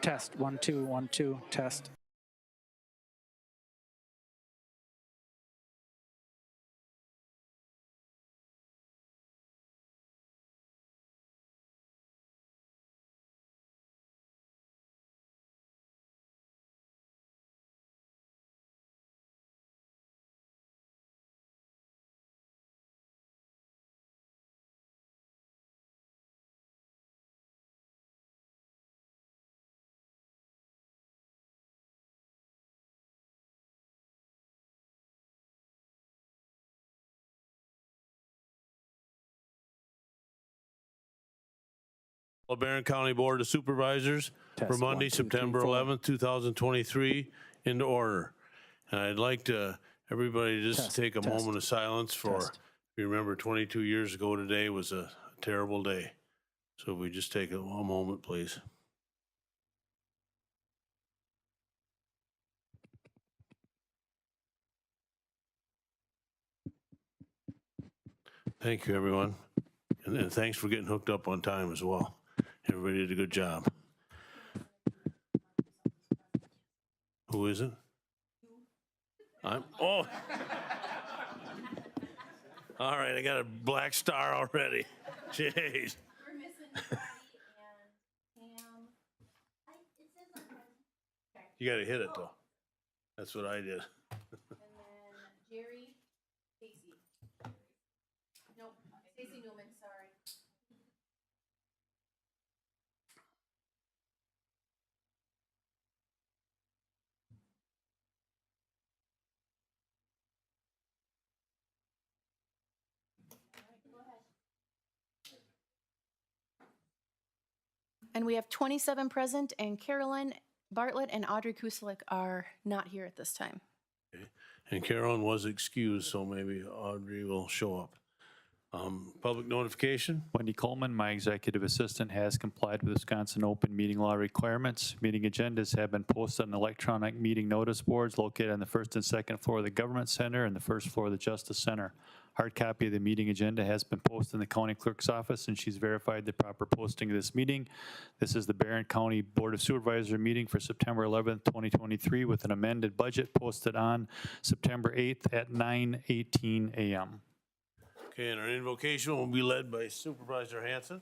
Test, 1, 2, 1, 2, test. Barron County Board of Supervisors for Test, Monday, 1, 2, 3, September 4. 11th, 2023 into order. And I'd like to, everybody just Test, take a test, moment of silence for, test. if you remember 22 years ago today was a terrible day. So if we just take a moment, please. Thank you, everyone. And thanks for getting hooked up on time as well. Everybody did a good job. Who is it? Oh. All right, I got a black star already. Jeez. We're missing Patty and Pam. It says on okay. You got to hit it, though. That's what I did. And then Jerry, Stacy. Nope, Stacy Newman, sorry. And we have 27 present, and Carolyn Bartlett and Audrey Kuselik are not here at this time. And Carolyn was excused, so maybe Audrey will show up. Public notification? Wendy Coleman, my executive assistant, has complied with Wisconsin open meeting law requirements. Meeting agendas have been posted on electronic meeting notice boards located on the first and second floor of the Government Center and the first floor of the Justice Center. Hard copy of the meeting agenda has been posted in the county clerk's office, and she's verified the proper posting of this meeting. This is the Barron County Board of Supervisors meeting for September 11th, 2023, with an amended budget posted on September 8th at 9:18 a.m. Okay, and our invocation will be led by Supervisor Hanson.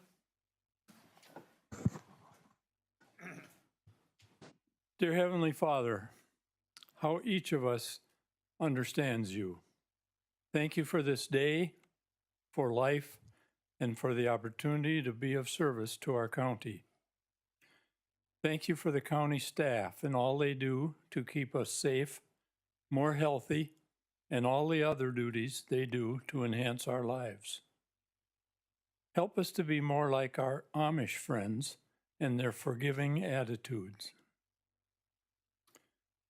Dear Heavenly Father, how each of us understands you. Thank you for this day, for life, and for the opportunity to be of service to our county. Thank you for the county staff and all they do to keep us safe, more healthy, and all the other duties they do to enhance our lives. Help us to be more like our Amish friends and their forgiving attitudes.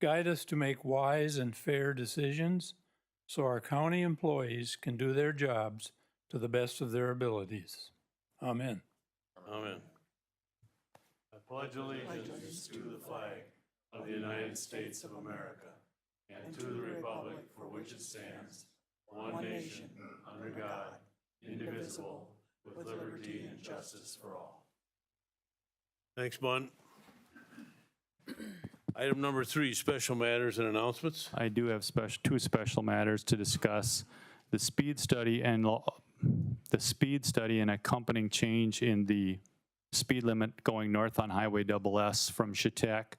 Guide us to make wise and fair decisions so our county employees can do their jobs to the best of their abilities. Amen. Amen. I pledge allegiance to the flag of the United States of America and to the republic for which it stands, one nation, under God, indivisible, with liberty and justice for all. Thanks, Bun. Item number 3, special matters and announcements. I do have two special matters to discuss: the speed study and accompanying change in the speed limit going north on Highway SS from Chetek.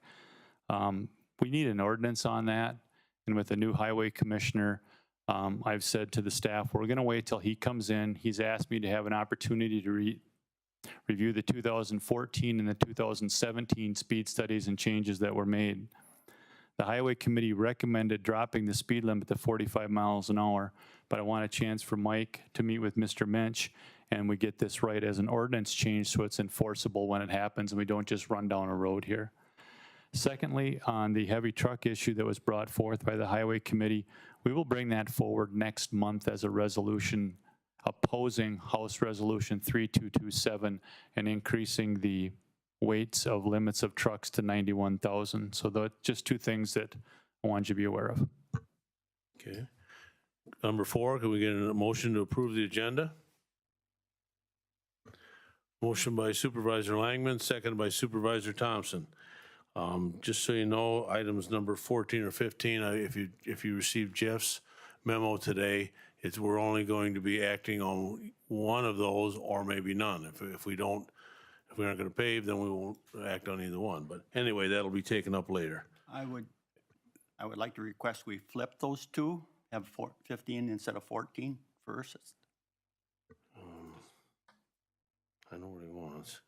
We need an ordinance on that, and with the new highway commissioner, I've said to the staff, we're going to wait till he comes in. He's asked me to have an opportunity to review the 2014 and the 2017 speed studies and changes that were made. The Highway Committee recommended dropping the speed limit to 45 miles an hour, but I want a chance for Mike to meet with Mr. Mensch and we get this right as an ordinance change so it's enforceable when it happens and we don't just run down a road here. Secondly, on the heavy truck issue that was brought forth by the Highway Committee, we will bring that forward next month as a resolution opposing House Resolution 3227 and increasing the weights of limits of trucks to 91,000. So that's just two things that I want you to be aware of. Okay. Number 4, can we get a motion to approve the agenda? Motion by Supervisor Langman, seconded by Supervisor Thompson. Just so you know, items number 14 or 15, if you received Jeff's memo today, we're only going to be acting on one of those or maybe none. If we aren't going to pave, then we won't act on either one. But anyway, that'll be taken up later. I would like to request we flip those two, have 15 instead of 14 first. I know what he wants.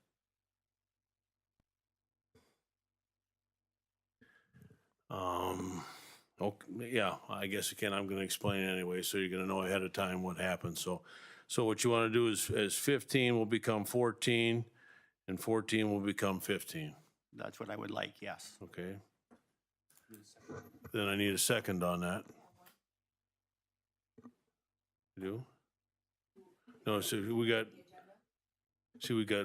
Okay, yeah, I guess again, I'm gonna explain anyway, so you're gonna know ahead of time what happens. So what you wanna do is 15 will become 14, and 14 will become 15, That's what I would like, yes. okay? Then I need a second on that. You do? No, so we got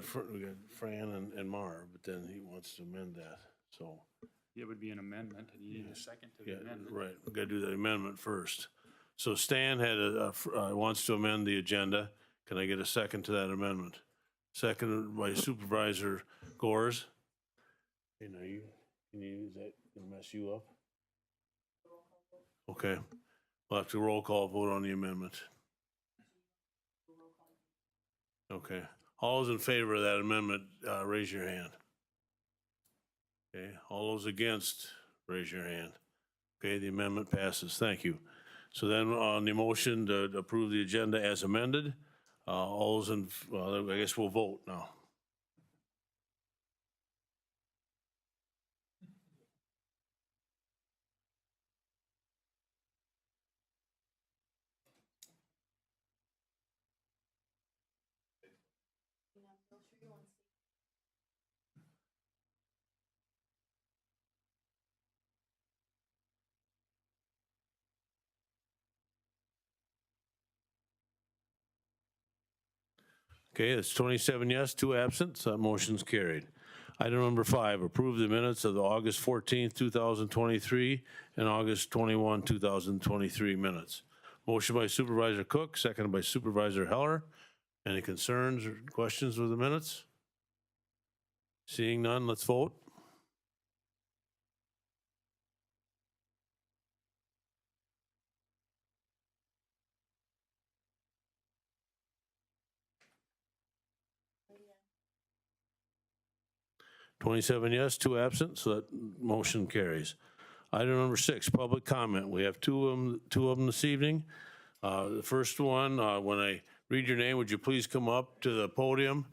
Fran and Mar, but then he wants to amend that, so. It would be an amendment, and you need a second to Yeah, the amendment. right, we gotta do the amendment first. So Stan wants to amend the agenda. Can I get a second to that amendment? Seconded by Supervisor Gores. Hey, now is that gonna mess you up? Okay, we'll have to roll call vote on the amendment. Okay, all those in favor of that amendment, raise your hand. Okay, all those against, raise your hand. Okay, the amendment passes. Thank you. So then on the motion to approve the agenda as amended, all those in, well, I guess we'll vote now. Okay, that's 27 yes, 2 absent, so that motion's carried. Item number 5, approve the minutes of the August 14th, 2023 and August 21, 2023 minutes. Motion by Supervisor Cook, seconded by Supervisor Heller. Any concerns or questions with the minutes? Seeing none, let's vote. Twenty-seven yes, 2 absent, so that motion carries. Item number 6, public comment. We have two of them this evening. The first one, when I read your name, would you please come up to the podium?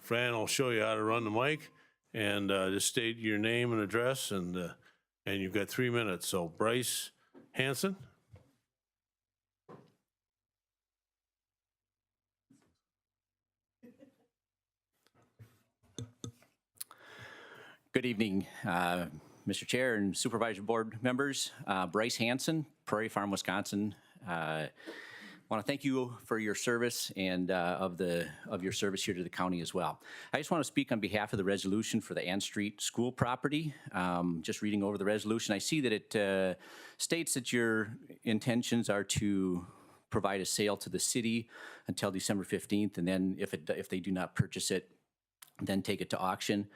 Fran will show you how to run the mic, and just state your name and address, and you've got 3 minutes. So Bryce Hanson. Good evening, Mr. Chair and Supervisory Board members. Bryce Hanson, Prairie Farm, Wisconsin. I want to thank you for your service and of your service here to the county as well. I just want to speak on behalf of the resolution for the Ann Street School property. Just reading over the resolution, I see that it states that your intentions are to provide a sale to the city until December 15th, and then if they do not purchase it, then take it to auction.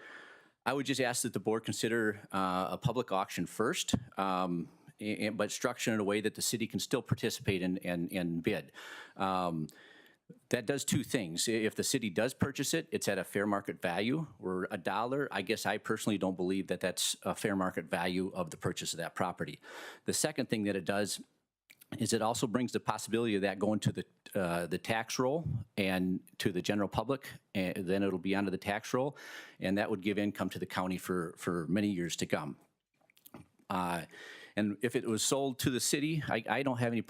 I would just ask that the board consider a public auction first, but structured in a way that the city can still participate and bid. That does 2 things. If the city does purchase it, it's at a fair market value, or $1. I guess I personally don't believe that that's a fair market value of the purchase of that property. The second thing that it does is it also brings the possibility of that going to the tax roll and to the general public, and then it'll be onto the tax roll, and that would give income to the county for many years to come. And if it was sold to the city, I don't have any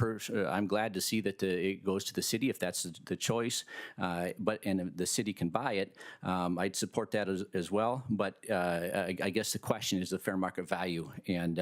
I'm glad to see that it goes to the city if that's the choice, and the city can buy it. I'd support that as well, but I guess the question is the fair market value, and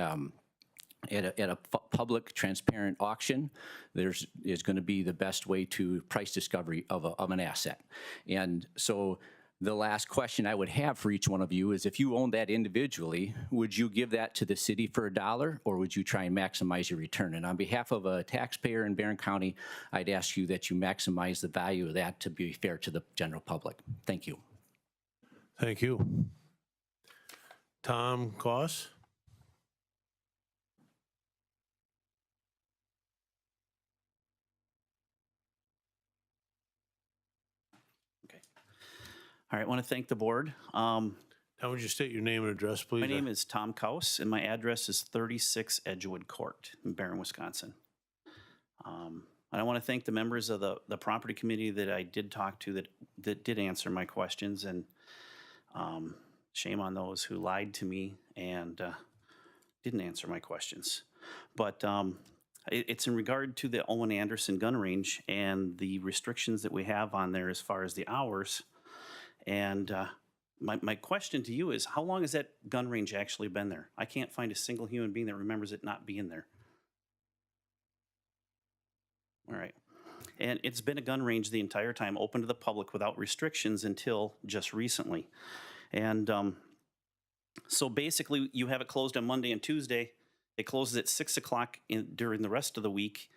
at a public, transparent auction, is going to be the best way to price discovery of an asset. And so the last question I would have for each one of you is, if you own that individually, would you give that to the city for $1, or would you try and maximize your return? And on behalf of a taxpayer in Barron County, I'd ask you that you maximize the value of that to be fair to the general public. Thank you. Thank you. Tom Koss. All right, I want to thank the board. How would you state your name and address, please? My name is Tom Kaus, and my address is 36 Edgewood Court in Barron, Wisconsin. And I want to thank the members of the property committee that I did talk to that did answer my questions, and shame on those who lied to me and didn't answer my questions. But it's in regard to the Owen Anderson gun range and the restrictions that we have on there as far as the hours. And my question to you is, how long has that gun range actually been there? I can't find a single human being that remembers it not being there. All right. And it's been a gun range the entire time, open to the public without restrictions until just recently. And so basically, you have it closed on Monday and Tuesday. It closes at 6 o'clock during the rest of the week.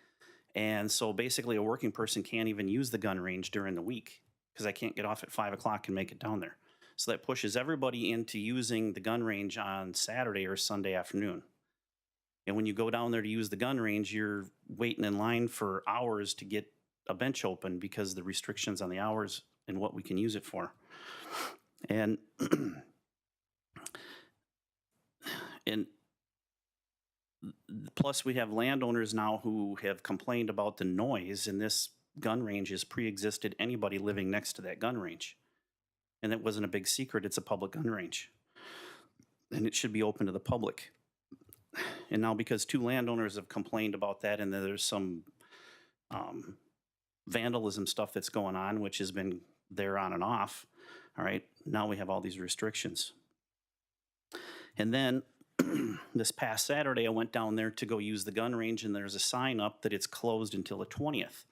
And so basically, a working person can't even use the gun range during the week because I can't get off at 5 o'clock and make it down there. So that pushes everybody into using the gun range on Saturday or Sunday afternoon. And when you go down there to use the gun range, you're waiting in line for hours to get a bench open because of the restrictions on the hours and what we can use it for. And and plus we have landowners now who have complained about the noise, and this gun range has pre-existed anybody living next to that gun range. And it wasn't a big secret, it's a public gun range. And it should be open to the public. And now because two landowners have complained about that, and there's some vandalism stuff that's going on, which has been there on and off, all right, now we have all these restrictions. And then this past Saturday, I went down there to go use the gun range, and there's a sign up that it's closed until the 20th.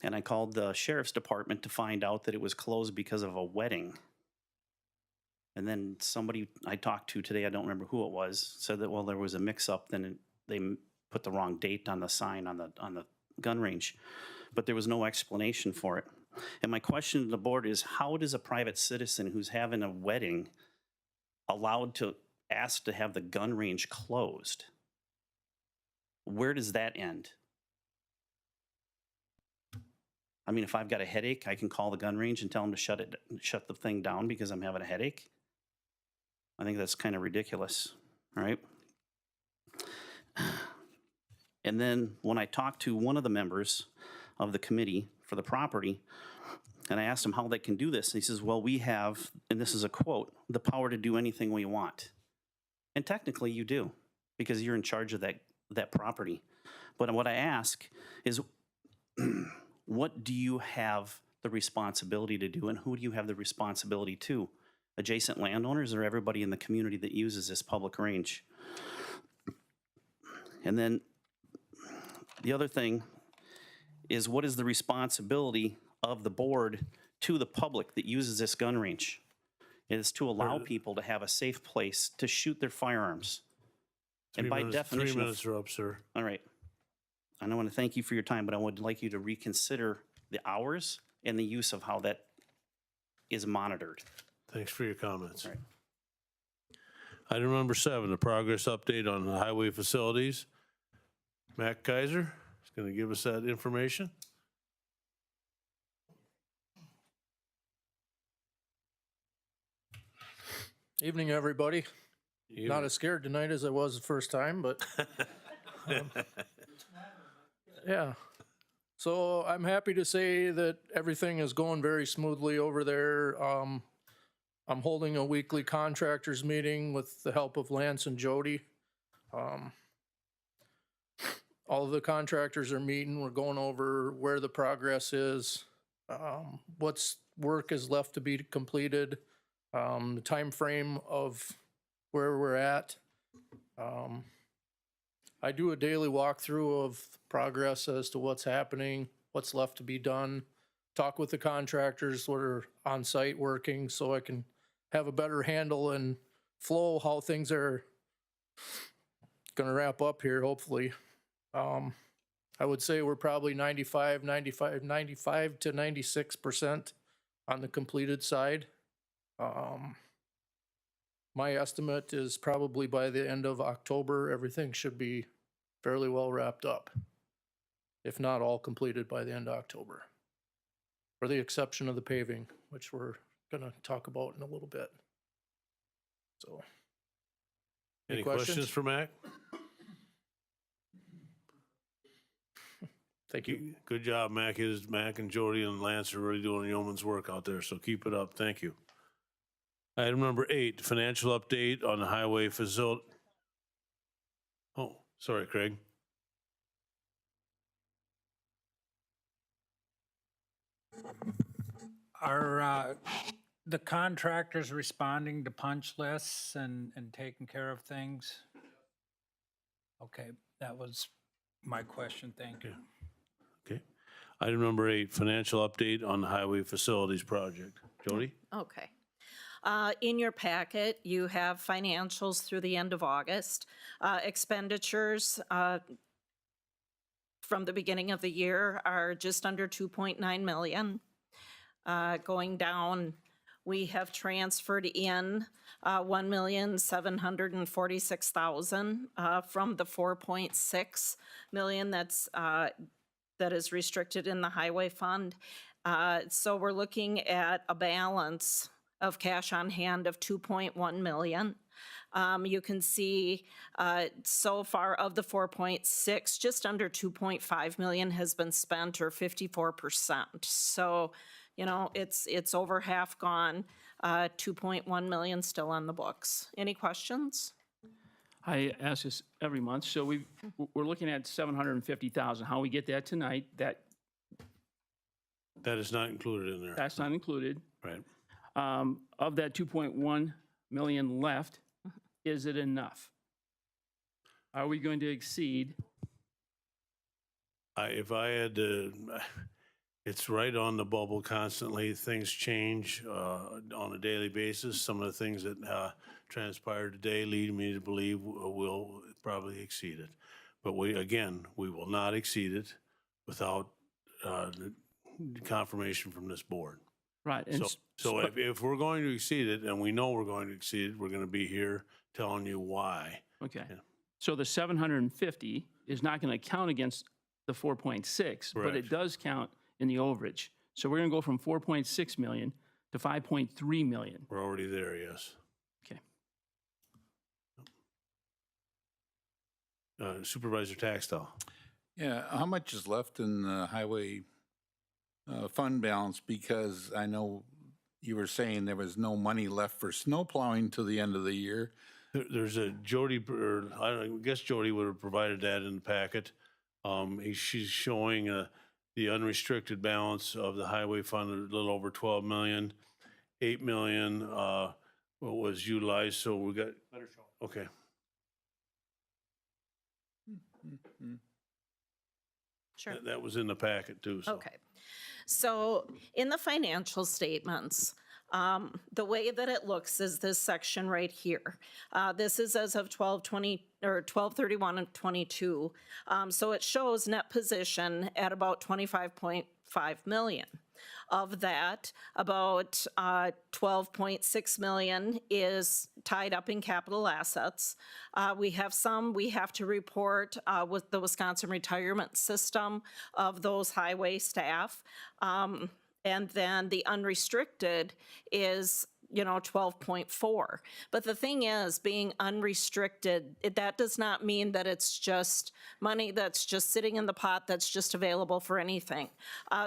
And I called the sheriff's department to find out that it was closed because of a wedding. And then somebody I talked to today, I don't remember who it was, said that, well, there was a mix-up, then they put the wrong date on the sign on the gun range. But there was no explanation for it. And my question to the board is, how does a private citizen who's having a wedding allowed to ask to have the gun range closed? Where does that end? I mean, if I've got a headache, I can call the gun range and tell them to shut the thing down because I'm having a headache. I think that's kind of ridiculous, right? And then when I talked to one of the members of the committee for the property, and I asked him how they can do this, and he says, well, we have, and this is a quote, the power to do anything we want. And technically you do, because you're in charge of that property. But what I ask is, what do you have the responsibility to do, and who do you have the responsibility to? Adjacent landowners or everybody in the community that uses this public range? And then the other thing is, what is the responsibility of the board to the public that uses this gun range? It is to allow people to have a safe place to shoot their firearms. And by definition, 3 minutes are up, sir. all right. And I want to thank you for your time, but I would like you to reconsider the hours and the use of how that is monitored. Thanks for your comments. All right. Item number 7, the progress update on the highway facilities. Matt Kaiser is going to give us that information. Evening, everybody. You- Not as scared tonight as I was the first time, but yeah. So I'm happy to say that everything is going very smoothly over there. I'm holding a weekly contractors meeting with the help of Lance and Jody. All of the contractors are meeting. We're going over where the progress is, what's work is left to be completed, the time frame of where we're at. I do a daily walkthrough of progress as to what's happening, what's left to be done, talk with the contractors that are on site working so I can have a better handle and flow how things are gonna wrap up here, hopefully. I would say we're probably 95 to 96% on the completed side. My estimate is probably by the end of October, everything should be fairly well wrapped up. If not all completed by the end of October. For the exception of the paving, which we're gonna talk about in a little bit. So. Any questions for Mac? Thank you. Good job, Mac and Jody and Lance are really doing yeoman's work out there, so keep it up. Thank you. Item number 8, financial update on the highway facility. Oh, sorry, Craig. Are the contractors responding to punch lists and taking care of things? Okay, that was my question. Thank you. Okay. Item number 8, financial update on the highway facilities project. Jody? Okay. In your packet, you have financials through the end of August. Expenditures from the beginning of the year are just under 2.9 million. Going down, we have transferred in 1,746,000 from the 4.6 million that is restricted in the highway fund. So we're looking at a balance of cash on hand of 2.1 million. You can see so far of the 4.6, just under 2.5 million has been spent, or 54%. So, you know, it's over half gone. 2.1 million still on the books. Any questions? I ask this every month, so we're looking at 750,000. How we get that tonight, That is not included in there. that's not included. Right. Of that 2.1 million left, is it enough? Are we going to exceed? If I had to, it's right on the bubble constantly. Things change on a daily basis. Some of the things that transpired today lead me to believe we'll probably exceed it. But we will not exceed it without the confirmation from this board. Right. And So if we're going to exceed it, and we know we're going to exceed it, we're going to be here telling you why. okay. Yeah. So the 750 is not going to count against the 4.6, but Correct. it does count in the overage. So we're going to go from 4.6 million to 5.3 million. We're already there, yes. Okay. Supervisor Taxtell. Yeah, how much is left in the highway fund balance? Because I know you were saying there was no money left for snow plowing till the end of the year. There's a Jody, or I guess Jody would have provided that in the packet. She's showing the unrestricted balance of the highway fund, a little over 12 million. 8 million was utilized, so we got. Better show. Okay. Sure. That was in the packet too. So. Okay. So in the financial statements, the way that it looks is this section right here. This is as of 12/31/22. So it shows net position at about 25.5 million. Of that, about 12.6 million is tied up in capital assets. We have some we have to report with the Wisconsin retirement system of those highway staff. And then the unrestricted is, 12.4. But the thing is, being unrestricted, that does not mean that it's just money that's just sitting in the pot that's just available for anything.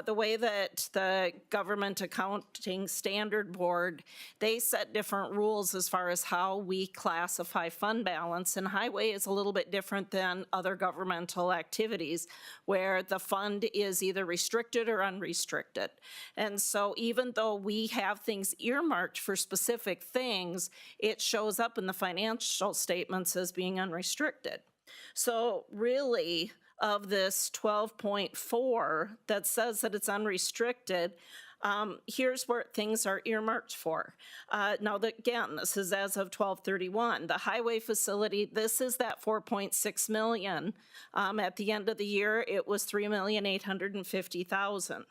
The way that the Government Accounting Standard Board, they set different rules as far as how we classify fund balance, and highway is a little bit different than other governmental activities where the fund is either restricted or unrestricted. And so even though we have things earmarked for specific things, it shows up in the financial statements as being unrestricted. So really, of this 12.4 that says that it's unrestricted, here's where things are earmarked for. Now, again, this is as of 12/31. The highway facility, this is that 4.6 million. At the end of the year, it was 3,850,000.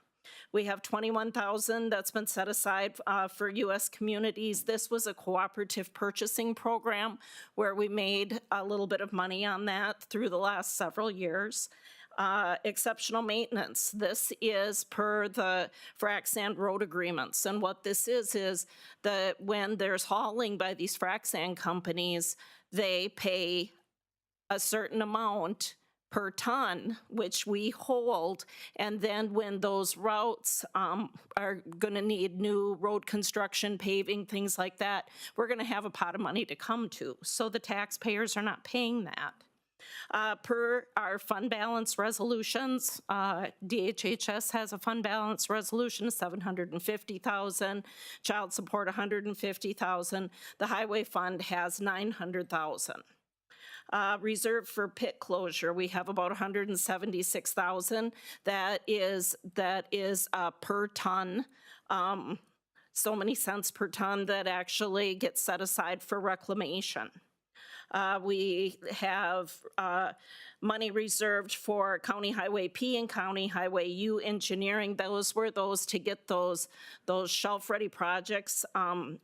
We have 21,000 that's been set aside for U.S. communities. This was a cooperative purchasing program where we made a little bit of money on that through the last several years. Exceptional maintenance. This is per the frac sand road agreements. And what this is that when there's hauling by these frac sand companies, they pay a certain amount per ton, which we hold. And then when those routes are going to need new road construction, paving, things like that, we're going to have a pot of money to come to. So the taxpayers are not paying that. Per our fund balance resolutions, DHHS has a fund balance resolution of $750,000, child support $150,000. The highway fund has $900,000. Reserved for pit closure, we have about $176,000. That is per ton. So many cents per ton that actually gets set aside for reclamation. We have money reserved for County Highway P and County Highway U engineering. Those were those to get those shelf-ready projects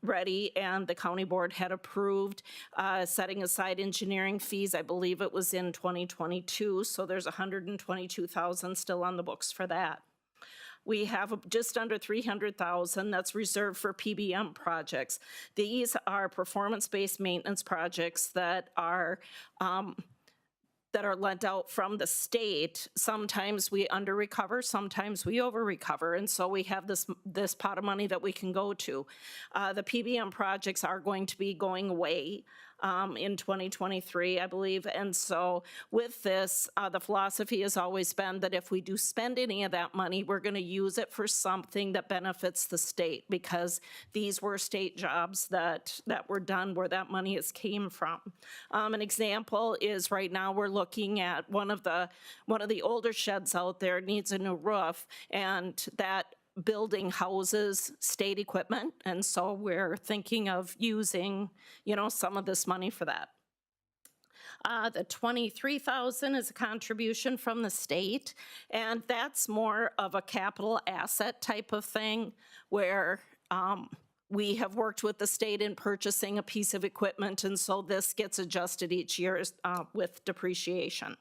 ready, and the county board had approved setting aside engineering fees. I believe it was in 2022, so there's $122,000 still on the books for that. We have just under $300,000 that's reserved for PBM projects. These are performance-based maintenance projects that are lent out from the state. Sometimes we under-recover, sometimes we over-recover, and so we have this pot of money that we can go to. The PBM projects are going to be going away in 2023, I believe. And so with this, the philosophy has always been that if we do spend any of that money, we're going to use it for something that benefits the state, because these were state jobs that were done where that money came from. An example is right now we're looking at one of the older sheds out there needs a new roof, and that building houses state equipment, and so we're thinking of using, some of this money for that. The $23,000 is a contribution from the state, and that's more of a capital asset type of thing where we have worked with the state in purchasing a piece of equipment, and so this gets adjusted each year with depreciation.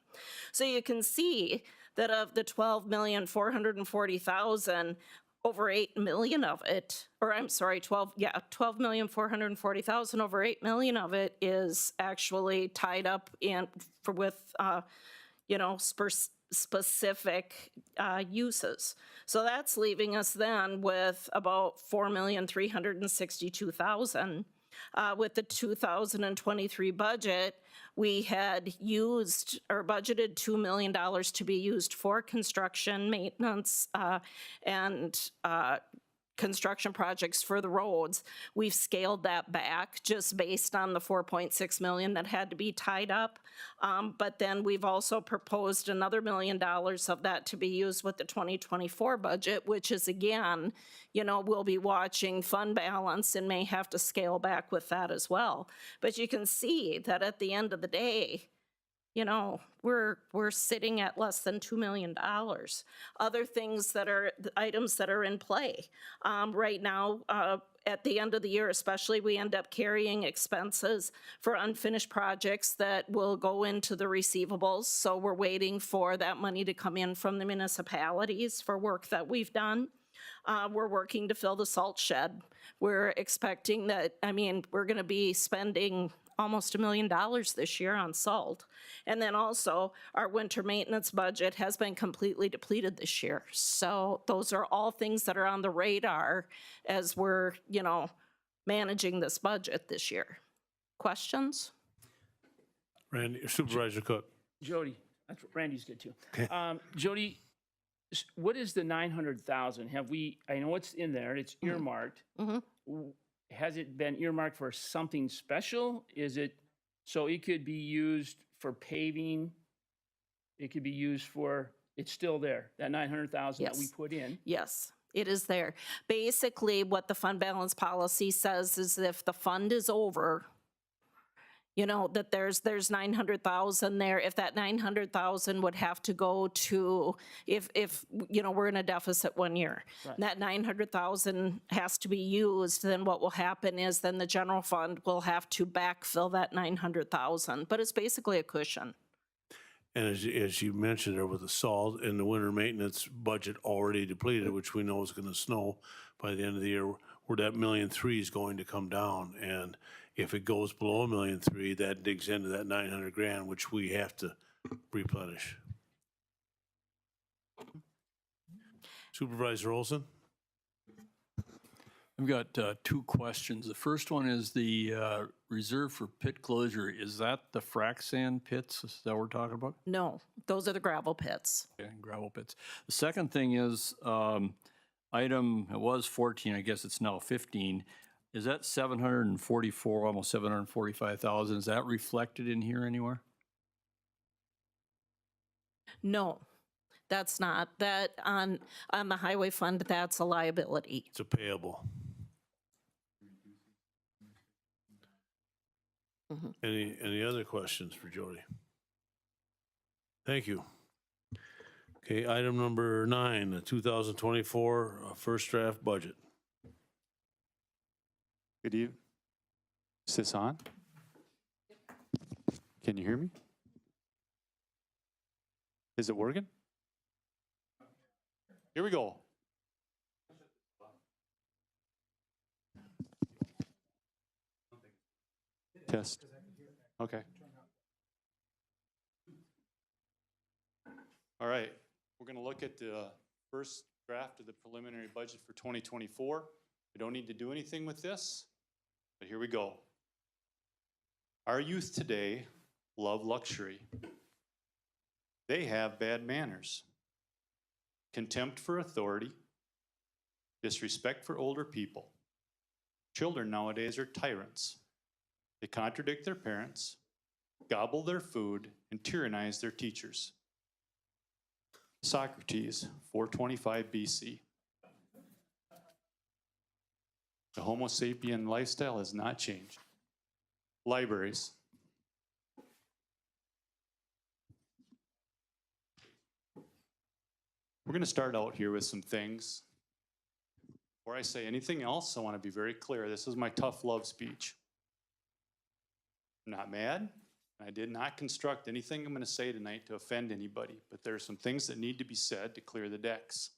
So you can see that of the $12,440,000, over 8 million of it, or I'm sorry, 12,440,000, over 8 million of it is actually tied up with specific uses. So that's leaving us then with about $4,362,000. With the 2023 budget, we had used or budgeted $2 million to be used for construction, maintenance, and construction projects for the roads. We've scaled that back just based on the $4.6 million that had to be tied up. But then we've also proposed another $1 million of that to be used with the 2024 budget, which is, again, we'll be watching fund balance and may have to scale back with that as well. But you can see that at the end of the day, we're sitting at less than $2 million. Other things that are items that are in play right now, at the end of the year especially, we end up carrying expenses for unfinished projects that will go into the receivables. So we're waiting for that money to come in from the municipalities for work that we've done. We're working to fill the salt shed. We're expecting that, we're going to be spending almost $1 million this year on salt. And then also our winter maintenance budget has been completely depleted this year. So those are all things that are on the radar as we're, managing this budget this year. Questions? Randy, Supervisor Cook. Jody, that's Randy's good too. Jody, what is the 900,000? I know it's in there, it's earmarked. Has it been earmarked for something special? So it could be used for paving? It could be used for, it's still there, that 900,000 that we put in? Yes, it is there. Basically, what the fund balance policy says is if the fund is over, you know, that there's 900,000 there. If that 900,000 would have to go to, if, you know, we're in a deficit 1 year, Right. that 900,000 has to be used, then what will happen is then the general fund will have to backfill that 900,000, but it's basically a cushion. And as you mentioned there with the salt and the winter maintenance budget already depleted, which we know is going to snow by the end of the year, where that $1.3 million is going to come down. And if it goes below $1.3 million, that digs into that 900,000, which we have to replenish. Supervisor Olson? I've got two questions. The first one is the reserve for pit closure. Is that the frac sand pits that we're talking about? No, those are the gravel pits. Okay, gravel pits. The second thing is item, it was 14, I guess it's now 15. Is that 744, almost 745,000? Is that reflected in here anywhere? No, that's not. That on the highway fund, that's a liability. It's a payable. Any other questions for Jody? Thank you. Okay, item number 9, the 2024 first draft budget. Good evening. Is this on? Can you hear me? Is it working? Here we go. Test. Okay. All right, we're going to look at the first draft of the preliminary budget for 2024. We don't need to do anything with this, but here we go. Our youth today love luxury. They have bad manners, contempt for authority, disrespect for older people. Children nowadays are tyrants. They contradict their parents, gobble their food, and tyrannize their teachers. Socrates, 425 BC. The Homo sapien lifestyle has not changed. Libraries. We're going to start out here with some things. Before I say anything else, I want to be very clear. This is my tough love speech. I'm not mad. I did not construct anything I'm going to say tonight to offend anybody, but there are some things that need to be said to clear the decks.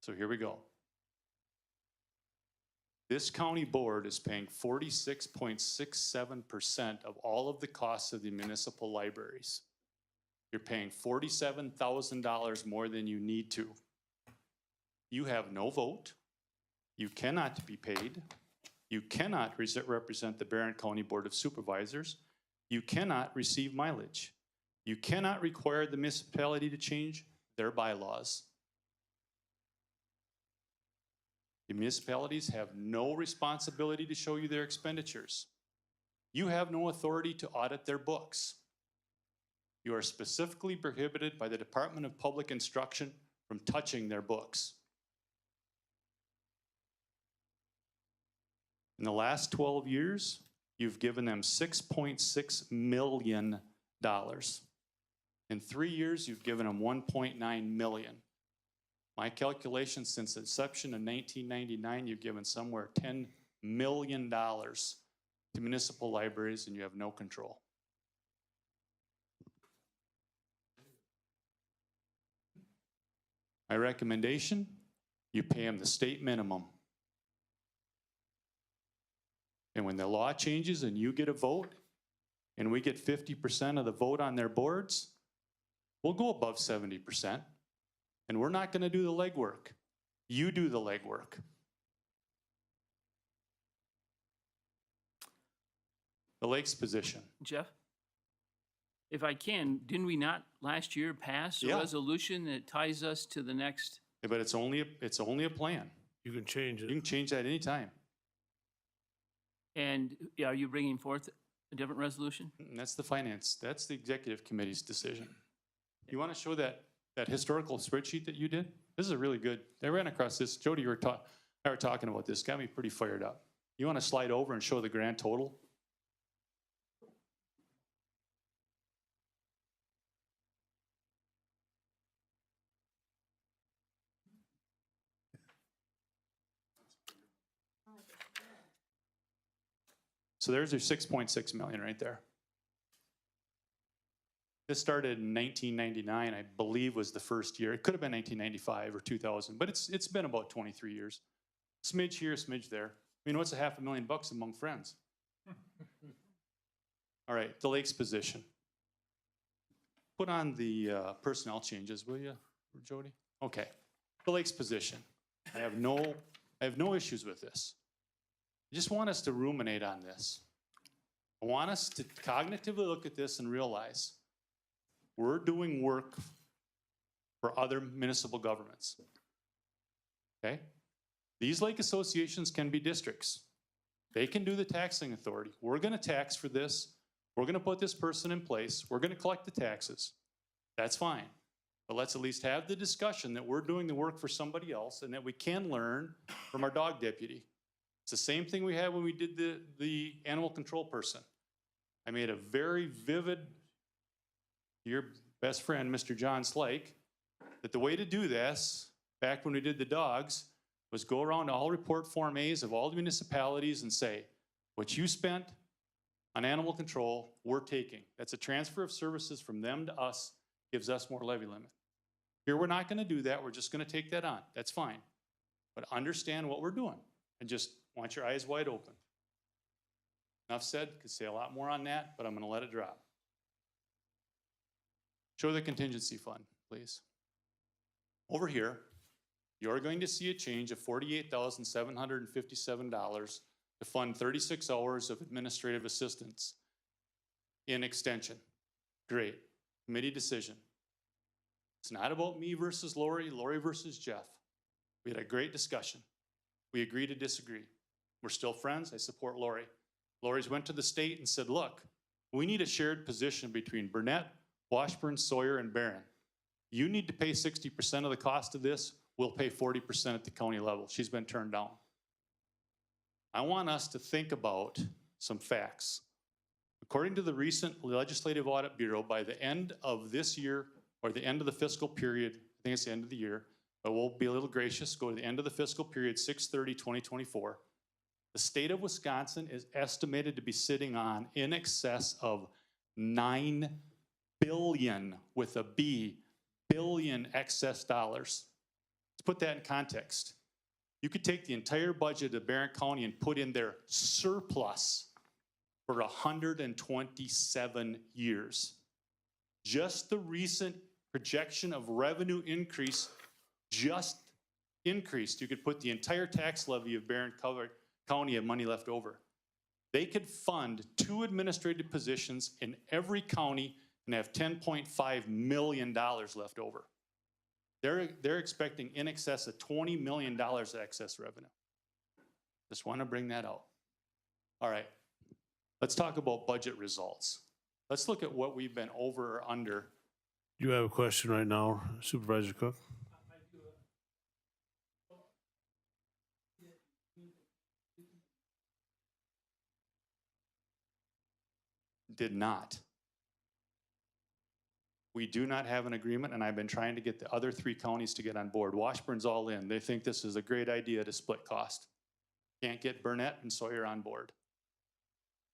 So here we go. This county board is paying 46.67% of all of the costs of the municipal libraries. You're paying $47,000 more than you need to. You have no vote. You cannot be paid. You cannot represent the Barron County Board of Supervisors. You cannot receive mileage. You cannot require the municipality to change their bylaws. The municipalities have no responsibility to show you their expenditures. You have no authority to audit their books. You are specifically prohibited by the Department of Public Instruction from touching their books. In the last 12 years, you've given them $6.6 million. In 3 years, you've given them $1.9 million. My calculation, since inception in 1999, you've given somewhere $10 million to municipal libraries, and you have no control. My recommendation, you pay them the state minimum. And when the law changes and you get a vote, and we get 50% of the vote on their boards, we'll go above 70%. And we're not going to do the legwork. You do the legwork. The Lakes position. Jeff? If I can, didn't we not last year pass a Yeah. resolution that ties us to the next? Yeah, but it's only a plan. You can change You it. can change that anytime. And are you bringing forth a different resolution? And that's that's the executive committee's decision. You want to show that historical spreadsheet that you did? This is a really good, I ran across this, Jody, I were talking about this, got me pretty fired up. You want to slide over and show the grand total? So there's your 6.6 million right there. This started in 1999, I believe was the first year. It could have been 1995 or 2000, but it's been about 23 years. Smidge here, smidge there. I mean, what's $500,000 among friends? All right, the Lakes position. Put on the personnel changes, will you, Jody? Okay, the Lakes position. I have no issues with this. I just want us to ruminate on this. I want us to cognitively look at this and realize we're doing work for other municipal governments. Okay? These lake associations can be districts. They can do the taxing authority. We're going to tax for this. We're going to put this person in place. We're going to collect the taxes. That's fine. But let's at least have the discussion that we're doing the work for somebody else and that we can learn from our dog deputy. It's the same thing we had when we did the animal control person. I made a very vivid, your best friend, Mr. John Slake, that the way to do this, back when we did the dogs, was go around to all report Form As of all the municipalities and say, what you spent on animal control, we're taking. That's a transfer of services from them to us, gives us more levy limit. Here, we're not gonna do that. We're just gonna take that on. That's fine. But understand what we're doing and just want your eyes wide open. Enough said, could say a lot more on that, but I'm gonna let it drop. Show the contingency fund, please. Over here, you're going to see a change of $48,757 to fund 36 hours of administrative assistance in extension. Great. Committee decision. It's not about me versus Lori, Lori versus Jeff. We had a great discussion. We agree to disagree. We're still friends. I support Lori. Lori's went to the state and said, look, we need a shared position between Burnett, Washburn, Sawyer, and Barron. You need to pay 60% of the cost of this. We'll pay 40% at the county level. She's been turned down. I want us to think about some facts. According to the recent Legislative Audit Bureau, by the end of this year, or the end of the fiscal period, I think it's the end of the year, but we'll be a little gracious, go to the end of the fiscal period, 6/30/2024, the state of Wisconsin is estimated to be sitting on in excess of 9 billion, with a B, billion excess dollars. Let's put that in context. You could take the entire budget of Barron County and put in their surplus for 127 years. Just the recent projection of revenue increase just increased. You could put the entire tax levy of Barron County of money left over. They could fund 2 administrative positions in every county and have $10.5 million left over. They're expecting in excess of $20 million of excess revenue. Just want to bring that out. All right, let's talk about budget results. Let's look at what we've been over or under. You have a question right now, Supervisor Cook? Did not. We do not have an agreement, and I've been trying to get the other 3 counties to get on board. Washburn's all in. They think this is a great idea to split cost. Can't get Burnett and Sawyer on board.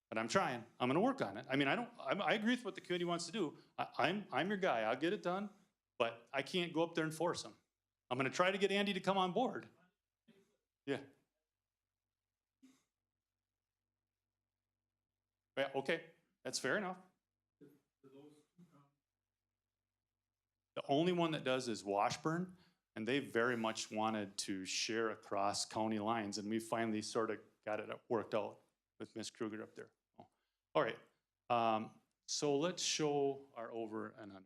But I'm trying. I'm going to work on it. I mean, I agree with what the committee wants to do. I'm your guy. I'll get it done, but I can't go up there and force them. I'm going to try to get Andy to come on board. Yeah. Yeah, okay. That's fair enough. The only one that does is Washburn, and they very much wanted to share across county lines, and we finally sort of got it worked out with Ms. Kruger up there. All right, so let's show our over and under.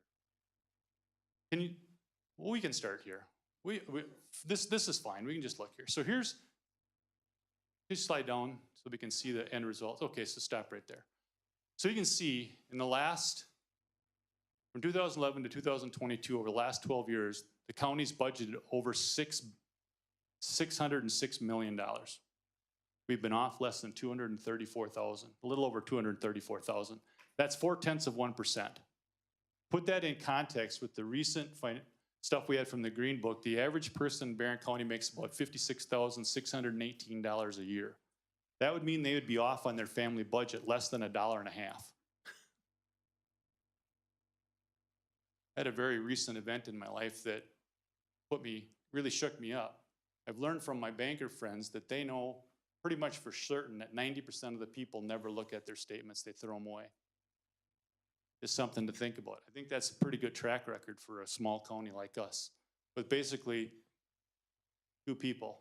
Can you? Well, we can start here. This is fine. We can just look here. So here's. Just slide down so we can see the end results. Okay, so stop right there. So you can see in the last, from 2011 to 2022, over the last 12 years, the county's budgeted over $606 million. We've been off less than 234,000, a little over 234,000. That's 0.4%. Put that in context with the recent stuff we had from the Green Book. The average person in Barron County makes about $56,618 a year. That would mean they would be off on their family budget less than $1.50. I had a very recent event in my life that really shook me up. I've learned from my banker friends that they know pretty much for certain that 90% of the people never look at their statements, they throw them away. It's something to think about. I think that's a pretty good track record for a small county like us. But basically, 2 people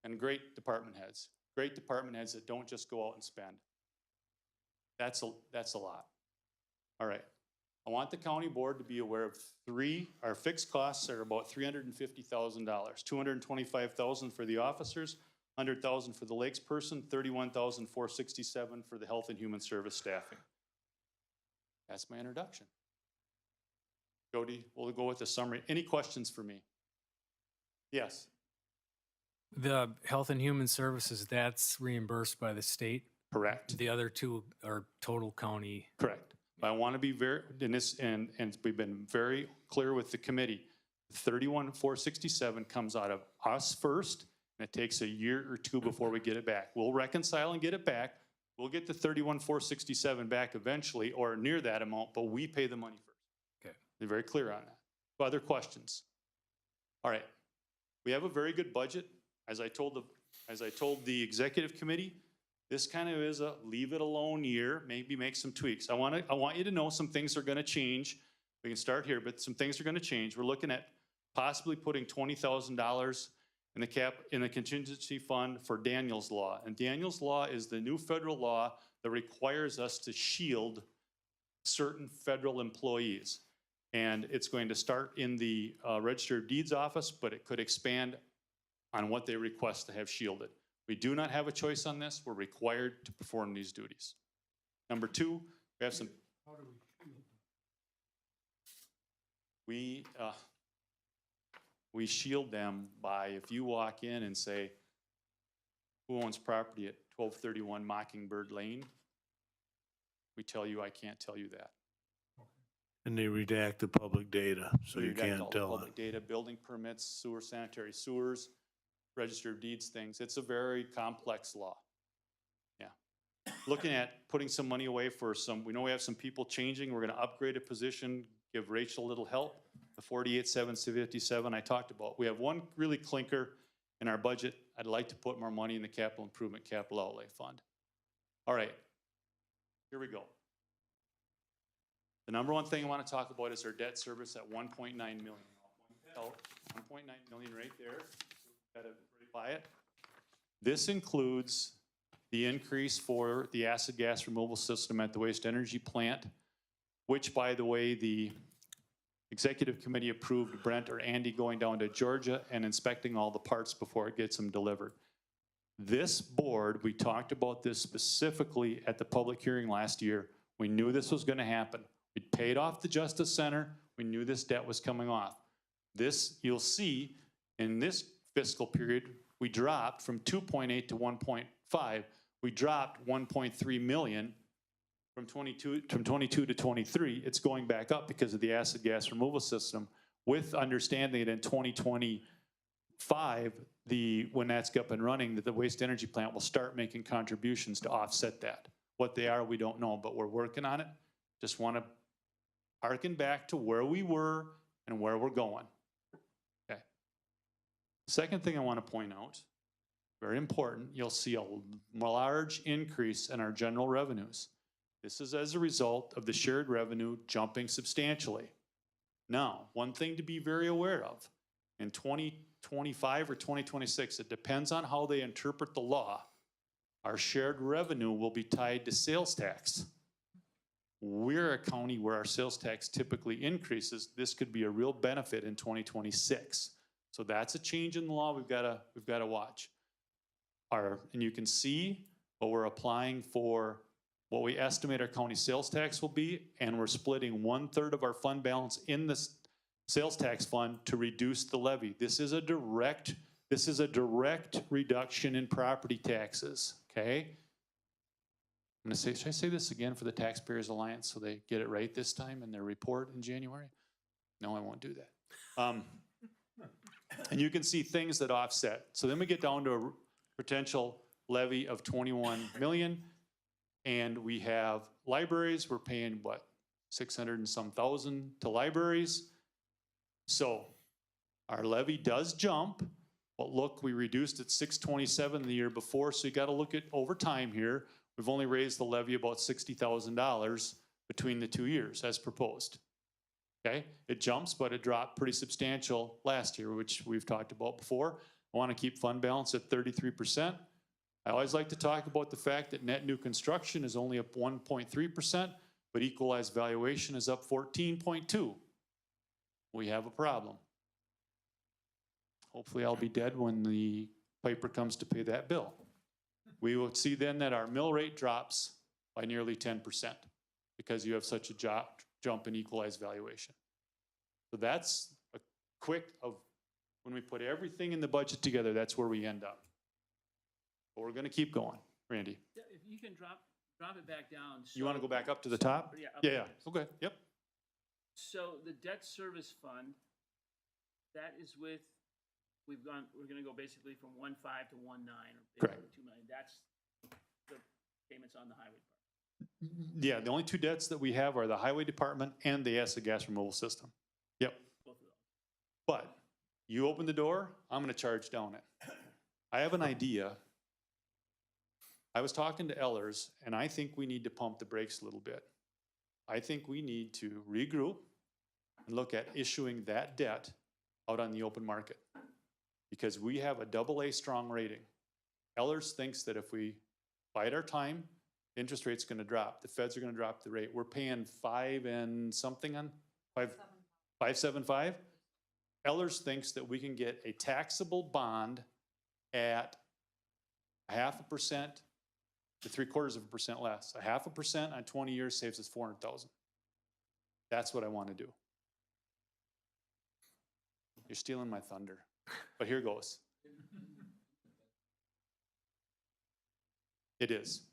and great department heads that don't just go out and spend. That's a lot. All right. I want the county board to be aware of our fixed costs are about $350,000, $225,000 for the officers, $100,000 for the lakes person, $31,467 for the health and human service staffing. That's my introduction. Jody, we'll go with the summary. Any questions for me? Yes. The Health and Human Services, that's reimbursed by the state? Correct. The other 2 are total county? Correct. But I want to be very, and we've been very clear with the committee, 31,467 comes out of us first, and it takes a year or 2 before we get it back. We'll reconcile and get it back. We'll get the 31,467 back eventually, or near that amount, but we pay the money first. Okay. They're very clear on that. Other questions? All right. We have a very good budget. As I told the executive committee, this kind of is a leave it alone year, maybe make some tweaks. I want you to know some things are going to change. We can start here, but some things are going to change. We're looking at possibly putting $20,000 in the contingency fund for Daniel's Law. And Daniel's Law is the new federal law that requires us to shield certain federal employees. And it's going to start in the Register of Deeds office, but it could expand on what they request to have shielded. We do not have a choice on this. We're required to perform these duties. Number 2, we have some. How do we shield them? We shield them by, if you walk in and say, who owns property at 1231 Mockingbird Lane? We tell you, I can't tell you that. And they redact the public data, so We you redact all can't the tell it. public data, building permits, sanitary sewers, Register of Deeds things. It's a very complex law. Yeah. Looking at putting some money away for we know we have some people changing. We're gonna upgrade a position, give Rachel a little help. The 48,757 I talked about. We have one really clinker in our budget. I'd like to put more money in the capital improvement, capital outlay fund. All right, here we go. The number one thing I want to talk about is our debt service at 1.9 million. 1.9 million right there. Got to buy it. This includes the increase for the acid gas removal system at the waste energy plant, which, by the way, the executive committee approved Brent or Andy going down to Georgia and inspecting all the parts before it gets them delivered. This board, we talked about this specifically at the public hearing last year. We knew this was going to happen. We paid off the Justice Center. We knew this debt was coming off. This, you'll see, in this fiscal period, we dropped from 2.8 to 1.5. We dropped 1.3 million from 22 to 23. It's going back up because of the acid gas removal system, with understanding that in 2025, when that's up and running, that the waste energy plant will start making contributions to offset that. What they are, we don't know, but we're working on it. Just want to harken back to where we were and where we're going. Okay. Second thing I want to point out, very important, you'll see a large increase in our general revenues. This is as a result of the shared revenue jumping substantially. Now, one thing to be very aware of, in 2025 or 2026, it depends on how they interpret the law, our shared revenue will be tied to sales tax. We're a county where our sales tax typically increases. This could be a real benefit in 2026. So that's a change in the law we've got to watch. And you can see what we're applying for, what we estimate our county sales tax will be, and we're splitting 1/3 of our fund balance in the sales tax fund to reduce the levy. This is a direct reduction in property taxes, okay? I'm gonna say, should I say this again for the Taxpayers Alliance so they get it right this time in their report in January? No, I won't do that. And you can see things that offset. So then we get down to a potential levy of 21 million. And we have libraries, we're paying what, 600 and some thousand to libraries. So our levy does jump, but look, we reduced it 627 the year before, so you gotta look at over time here. We've only raised the levy about $60,000 between the 2 years as proposed. Okay, it jumps, but it dropped pretty substantial last year, which we've talked about before. I wanna keep fund balance at 33%. I always like to talk about the fact that net new construction is only up 1.3%, but equalized valuation is up 14.2. We have a problem. Hopefully I'll be dead when the piper comes to pay that bill. We will see then that our mill rate drops by nearly 10% because you have such a jump in equalized valuation. So that's a quick of, when we put everything in the budget together, that's where we end up. But we're gonna keep going. Randy, Yeah, if you can drop it back down. you wanna go back up to the top? Yeah. up Yeah, there. okay, yep. So the debt service fund, that is with, we're gonna go basically from 1.5 to 1.9, or Correct. basically 2 million. That's the payments on the highway part. Yeah, the only two debts that we have are the highway department and the acid gas removal system. Yep. Both of those. But you open the door, I'm gonna charge down it. I have an idea. I was talking to Ellers, and I think we need to pump the brakes a little bit. I think we need to regroup and look at issuing that debt out on the open market. Because we have a AA strong rating. Ellers thinks that if we bide our time, the interest rate's gonna drop. The feds are gonna drop the rate. We're paying 5 and something on, 5.75? Ellers thinks that we can get a taxable bond at 0.5% to 0.75% less. 0.5% on 20 years saves us 400,000. That's what I want to do. You're stealing my thunder, but here goes. It is.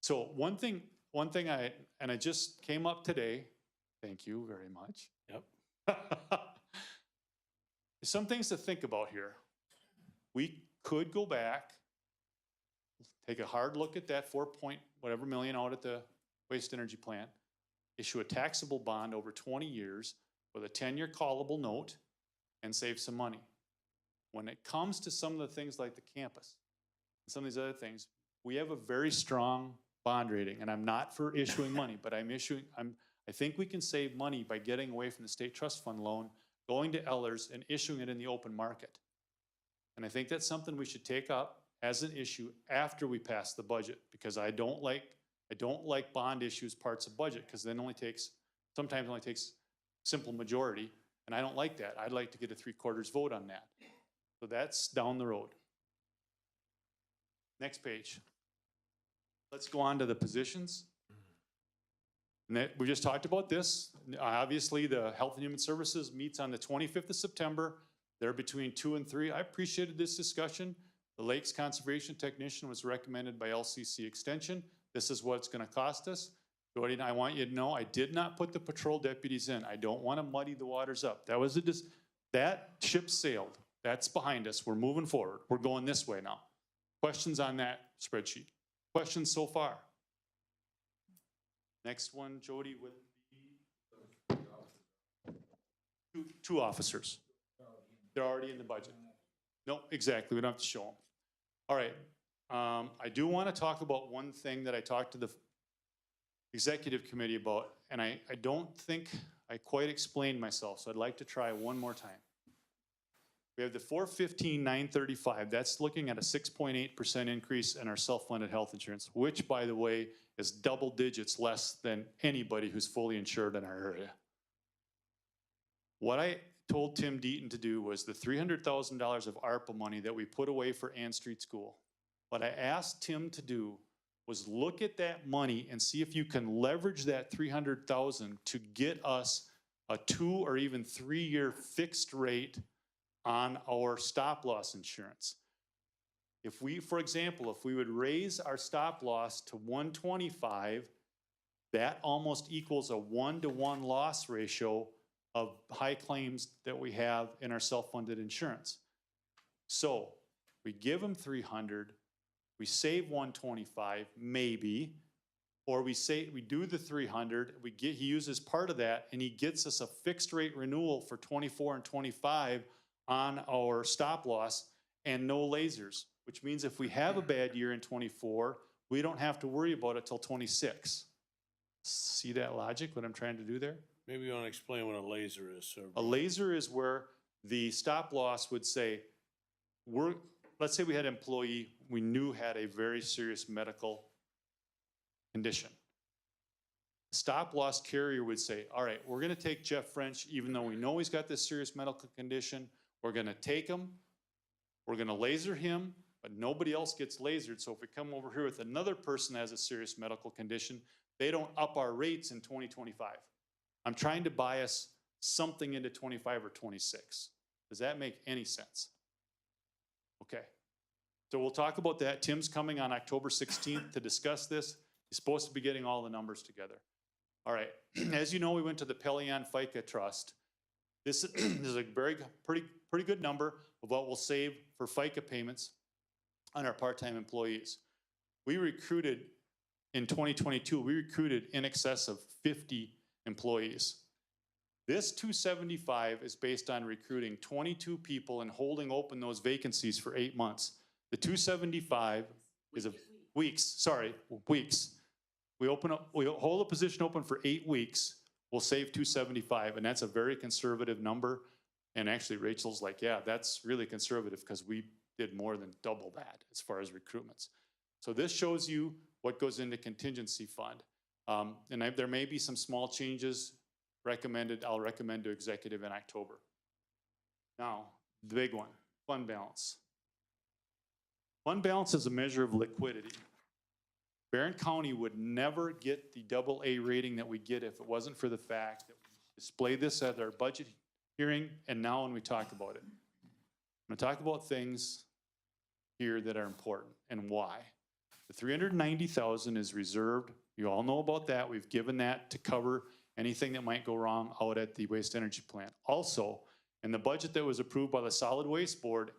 So one thing I just came up today, thank you very much. Yep. Some things to think about here. We could go back, take a hard look at that 4 million out at the waste energy plant, issue a taxable bond over 20 years with a 10-year callable note, and save some money. When it comes to some of the things like the campus and some of these other things, we have a very strong bond rating, and I'm not for issuing money, but I think we can save money by getting away from the state trust fund loan, going to Ellers and issuing it in the open market. And I think that's something we should take up as an issue after we pass the budget, because I don't like bond issues parts of budget, because then sometimes only takes simple majority, and I don't like that. I'd like to get a 3/4 vote on that. So that's down the road. Next page. Let's go on to the positions. And we just talked about this. Obviously, the Health and Human Services meets on the 25th of September. They're between 2 and 3. I appreciated this discussion. The Lakes Conservation Technician was recommended by LCC Extension. This is what it's gonna cost us. Jody, I want you to know, I did not put the patrol deputies in. I don't wanna muddy the waters up. That ship sailed. That's behind us. We're moving forward. We're going this way now. Questions on that spreadsheet? Questions so far? Next one, Jody, would be two officers. They're already in the budget. No, exactly. We don't have to show them. All right. I do want to talk about one thing that I talked to the executive committee about, and I don't think I quite explained myself, so I'd like to try one more time. We have the 415,935. That's looking at a 6.8% increase in our self-funded health insurance, which, by the way, is double digits less than anybody who's fully insured in our area. What I told Tim Deaton to do was the $300,000 of ARPA money that we put away for Ann Street School. What I asked Tim to do was look at that money and see if you can leverage that $300,000 to get us a 2 or even 3 year fixed rate on our stop loss insurance. If we, for example, if we would raise our stop loss to 125, that almost equals a 1-to-1 loss ratio of high claims that we have in our self-funded insurance. So we give them 300, We save 125, maybe, or we do the 300, he uses part of that, and he gets us a fixed rate renewal for 24 and 25 on our stop loss and no lasers, which means if we have a bad year in 24, we don't have to worry about it till 26. See that logic, what I'm trying to do there? Maybe you want to explain what a laser is, sir. A laser is where the stop loss would say, let's say we had an employee we knew had a very serious medical condition. Stop loss carrier would say, all right, we're going to take Jeff French, even though we know he's got this serious medical condition, we're going to take him, we're going to laser him, but nobody else gets lasered. So if we come over here with another person that has a serious medical condition, they don't up our rates in 2025. I'm trying to bias something into 25 or 26. Does that make any sense? Okay. So we'll talk about that. Tim's coming on October 16th to discuss this. He's supposed to be getting all the numbers together. All right. As you know, we went to the Pelion FICA Trust. This is a pretty good number of what we'll save for FICA payments on our part-time employees. We recruited in 2022, we recruited in excess of 50 employees. This 275 is based on recruiting 22 people and holding open those vacancies for 8 months. The 275 is weeks. We hold a position open for 8 weeks, we'll save 275, and that's a very conservative number. And actually Rachel's like, yeah, that's really conservative because we did more than double that as far as recruitments. So this shows you what goes into contingency fund. There may be some small changes recommended. I'll recommend to executive in October. Now, the big one, fund balance. Fund balance is a measure of liquidity. Barron County would never get the AA rating that we get if it wasn't for the fact that we display this at our budget hearing and now when we talk about it. I'm going to talk about things here that are important and why. The $390,000 is reserved. You all know about that. We've given that to cover anything that might go wrong out at the waste energy plant. Also, in the budget that was approved by the Solid Waste Board,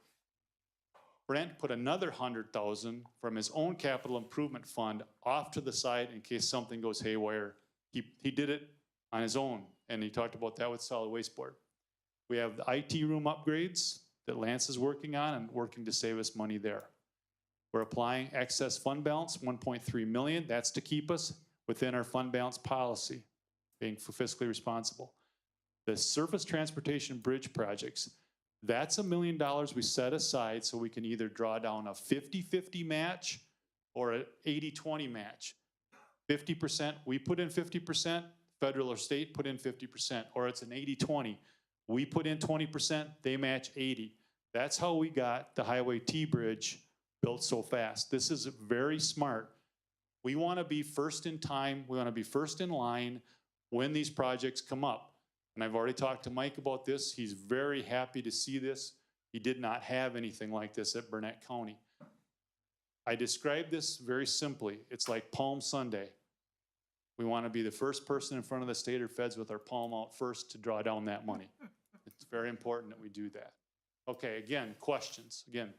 Brent put another $100,000 from his own capital improvement fund off to the side in case something goes haywire. He did it on his own, and he talked about that with Solid Waste Board. We have the IT room upgrades that Lance is working on and working to save us money there. We're applying excess fund balance, 1.3 million. That's to keep us within our fund balance policy, being fiscally responsible. The surface transportation bridge projects, that's $1 million we set aside so we can either draw down a 50-50 match or an 80-20 match. 50%, we put in 50%, federal or state put in 50%, or it's an 80-20. We put in 20%, they match 80. That's how we got the Highway T Bridge built so fast. This is very smart. We want to be first in time. We want to be first in line when these projects come up. And I've already talked to Mike about this. He's very happy to see this. He did not have anything like this at Burnett County. I describe this very simply. It's like Palm Sunday. We want to be the first person in front of the state or feds with our palm out first to draw down that money. It's very important that we do that. Okay, again, questions. Again,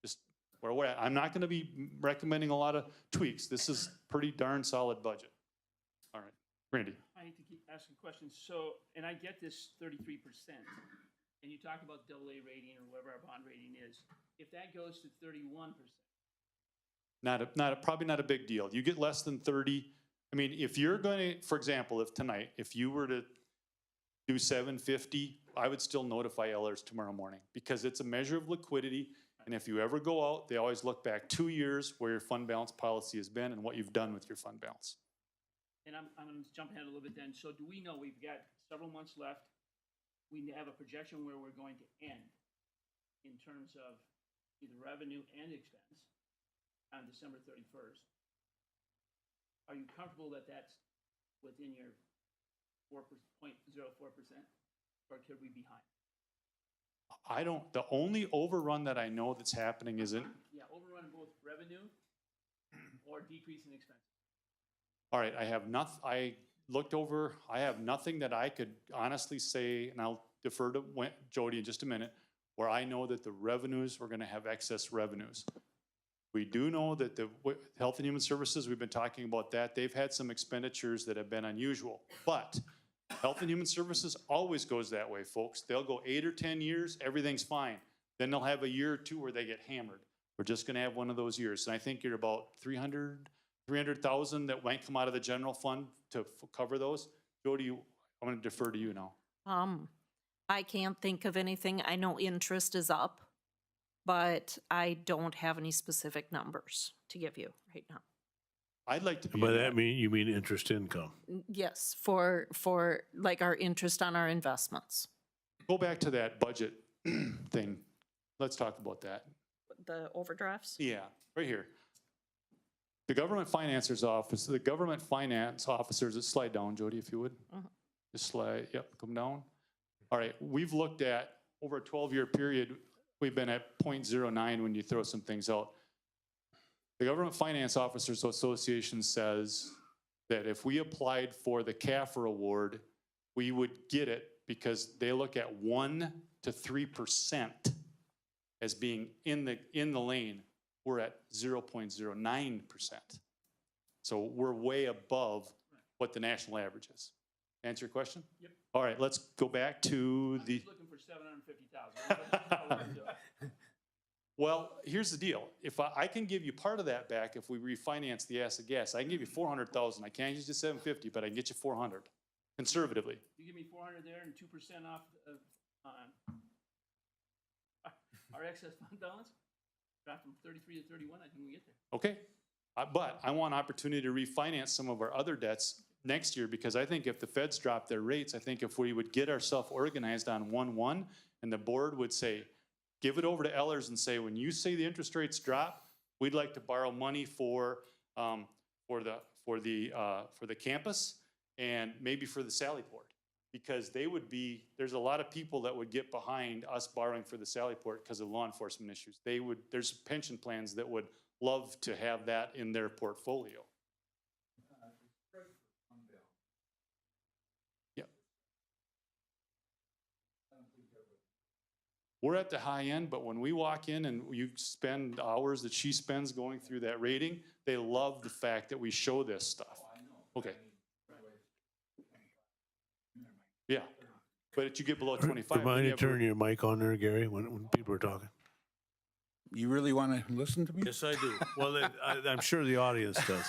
just where we're at. I'm not going to be recommending a lot of tweaks. This is pretty darn solid budget. All right, Randy. I hate to keep asking questions. So, and I get this 33%, and you talk about AA rating or whatever our bond rating is. If that goes to 31%. Probably not a big deal. You get less than 30. I mean, if you're going to, for example, if you were to do 750, I would still notify Ellers tomorrow morning because it's a measure of liquidity. And if you ever go out, they always look back 2 years where your fund balance policy has been and what you've done with your fund balance. And I'm going to jump ahead a little bit then. So do we know we've got several months left? We have a projection where we're going to end in terms of either revenue and expense on December 31st. Are you comfortable that that's within your 4.04%, or could we be higher? The only overrun that I know that's happening isn't. Yeah, overrun both revenue or decrease in expense. All right, I have nothing that I could honestly say, and I'll defer to Jody in just a minute, where I know that the revenues, we're gonna have excess revenues. We do know that the Health and Human Services, we've been talking about that, they've had some expenditures that have been unusual. But Health and Human Services always goes that way, folks. They'll go 8 or 10 years, everything's fine. Then they'll have a year or two where they get hammered. We're just gonna have one of those years. And I think you're about 300,000 that might come out of the general fund to cover those. Jody, I'm gonna defer to you now. I can't think of anything. I know interest is up, but I don't have any specific numbers to give you right now. I'd like to be. By in that you mean interest income? Yes, for like our interest on our investments. Go back to that budget thing. Let's talk about that. The overdrafts? Yeah, right here. The government financiers office, the government finance officers, slide down, Jody, if you would. Just slide, yep, come down. All right, we've looked at, over a 12-year period, we've been at 0.09 when you throw some things out. The Government Finance Officers Association says that if we applied for the CAFR award, we would get it because they look at 1 to 3% as being in the lane. We're at 0.09%. So we're way above what the national average is. Answer your question? Yep. All right, let's go back to the. Looking for 750,000. Well, here's the deal. If I can give you part of that back if we refinance the acid gas, I can give you 400,000. I can't use the 750, but I can get you 400 conservatively. You give me 400 there and 2% off of our excess fund balance? Drop from 33 to 31, I think we get there. Okay, but I want opportunity to refinance some of our other debts next year because I think if the feds drop their rates, I think if we would get ourselves organized on 1/1 and the board would say, give it over to Ellers and say, when you say the interest rates drop, we'd like to borrow money for the campus and maybe for the Sally Port. Because there's a lot of people that would get behind us borrowing for the Sally Port because of law enforcement issues. There's pension plans that would love to have that in their portfolio. Yeah. We're at the high end, but when we walk in and you spend hours that she spends going through that rating, they love the fact that we show this stuff. Okay. Yeah, but if you get below 25. Remind you to turn your mic on there, Gary, when people are talking. You really want to listen to me? Yes, I do. Well, I'm sure the audience does.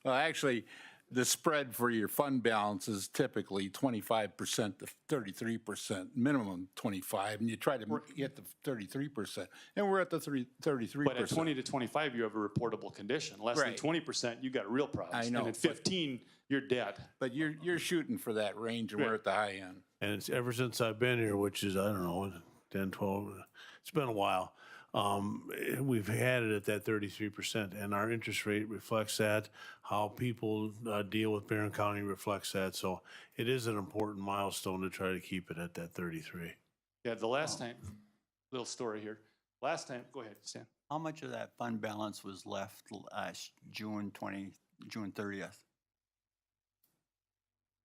Well, actually, the spread for your fund balance is typically 25% to 33%, minimum 25, and you try to get the 33%, and we're at the 33%. But at 20 to 25, you have a reportable condition. Less than 20%, you got real problems. I know, And at 15, you're dead. But you're shooting for that range, and we're at the high end. And it's ever since I've been here, which is, I don't know, 10, 12, it's been a while. We've had it at that 33%, and our interest rate reflects that. How people deal with Barron County reflects that. So it is an important milestone to try to keep it at that 33. Yeah, the last time, little story here. Last time, go ahead, Stan. How much of that fund balance was left June 30th?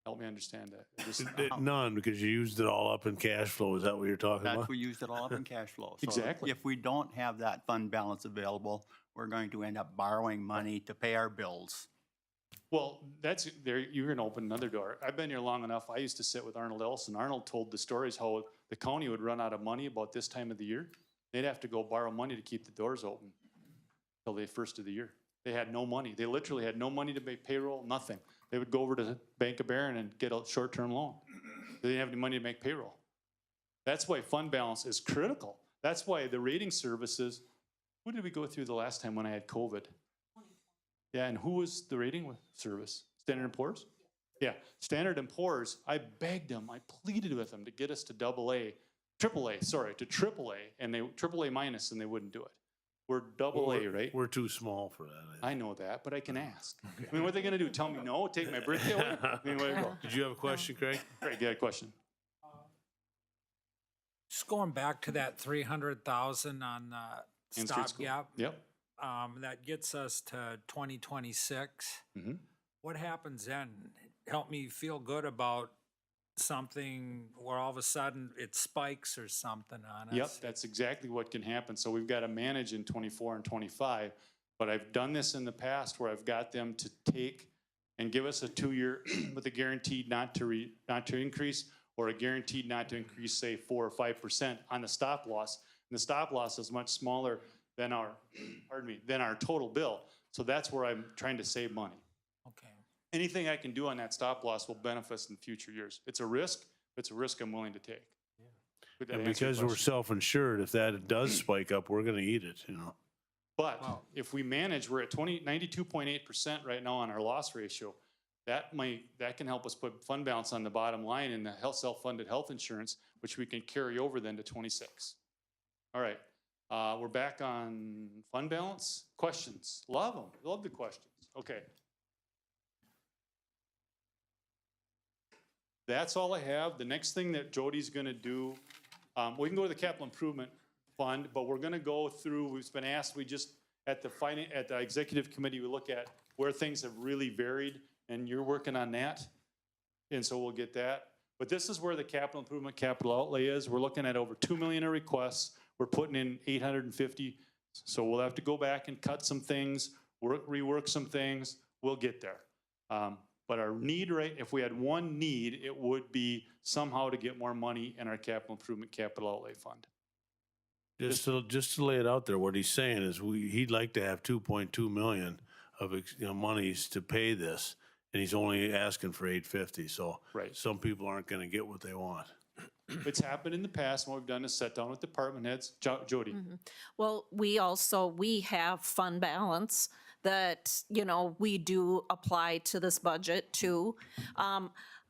Help me understand that. Just, None, because you used it all up in cash flow. Is that what you're talking about? We used it all up in cash flow. So Exactly. If we don't have that fund balance available, we're going to end up borrowing money to pay our bills. well, that's there. You're going to open another door. I've been here long enough. I used to sit with Arnold Ellison. Arnold told the stories how the county would run out of money about this time of the year. They'd have to go borrow money to keep the doors open till the first of the year. They had no money. They literally had no money to make payroll, nothing. They would go over to the Bank of Barron and get a short-term loan. They didn't have any money to make payroll. That's why fund balance is critical. That's why the rating services, who did we go through the last time when I had COVID? Yeah, and who was the rating service? Standard & Poor's? Yeah, Standard & Poor's, I begged them, I pleaded with them to get us to AAA, and they AAA minus, and they wouldn't do it. We're AA, right? We're too small for that. I know that, but I can ask. I mean, what are they gonna do? Tell me no? Take my birthday away? I mean, where do you go? Did you have a question, Craig? Craig, you had a question? Just going back to that 300,000 on the Main Street School? stopgap. Yep. That gets us to 2026. Mm-hmm. What happens then? Help me feel good about something where all of a sudden it spikes or something on us. Yep, that's exactly what can happen. So we've got to manage in 24 and 25. But I've done this in the past where I've got them to take and give us a 2-year with a guaranteed not to increase, or a guaranteed not to increase, say 4 or 5% on the stop loss. And the stop loss is much smaller than our, than our total bill. So that's where I'm trying to save money. Okay. Anything I can do on that stop loss will benefit us in future years. It's a risk, but it's a risk I'm willing to take. Would that And answer your because we're question? self-insured, if that does spike up, we're gonna eat it, you know? But if we manage, we're at 92.8% right now on our loss ratio. That can help us put fund balance on the bottom line in the self-funded health insurance, which we can carry over then to 26. All right, we're back on fund balance. Questions? Love them. Love the questions. Okay. That's all I have. The next thing that Jody's gonna do, we can go to the capital improvement fund, but we're gonna go through, we've been asked, we just, at the executive committee, we look at where things have really varied, and you're working on that. And so we'll get that. But this is where the capital improvement capital outlay is. We're looking at over 2 million in requests. We're putting in 850. So we'll have to go back and cut some things, rework some things. We'll get there. But our need rate, if we had one need, it would be somehow to get more money in our capital improvement capital outlay fund. Just to lay it out there, what he's saying is he'd like to have 2.2 million of monies to pay this, and he's only asking for 850. So Right. some people aren't going to get what they want. It's happened in the past, and what we've done is sit down with department heads. Jody. Well, we have fund balance that, we do apply to this budget too.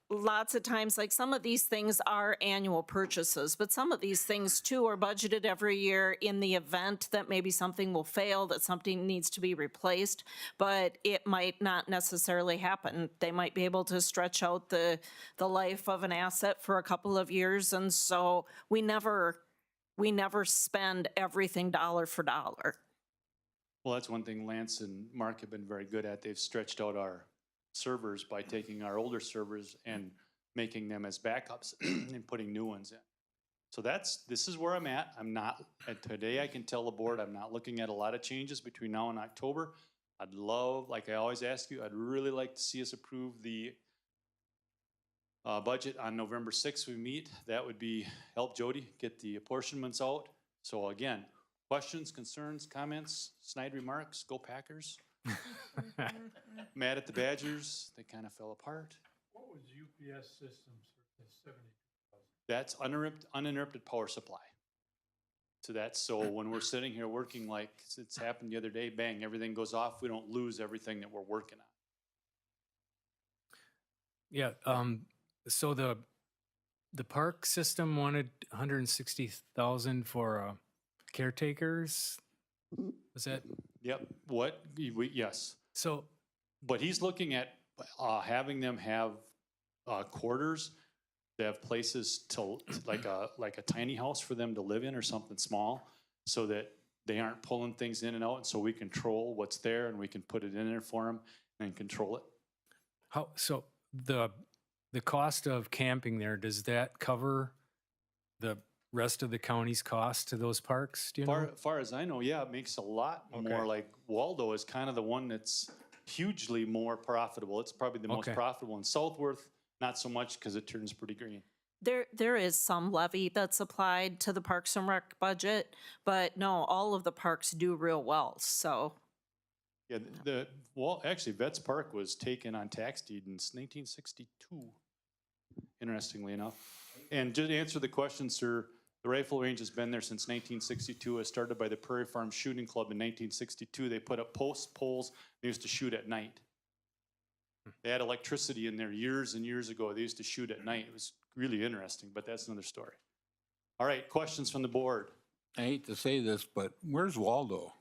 Lots of times, like some of these things are annual purchases, but some of these things too are budgeted every year in the event that maybe something will fail, that something needs to be replaced, but it might not necessarily happen. They might be able to stretch out the life of an asset for a couple of years, and so we never spend everything dollar for dollar. Well, that's one thing Lance and Mark have been very good at. They've stretched out our servers by taking our older servers and making them as backups and putting new ones in. So this is where I'm at. Today I can tell the board I'm not looking at a lot of changes between now and October. I'd love, like I always ask you, I'd really like to see us approve the budget on November 6th we meet. That would help Jody get the apportionments out. So again, questions, concerns, comments, snide remarks, go Packers. Mad at the Badgers, they kind of fell apart. What was UPS Systems for the 72,000? That's uninterrupted power supply. So when we're sitting here working like it's happened the other day, bang, everything goes off, we don't lose everything that we're working on. Yeah, so the park system wanted 160,000 for caretakers. Was that? Yep, yes. So, but he's looking at having them have quarters. They have places to like a tiny house for them to live in or something small, so that they aren't pulling things in and out, and so we control what's there and we can put it in there for them and control it. so the cost of camping there, does that cover the rest of the county's cost to those parks? Do you know? Far as I know, yeah, it makes a lot more. Like Waldo is kind of the one that's hugely more profitable. It's probably the most profitable. In Southworth, not so much because it turns pretty green. There is some levy that's applied to the Parks and Rec budget, but no, all of the parks do real well, so. Yeah, actually, Vets Park was taken on tax deed in 1962, interestingly enough. And just to answer the question, sir, the rifle range has been there since 1962. It was started by the Prairie Farm Shooting Club in 1962. They put up poles. They used to shoot at night. They had electricity in there years and years ago. They used to shoot at night. It was really interesting, but that's another story. All right, questions from the board? I hate to say this, but where's Waldo?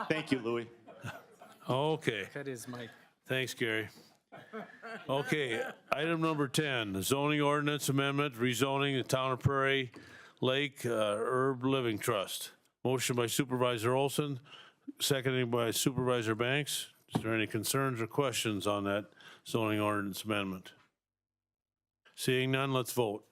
Thank you, Louis. Okay. That is Mike. Thanks, Gary. Okay, item number 10, zoning ordinance amendment, rezoning the town of Prairie Lake Herb Living Trust. Motion by Supervisor Olson, seconded by Supervisor Banks. Is there any concerns or questions on that zoning ordinance amendment? Seeing none, let's vote.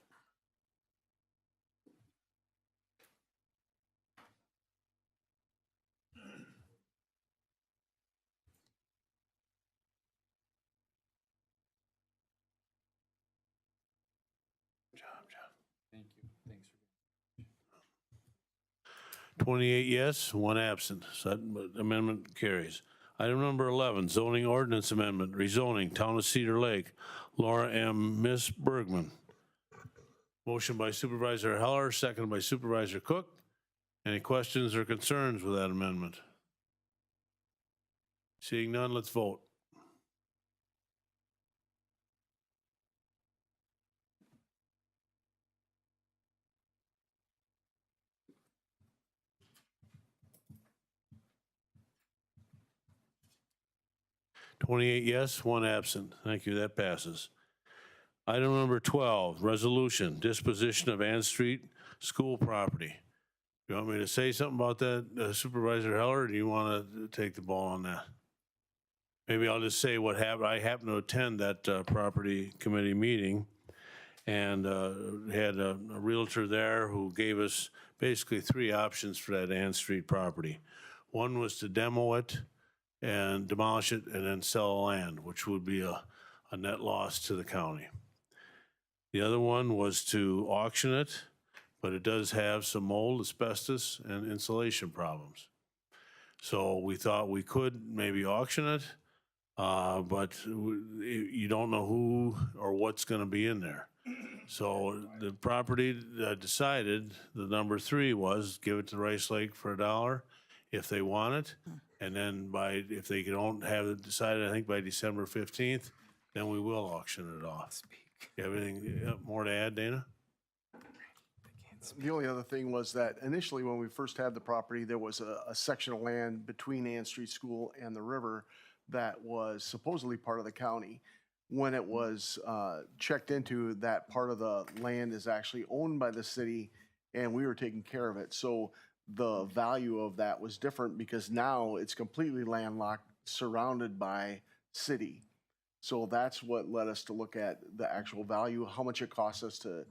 Thank you. Thanks. 28 yes, 1 absent. So that amendment carries. Item number 11, zoning ordinance amendment, rezoning, Town of Cedar Lake, Laura M. Miss Bergman. Motion by Supervisor Heller, seconded by Supervisor Cook. Any questions or concerns with that amendment? Seeing none, let's vote. Twenty-eight yes, 1 absent. Thank you, that passes. Item number 12, resolution, disposition of Ann Street school property. You want me to say something about that, Supervisor Heller, or do you want to take the ball on that? Maybe I'll just say what happened. I happened to attend that property committee meeting and had a realtor there who gave us basically 3 options for that Ann Street property. One was to demo it and demolish it and then sell land, which would be a net loss to the county. The other one was to auction it, but it does have some mold, asbestos, and insulation problems. So we thought we could maybe auction it, but you don't know who or what's going to be in there. So the property decided, the number 3 was give it to Rice Lake for $1 if they want it. And then if they don't have it decided, I think by December 15th, then we will auction it off. You have anything more to add, Dana? The only other thing was that initially when we first had the property, there was a section of land between Ann Street School and the river that was supposedly part of the county. When it was checked into, that part of the land is actually owned by the city and we were taking care of it. So the value of that was different because now it's completely landlocked, surrounded by city. So that's what led us to look at the actual value, how much it costs us to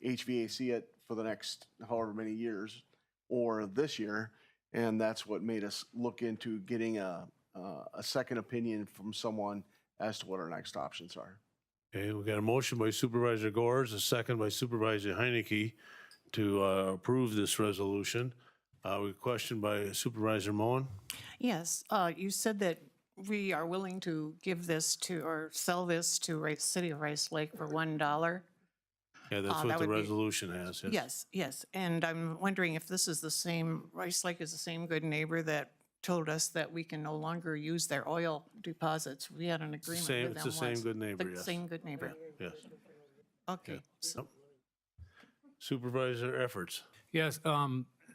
HVAC it for the next however many years or this year. And that's what made us look into getting a second opinion from someone as to what our next options are. Okay, we got a motion by Supervisor Gores, a second by Supervisor Heineke to approve this resolution. We question by Supervisor Moen. Yes, you said that we are willing to give this to, or sell this to City of Rice Lake for $1. Yeah, that's that what the would be- resolution has. Yes, yes. And I'm wondering if this is the same, Rice Lake is the same good neighbor that told us that we can no longer use their oil deposits. We had an agreement Same, with it's them the same once. good neighbor, The yes. same good neighbor. Yes. Okay. So Supervisor Efforts. Yes,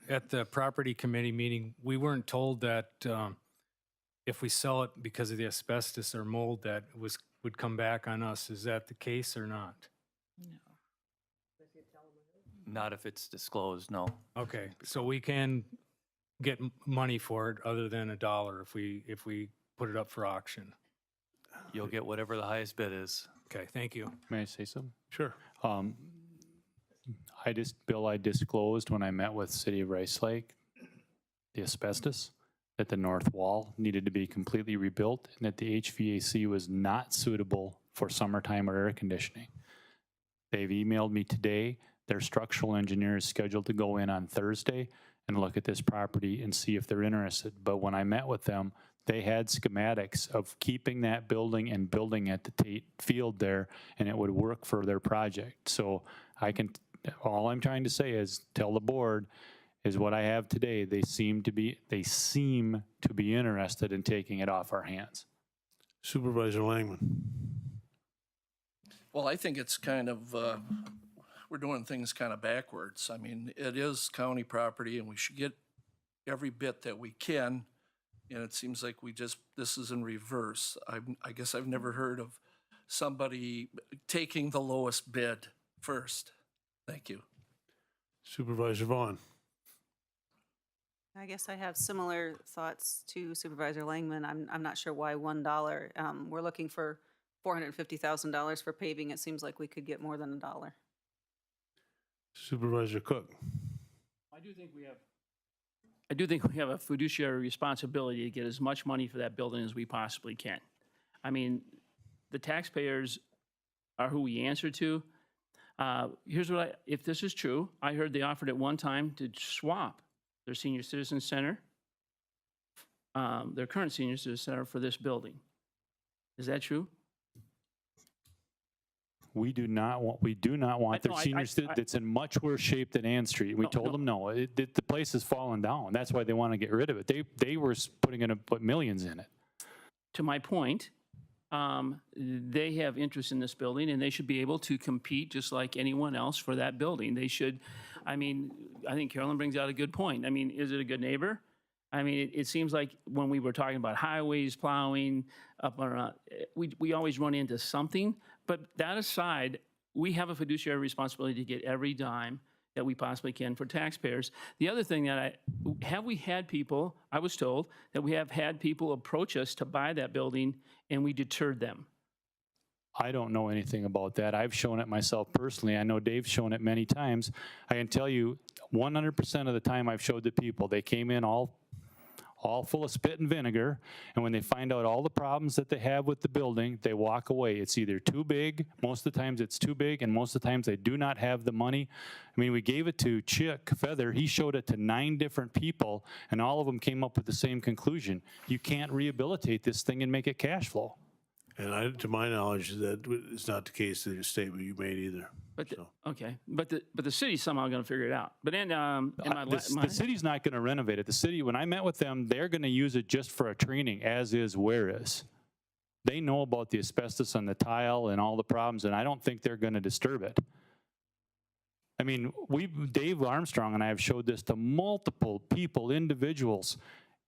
at the property committee meeting, we weren't told that if we sell it because of the asbestos or mold, that would come back on us. Is that the case or not? Not if it's disclosed, no. Okay, so we can get money for it other than $1 if we put it up for auction. You'll get whatever the highest bid is. Okay, thank you. May I say something? Sure. Bill, I disclosed when I met with City of Rice Lake, the asbestos, that the north wall needed to be completely rebuilt and that the HVAC was not suitable for summertime or air conditioning. They've emailed me today. Their structural engineer is scheduled to go in on Thursday and look at this property and see if they're interested. But when I met with them, they had schematics of keeping that building and building at the Tate Field there, and it would work for their project. So all I'm trying to say is tell the board is what I have today. They seem to be interested in taking it off our hands. Supervisor Langman. Well, I think it's kind of, we're doing things kind of backwards. I mean, it is county property and we should get every bit that we can. And it seems like this is in reverse. I guess I've never heard of somebody taking the lowest bid first. Thank you. Supervisor Vaughn. I guess I have similar thoughts to Supervisor Langman. I'm not sure why $1. We're looking for $450,000 for paving, it seems like we could get more than $1. Supervisor Cook. I do think we have a fiduciary responsibility to get as much money for that building as we possibly can. I mean, the taxpayers are who we answer to. Here's what if this is true, I heard they offered at one time to swap their senior citizen center, their current senior citizen center for this building. Is that true? We do not want their senior citizen that's in much worse shape than Ann Street. We told them no, the place has fallen down. That's why they want to get rid of it. They were putting in put millions in it. To my point, they have interest in this building and they should be able to compete just like anyone else for that building. They should, I mean, I think Carolyn brings out a good point. I mean, is it a good neighbor? I mean, it seems like when we were talking about highways, plowing, up and around, we always run into something. But that aside, we have a fiduciary responsibility to get every dime that we possibly can for taxpayers. The other thing that we had people, I was told, that we have had people approach us to buy that building and we deterred them. I don't know anything about that. I've shown it myself personally. I know Dave's shown it many times. I can tell you 100% of the time I've showed the people, they came in all full of spit and vinegar, and when they find out all the problems that they have with the building, they walk away. It's either too big, most of the times it's too big, and most of the times they do not have the money. I mean, we gave it to Chick Feather, he showed it to 9 different people, and all of them came up with the same conclusion. You can't rehabilitate this thing and make it cash flow. And to my knowledge, that is not the case in the statement you made either. But okay, but the city's somehow going to figure it out. But then, the city's not going to renovate it. The city, when I met with them, they're going to use it just for a training, as is, where is. They know about the asbestos on the tile and all the problems, and I don't think they're going to disturb it. I mean, Dave Armstrong and I have showed this to multiple people, individuals.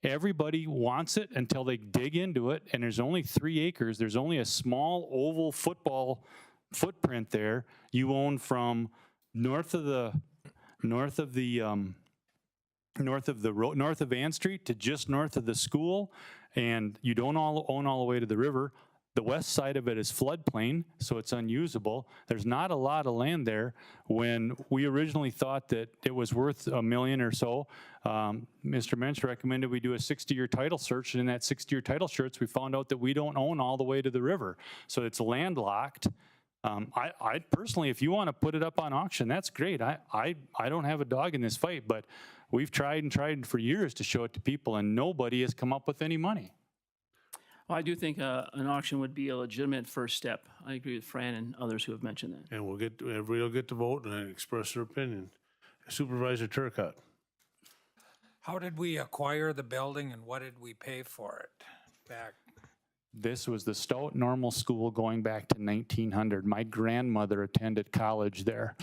Everybody wants it until they dig into it, and there's only 3 acres. There's only a small oval football footprint there. You own from north of Ann Street to just north of the school, and you don't own all the way to the river. The west side of it is floodplain, so it's unusable. There's not a lot of land there. When we originally thought that it was worth $1 million or so, Mr. Mensch recommended we do a 60-year title search, and in that 60-year title search, we found out that we don't own all the way to the river. So it's landlocked. I personally, if you want to put it up on auction, that's great. I don't have a dog in this fight, but we've tried and tried for years to show it to people, and nobody has come up with any money. well, I do think an auction would be a legitimate first step. I agree with Fran and others who have mentioned that. And everybody will get to vote and express their opinion. Supervisor Turcott. How did we acquire the building and what did we pay for it back? This was the Stout Normal School going back to 1900. My grandmother attended college there.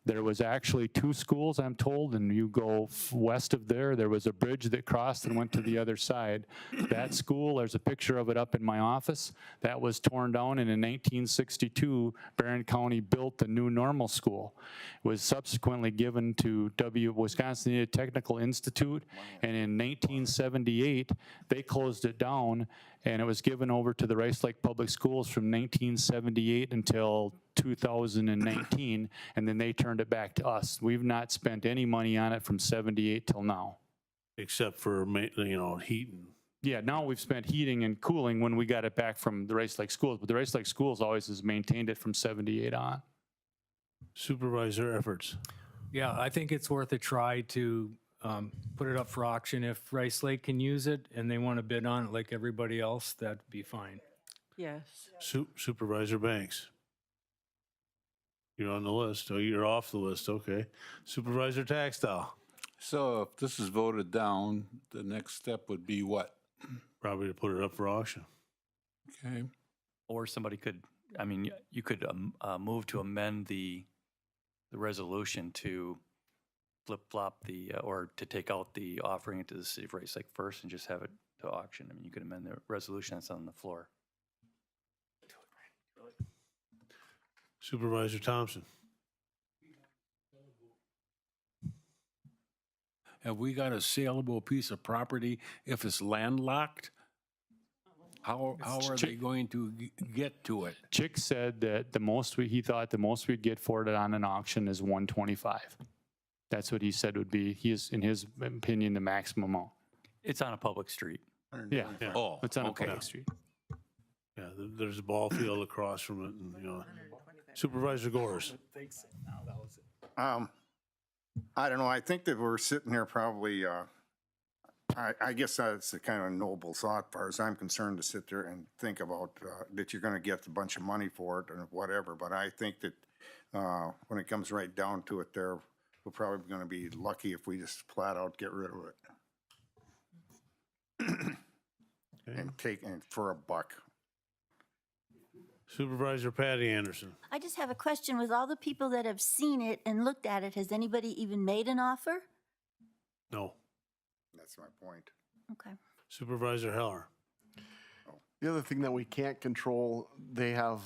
There was actually 2 schools, I'm told, and you go west of there was a bridge that crossed and went to the other side. That school, there's a picture of it up in my office, that was torn down, and in 1962, Barron County built the new normal school. It was subsequently given to Wisconsin Technical Institute, and in 1978, they closed it down, and it was given over to the Rice Lake Public Schools from 1978 until 2019, and then they turned it back to us. We've not spent any money on it from 78 till now. Except for, heating. Yeah, now we've spent heating and cooling when we got it back from the Rice Lake Schools, but the Rice Lake Schools always has maintained it from 78 on. Supervisor Efforts. Yeah, I think it's worth a try to put it up for auction. If Rice Lake can use it and they want to bid on it like everybody else, that'd be fine. Yes. Supervisor Banks. You're on the list. Oh, you're off the list. Okay. Supervisor Taxtell. So if this is voted down, the next step would be what? Probably to put it up for auction. Okay. Or somebody could, you could move to amend the resolution to flip-flop or to take out the offering it to the city of Rice Lake first and just have it to auction. You could amend the resolution that's on the floor. Supervisor Thompson. Have we got a saleable piece of property if it's landlocked? How are they going to get to it? Chick said that he thought the most we'd get for it on an auction is 125. That's what he said would be, in his opinion, the maximum amount. It's on a public street. Yeah, Oh, it's on a okay. public street. Yeah, there's a ball field across from it, and, you know. Supervisor Gores. I don't know, I think that we're sitting here probably, I guess that's a kind of noble thought, as far as I'm concerned, to sit there and think about that you're gonna get a bunch of money for it or whatever, but I think that when it comes right down to it there, we're probably gonna be lucky if we just flat out get rid of it. And take it for a buck. Supervisor Patty Anderson. I just have a question. With all the people that have seen it and looked at it, has anybody even made an offer? No. That's my point. Okay. Supervisor Heller. The other thing that we can't control, they have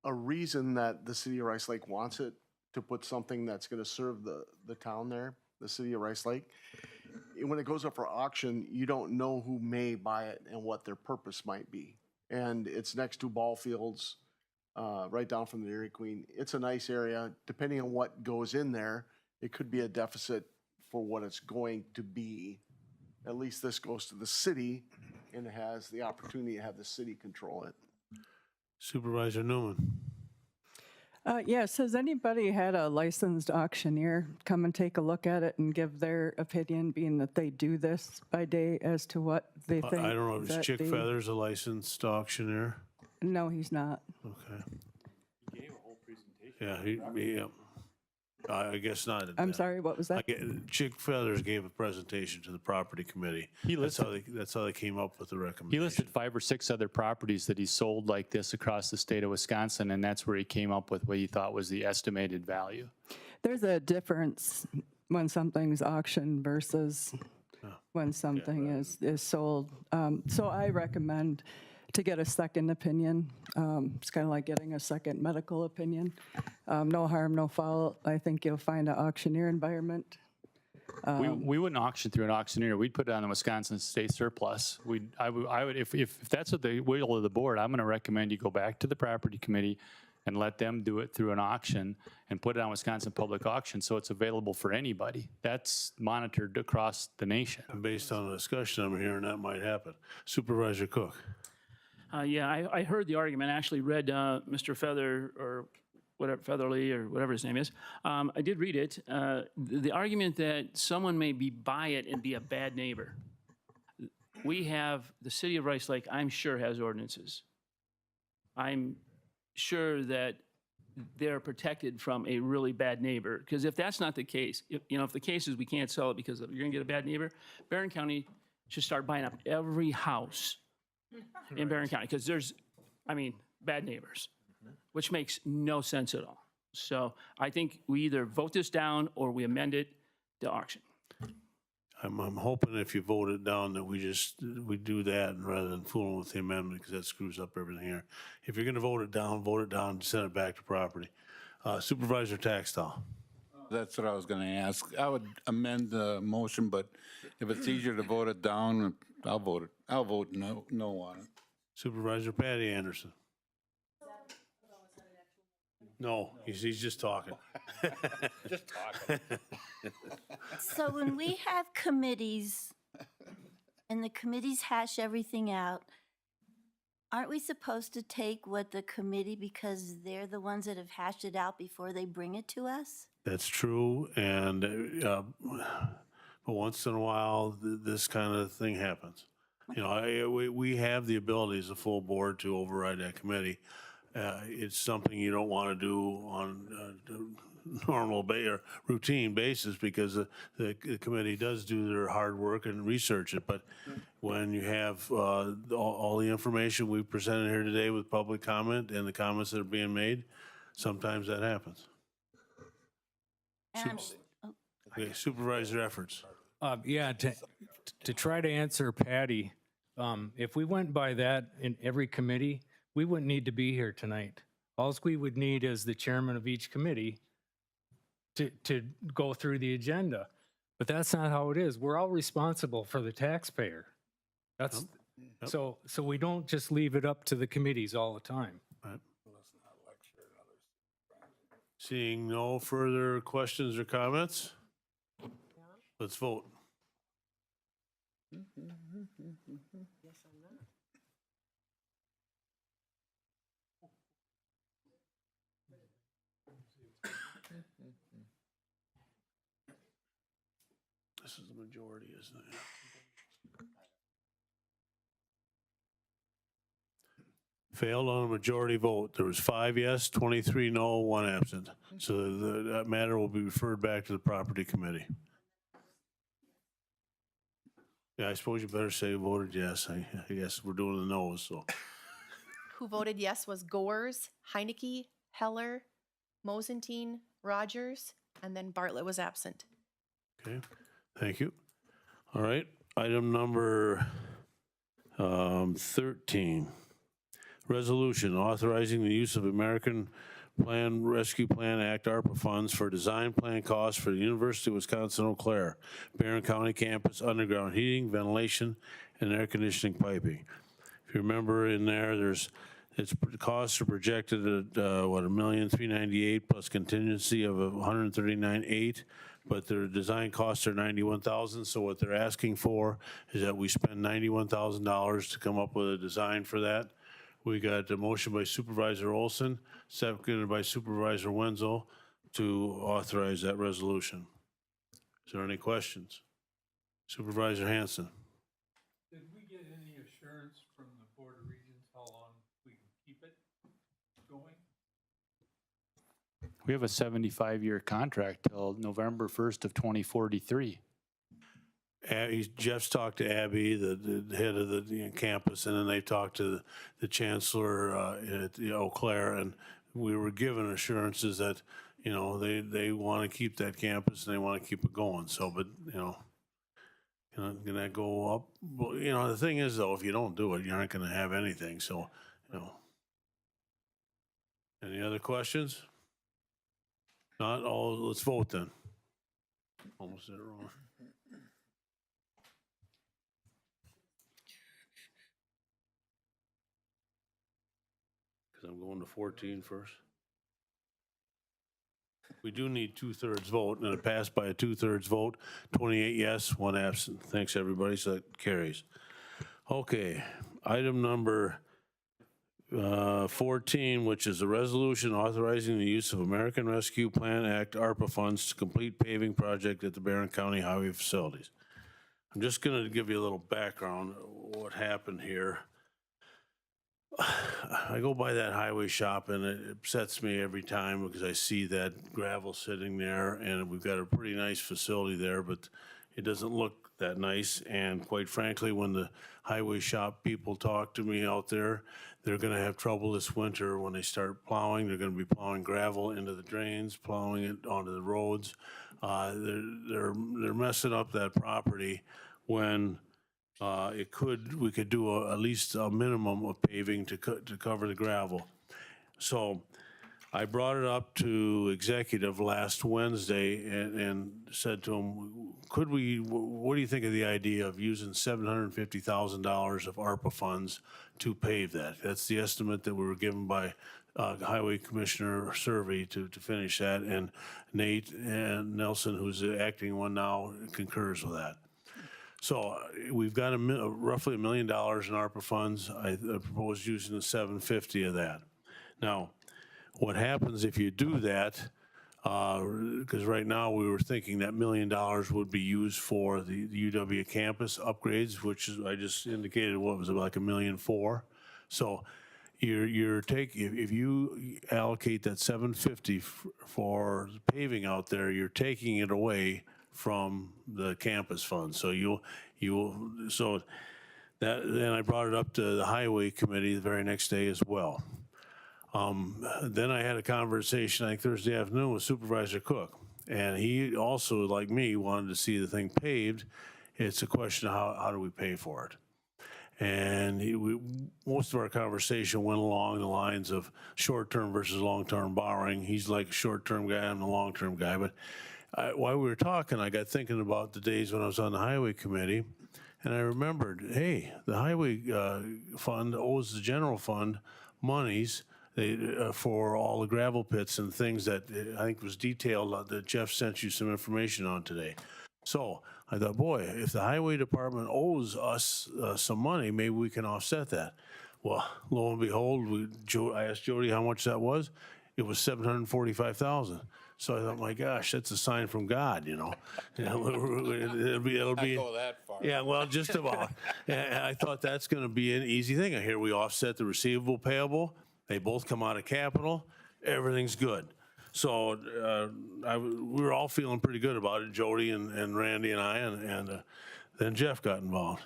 a reason that the city of Rice Lake wants it to put something that's going to serve the town there, the city of Rice Lake. When it goes up for auction, you don't know who may buy it and what their purpose might be. And it's next to ball fields, right down from the Dairy Queen. It's a nice area. Depending on what goes in there, it could be a deficit for what it's going to be. At least this goes to the city and has the opportunity to have the city control it. Supervisor Newman. Yes, has anybody had a licensed auctioneer come and take a look at it and give their opinion, being that they do this by day, as to what they think? I don't know, is that Chick the- Feathers a licensed auctioneer? No, he's not. Okay. Yeah, I guess not. I'm sorry, what was that? Chick Feathers gave a presentation to the property committee. That's how they came up with the He recommendation. listed 5 or 6 other properties that he sold like this across the state of Wisconsin, and that's where he came up with what he thought was the estimated value. There's a difference when something's auctioned versus when something is sold. So I recommend to get a second opinion. It's kind of like getting a second medical opinion. No harm, no foul. I think you'll find an auctioneer environment. We wouldn't auction through an auctioneer. We'd put it on the Wisconsin State Surplus. I would, if that's what the will of the board, I'm going to recommend you go back to the property committee and let them do it through an auction and put it on Wisconsin Public Auction so it's available for anybody. That's monitored across the nation. And based on the discussion I'm hearing, that might happen. Supervisor Cook. Yeah, I heard the argument, actually read Mr. Feather or whatever, Featherly or whatever his name is. I did read it. The argument that someone may buy it and be a bad neighbor. We have, the city of Rice Lake, I'm sure, has ordinances. I'm sure that they're protected from a really bad neighbor. Because if that's not the case, if the case is we can't sell it because you're going to get a bad neighbor, Barron County should start buying up every house in Barron County, because there's, bad neighbors, which makes no sense at all. So I think we either vote this down or we amend it to auction. I'm hoping if you vote it down that we do that rather than fooling with the amendment, because that screws up everything here. If you're going to vote it down, and send it back to property. Supervisor Taxtall. That's what I was going to ask. I would amend the motion, but if it's easier to vote it down, I'll vote no on it. Supervisor Patty Anderson. No, he's just talking. Just talking. So when we have committees and the committees hash everything out, aren't we supposed to take what the committee, because they're the ones that have hashed it out before they bring it to us? That's true, and but once in a while, this kind of thing happens. We have the ability as a full board to override that committee. It's something you don't want to do on a normal or routine basis, because the committee does do their hard work and research it. But when you have all the information we presented here today with public comment and the comments that are being made, sometimes that happens. Okay, Supervisor Efforts. Yeah, to try to answer Patty, if we went by that in every committee, we wouldn't need to be here tonight. All we would need is the chairman of each committee to go through the agenda. But that's not how it is. We're all responsible for the taxpayer. So we don't just leave it up to the committees all the time. Right. Seeing no further questions or comments, let's vote. This is the majority, isn't it? Failed on a majority vote. There was 5 yes, 23 no, 1 absent. So that matter will be referred back to the property committee. Yeah, I suppose you better say voted yes. I guess we're doing the no's, so. Who voted yes was Gores, Heinecke, Heller, Mosentine, Rogers, and then Bartlett was absent. Okay, thank you. All right, item number 13. Resolution authorizing the use of American Plan Rescue Plan Act ARPA funds for design plan costs for the University of Wisconsin-Eau Claire, Barron County campus underground heating, ventilation, and air conditioning piping. If you remember in there, the costs are projected at $1,398,000 plus contingency of $139,800, but their design costs are $91,000. So what they're asking for is that we spend $91,000 to come up with a design for that. We got a motion by Supervisor Olson, seconded by Supervisor Wenzel to authorize that resolution. Is there any questions? Supervisor Hanson. Did we get any assurance from the Board of Regents how long we can keep it going? We have a 75-year contract till November 1st of 2043. Jeff's talked to Abby, the head of the campus, and then they talked to the chancellor at Eau Claire, and we were given assurances that, you know, they want to keep that campus and they want to keep it going. So, but, you know, can that go up? Well, you know, the thing is, though, if you don't do it, you aren't going to have anything. So, you know. Any other questions? Not all. Let's vote then. Almost did it wrong. Because I'm going to 14 first. We do need 2/3 vote, and it passed by a 2/3 vote, 28 yes, 1 absent. Thanks, everybody, so that carries. Okay, item number 14, which is a resolution authorizing the use of American Rescue Plan Act ARPA funds to complete paving project at the Barron County Highway facilities. I'm just going to give you a little background of what happened here. I go by that highway shop and it upsets me every time because I see that gravel sitting there, and we've got a pretty nice facility there, but it doesn't look that nice. And quite frankly, when the highway shop people talk to me out there, they're gonna have trouble this winter when they start plowing. They're gonna be plowing gravel into the drains, plowing it onto the roads. They're messing up that property when we could do at least a minimum of paving to cover the gravel. So I brought it up to executive last Wednesday and said to him, what do you think of the idea of using $750,000 of ARPA funds to pave that? That's the estimate that we were given by Highway Commissioner Survey to finish that, and Nate and Nelson, who's the acting one now, concurs with that. So we've got roughly $1 million in ARPA funds. I propose using the 750 of that. Now, what happens if you do that, because right now we were thinking that $1 million would be used for the UW campus upgrades, which is, I just indicated what was like $1.4 million. So if you allocate that 750 for paving out there, you're taking it away from the campus fund. So then I brought it up to the highway committee the very next day as well. Then I had a conversation, I think Thursday afternoon, with Supervisor Cook, and he also, like me, wanted to see the thing paved. It's a question of how do we pay for it? And most of our conversation went along the lines of short-term versus long-term borrowing. He's like a short-term guy, I'm a long-term guy. But while we were talking, I got thinking about the days when I was on the highway committee, And I remembered, hey, the highway fund owes the general fund monies for all the gravel pits and things that I think was detailed that Jeff sent you some information on today. So I thought, boy, if the highway department owes us some money, maybe we can offset that. Well, lo and behold, I asked Jody how much that was. It was $745,000. So I thought, my gosh, that's a sign from God, you know. It'll be. Not go that far. Yeah, well, just about. And I thought that's going to be an easy thing. I hear we offset the receivable payable. They both come out of capital. Everything's good. So we were all feeling pretty good about it, Jody and Randy and I, and then Jeff got involved.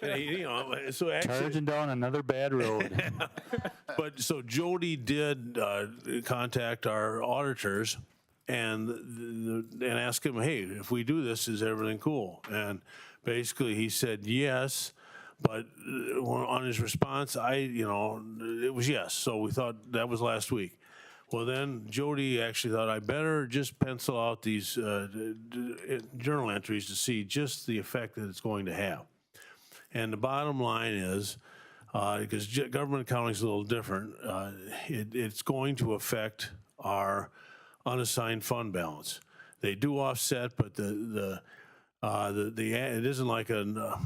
You know, so actually, Charging down another bad road. but so Jody did contact our auditors and ask him, hey, if we do this, is everything cool? And basically he said yes, but on his response, it was yes. So we thought that was last week. Well, then Jody actually thought I better just pencil out these journal entries to see just the effect that it's going to have. And the bottom line is, because government accounting is a little different, it's going to affect our unassigned fund balance. They do offset, but it isn't like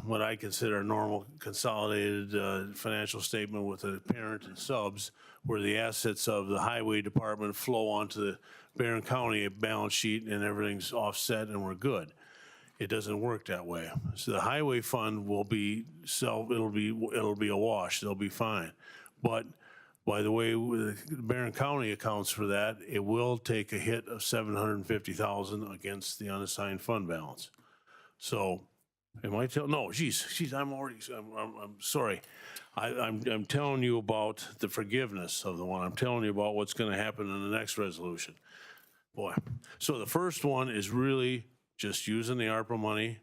what I consider a normal consolidated financial statement with a parent and subs, where the assets of the highway department flow onto the Barron County balance sheet and everything's offset and we're good. It doesn't work that way. So the highway fund will be it'll be a wash. They'll be fine. But by the way, Barron County accounts for that. It will take a hit of $750,000 against the unassigned fund balance. So, no, geez, I'm sorry. I'm telling you about the forgiveness of the one. I'm telling you about what's going to happen in the next resolution. Boy, so the first one is really just using the ARPA money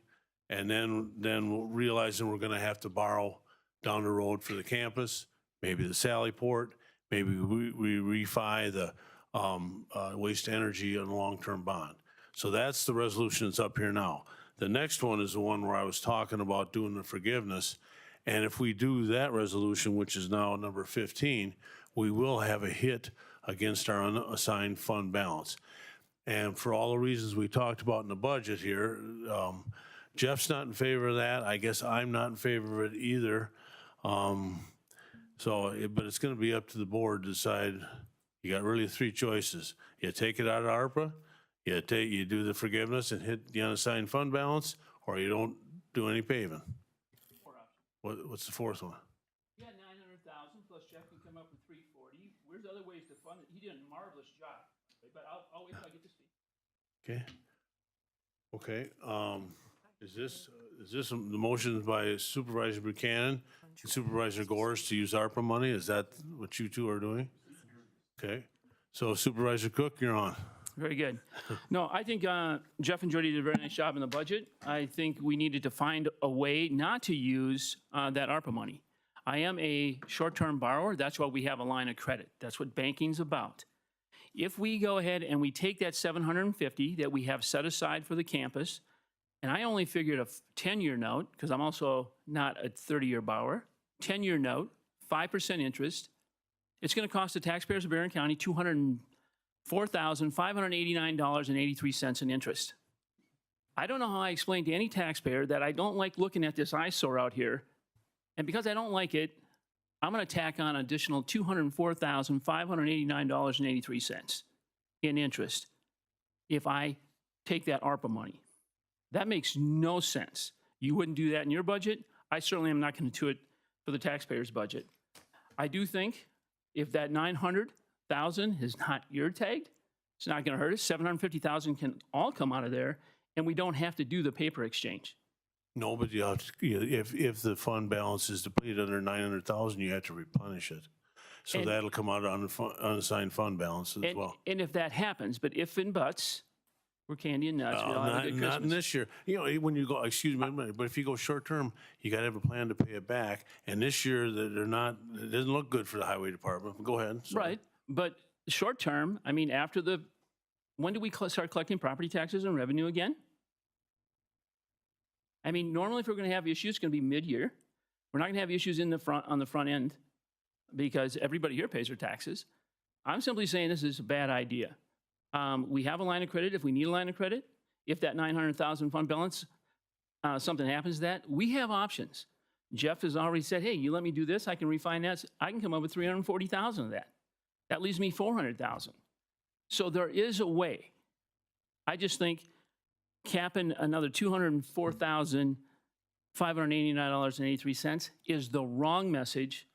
and then realizing we're going to have to borrow down the road for the campus, maybe the Sally Port, maybe we refi the waste energy and long-term bond. So that's the resolution that's up here now. The next one is the one where I was talking about doing the forgiveness. And if we do that resolution, which is now number 15, we will have a hit against our unassigned fund balance. And for all the reasons we talked about in the budget here, Jeff's not in favor of that. I guess I'm not in favor of it either. But it's going to be up to the board to decide. You got really three choices. You take it out of ARPA, you do the forgiveness and hit the unassigned fund balance, or you don't do any paving. What's the fourth one? Yeah, 900,000 plus Jeff can come up with 340. Where's other ways to fund it? He did a marvelous job, but I'll wait till I get to speak. Okay. Is this the motion by Supervisor Buchanan and Supervisor Gores to use ARPA money? Is that what you two are doing? Okay. So Supervisor Cook, you're on. Very good. No, I think Jeff and Jody did a very nice job in the budget. I think we needed to find a way not to use that ARPA money. I am a short-term borrower. That's why we have a line of credit. That's what banking's about. If we go ahead and we take that $750 that we have set aside for the campus, and I only figured a 10-year note, because I'm also not a 30-year borrower, 10-year note, 5% interest, it's going to cost the taxpayers of Barron County $204,589.83 in interest. I don't know how I explain to any taxpayer that I don't like looking at this eyesore out here, and because I don't like it, I'm going to tack on an additional $204,589.83 in interest if I take that ARPA money. That makes no sense. You wouldn't do that in your budget. I certainly am not going to do it for the taxpayer's budget. I do think if that $900,000 is not your tagged, it's not going to hurt us. $750,000 can all come out of there, and we don't have to do the paper exchange. No, but you have to, if the fund balance is depleted under 900,000, you have to replenish it. So And- that'll come out on unassigned fund balance as well. And if that happens, but if and buts, we're candy and nuts. We all have a good Not in Christmas. this year. When you go, excuse me, but if you go short term, you got to have a plan to pay it back. And this year, it doesn't look good for the highway department. Go ahead. Sorry. Right, but short term, I mean, when do we start collecting property taxes and revenue again? I mean, normally if we're going to have issues, it's going to be mid-year. We're not going to have issues in the front, on the front end, because everybody here pays their taxes. I'm simply saying this is a bad idea. We have a line of credit if we need a line of credit. If that 900,000 fund balance, something happens to that, we have options. Jeff has already said, hey, you let me do this, I can refinance, I can come up with 340,000 of that. That leaves me 400,000. So there is a way. I just think capping another $204,589.83 is the wrong message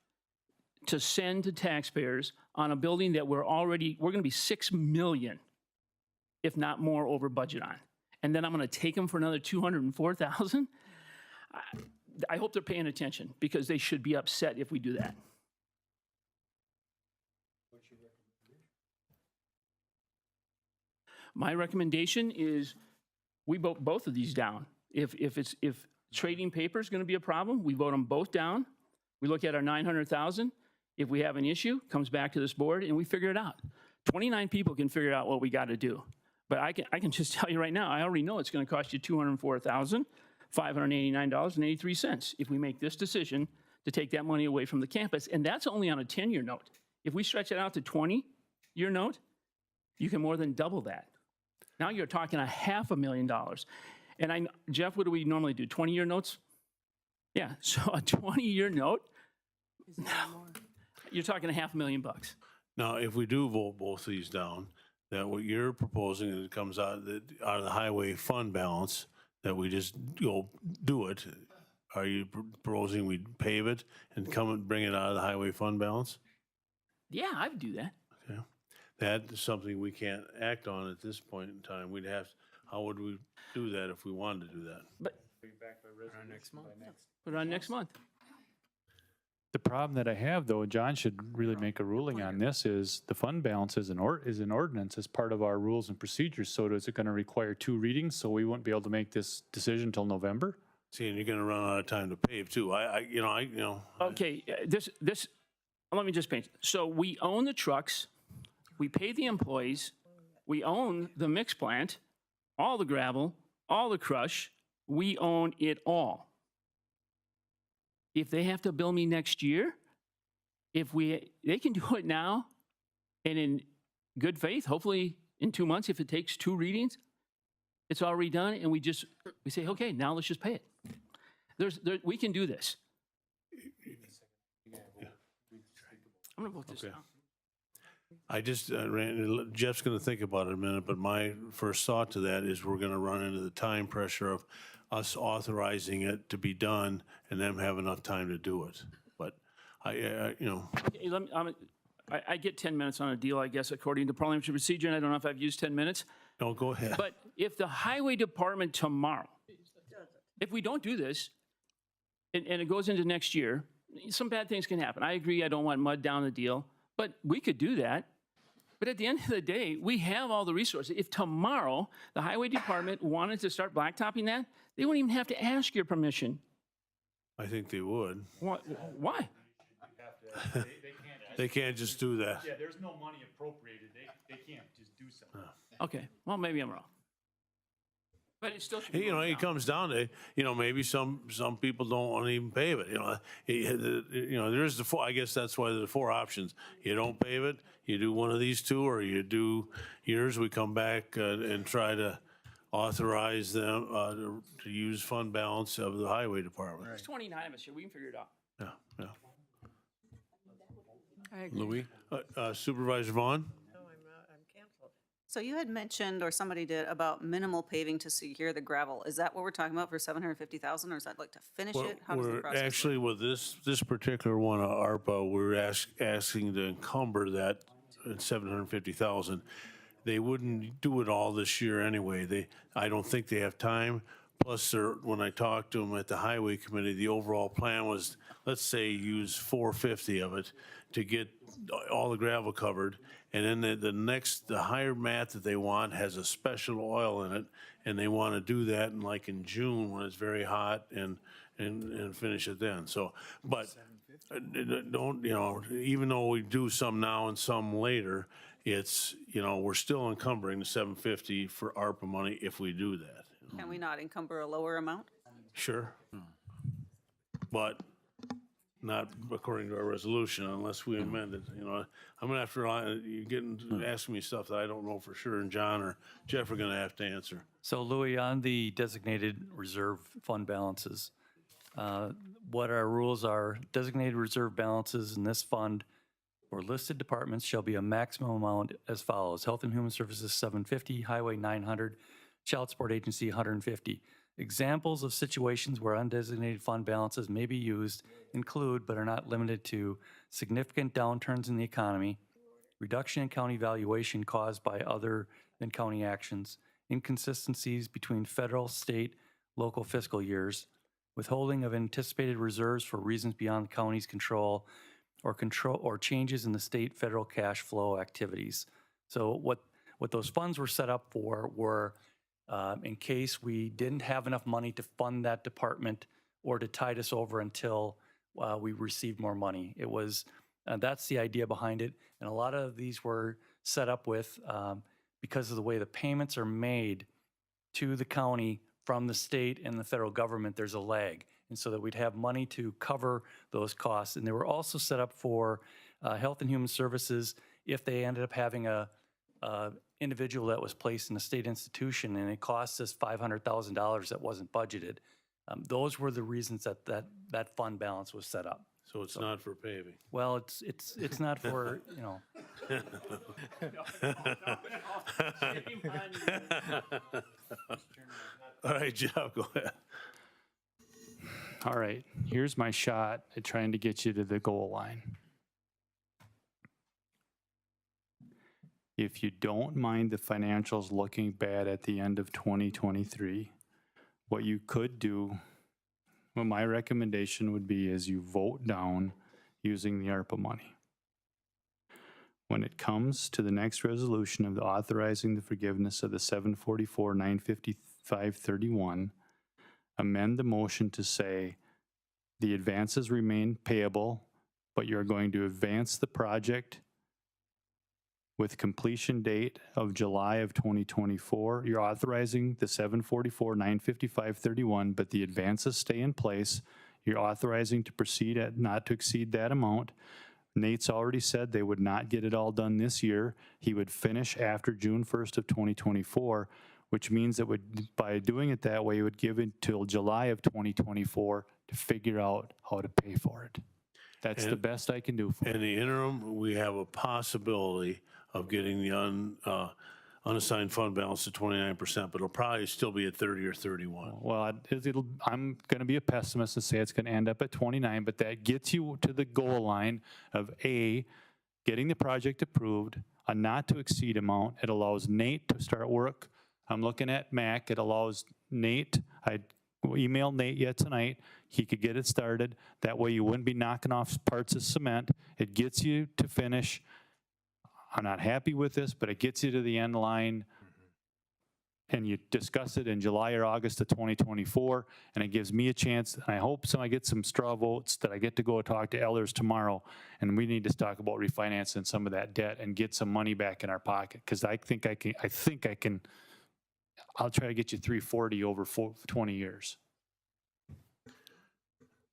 to send to taxpayers on a building that we're going to be 6 million, if not more, over budget on. And then I'm going to take them for another 204,000? I hope they're paying attention, because they should be upset if we do that. My recommendation is we vote both of these down. If trading paper is going to be a problem, we vote them both down. We look at our 900,000. If we have an issue, comes back to this board and we figure it out. 29 people can figure out what we got to do. But I can just tell you right now, I already know it's going to cost you $204,589.83 if we make this decision to take that money away from the campus. And that's only on a 10-year note. If we stretch it out to 20-year note, you can more than double that. Now you're talking $500,000. And Jeff, what do we normally do? 20-year notes? Yeah, so a 20-year note, you're talking $500,000. Now, if we do vote both of these down, that what you're proposing, it comes out of the highway fund balance, that we just do it. Are you proposing we pave it and come and bring it out of the highway fund balance? Yeah, I would do that. Okay. That is something we can't act on at this point in time. How would we do that if we wanted to do that? But next month. Put it on next month. The problem that I have, though, John should really make a ruling on this, is the fund balance is an ordinance as part of our rules and procedures. So is it going to require 2 readings, so we won't be able to make this decision till November? See, and you're going to run out of time to pave too. Okay, let me just paint. So we own the trucks, we pay the employees, we own the mix plant, all the gravel, all the crush, we own it all. If they have to bill me next year, they can do it now, and in good faith, hopefully in 2 months, if it takes 2 readings, it's already done, and we say, okay, now let's just pay it. We can do this. I'm gonna vote this down. I just, Jeff's going to think about it a minute, but my first thought to that is we're going to run into the time pressure of us authorizing it to be done and them have enough time to do it. But Okay, I get 10 minutes on a deal, I guess, according to parliamentary procedure, and I don't know if I've used 10 minutes. No, go ahead. But if the highway department tomorrow, if we don't do this, and it goes into next year, some bad things can happen. I agree, I don't want mud down the deal, but we could do that. But at the end of the day, we have all the resources. If tomorrow the highway department wanted to start blacktopping that, they wouldn't even have to ask your permission. I think they would. Why? They can't just do that. Yeah, there's no money appropriated. They can't just do something. Okay, well, maybe I'm wrong. But it still should be. It comes down to, maybe some people don't want to even pave it. There's I guess that's why there's the 4 options. You don't pave it, you do one of these 2, or you do yours. We come back and try to authorize them to use fund balance of the highway department. There's 29 of us here, we can figure it out. Yeah. I agree. Louis, Supervisor Vaughn? So you had mentioned, or somebody did, about minimal paving to secure the gravel. Is that what we're talking about for 750,000, or is that like to finish it? How does the process work? Actually, with this particular one, ARPA, we're asking to encumber that at 750,000. They wouldn't do it all this year anyway. I don't think they have time. Plus, when I talked to them at the highway committee, the overall plan was, let's say, use 450 of it to get all the gravel covered. And then the higher mat that they want has a special oil in it, and they want to do that in June when it's very hot and finish it then. So, but don't, even though we do some now and some later, it's, we're still encumbering the 750 for ARPA money if we do that. Can we not encumber a lower amount? Sure. But not according to our resolution unless we amend it, you know. I'm gonna have to, you're getting, asking me stuff that I don't know for sure, and John or Jeff are gonna have to answer. So Louis, on the designated reserve fund balances, what our rules are, designated reserve balances in this fund for listed departments shall be a maximum amount as follows: Health and Human Services, 750, Highway, 900, Child Support Agency, 150. Examples of situations where undesignated fund balances may be used include, but are not limited to, significant downturns in the economy, reduction in county valuation caused by other than county actions, inconsistencies between federal, state, local fiscal years, withholding of anticipated reserves for reasons beyond the county's control, or changes in the state federal cash flow activities. So what those funds were set up for were in case we didn't have enough money to fund that department or to tide us over until we received more money. It was, that's the idea behind it. And a lot of these were set up with, because of the way the payments are made to the county from the state and the federal government, there's a lag. And so that we'd have money to cover those costs. And they were also set up for Health and Human Services if they ended up having a individual that was placed in a state institution and it cost us $500,000 that wasn't budgeted. Those were the reasons that fund balance was set up. So it's not for paving. Well, it's not for, you know. All right, Jeff, go ahead. All right, here's my shot at trying to get you to the goal line. If you don't mind the financials looking bad at the end of 2023, what you could do, what my recommendation would be, is you vote down using the ARPA money. When it comes to the next resolution of the authorizing the forgiveness of the 744,955.31, amend the motion to say the advances remain payable, but you're going to advance the project with completion date of July of 2024. You're authorizing the 744,955.31, but the advances stay in place. You're authorizing to proceed at not to exceed that amount. Nate's already said they would not get it all done this year. He would finish after June 1st of 2024, which means that by doing it that way, it would give it till July of 2024 to figure out how to pay for it. That's the best I can do for In the interim, we have a possibility of getting the unassigned fund balance to 29%, but it'll probably still be at 30 or 31. Well, I'm going to be a pessimist and say it's going to end up at 29, but that gets you to the goal line of A, getting the project approved, a not to exceed amount. It allows Nate to start work. I'm looking at Mac. It allows Nate, I emailed Nate yet tonight. He could get it started. That way you wouldn't be knocking off parts of cement. It gets you to finish. I'm not happy with this, but it gets you to the end line. And you discuss it in July or August of 2024, and it gives me a chance, and I hope I get some straw votes that I get to go talk to Elders tomorrow, and we need to talk about refinancing some of that debt and get some money back in our pocket, because I think I can, I'll try to get you 340 over 20 years.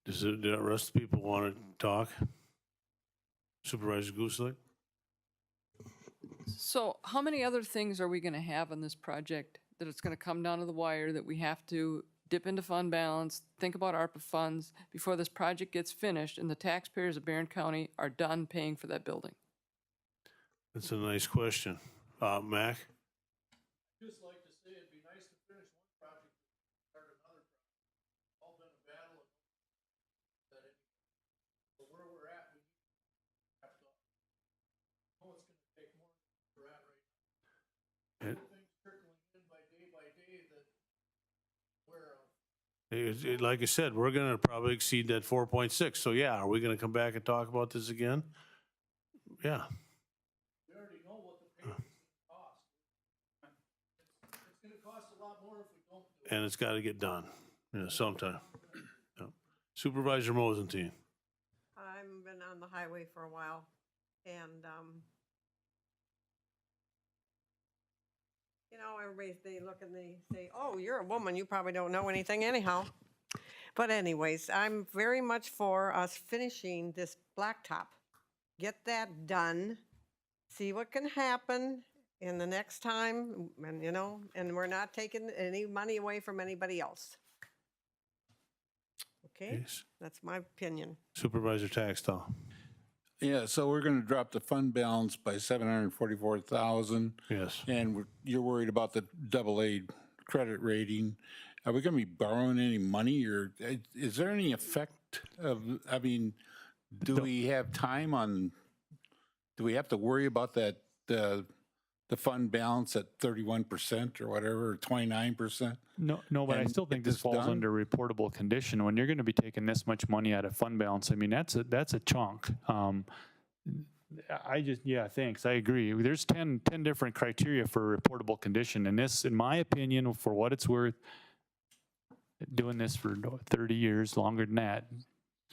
Do the rest of the people want to talk? Supervisor Guselik? So how many other things are we going to have on this project that it's going to come down to the wire, that we have to dip into fund balance, think about ARPA funds before this project gets finished and the taxpayers of Barron County are done paying for that building? That's a nice question. Mac? Just like to say it'd be nice to finish one project and start another project. All been a battle of that. But where we're at, we have to know it's gonna take more than we're at right now. Things trickling in by day that we're Like I said, we're going to probably exceed that 4.6. So yeah, are we going to come back and talk about this again? Yeah. we already know what the payment's gonna cost. It's gonna cost a lot more if we don't do it. And it's got to get done, sometime. Yeah. Supervisor Mosenteen. I've been on the highway for a while, and, everybody, they look and they say, oh, you're a woman, you probably don't know anything anyhow. But anyways, I'm very much for us finishing this blacktop. Get that done, see what can happen in the next time, and and we're not taking any money away from anybody else. Okay, Yes. that's my opinion. Supervisor Taxtell. Yeah, so we're going to drop the fund balance by 744,000. Yes. And you're worried about the AA credit rating. Are we going to be borrowing any money, or is there any effect of, I mean, do we have time on, do we have to worry about that, the fund balance at 31% or whatever, or 29%? No, but I And still think get this this falls done? under reportable condition. When you're going to be taking this much money out of fund balance, I mean, that's a chunk. Yeah, thanks. I agree. There's 10 different criteria for reportable condition. And this, in my opinion, for what it's worth, doing this for 30 years, longer than that,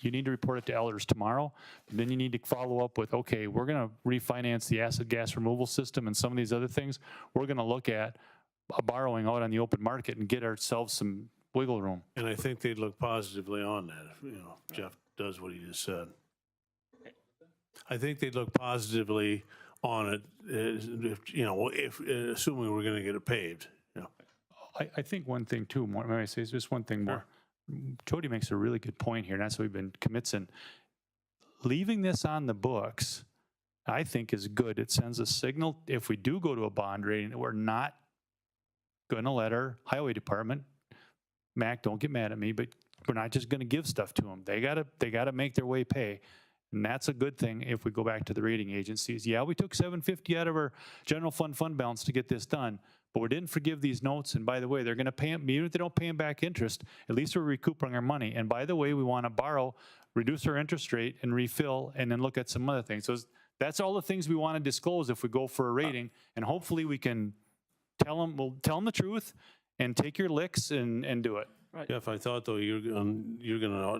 you need to report it to elders tomorrow. And then you need to follow up with, okay, we're going to refinance the acid gas removal system and some of these other things. We're going to look at borrowing out on the open market and get ourselves some wiggle room. And I think they'd look positively on that if, Jeff does what he just said. I think they'd look positively on it, if assuming we're going to get it paved. I think one thing too, may I say just one thing more? Jody makes a really good point here, and that's what we've been committing. Leaving this on the books, I think, is good. It sends a signal, if we do go to a bond rating, that we're not going to let our highway department, Mac, don't get mad at me, but we're not just going to give stuff to them. They gotta make their way pay. And that's a good thing if we go back to the rating agencies. Yeah, we took $750 out of our general fund balance to get this done, but we didn't forgive these notes. And by the way, they're going to pay them, even if they don't pay them back interest, at least we're recouping our money. And by the way, we want to borrow, reduce our interest rate and refill, and then look at some other things. So that's all the things we want to disclose if we go for a rating. And hopefully we can we'll tell them the truth and take your licks and do it. Jeff, I thought though you're gonna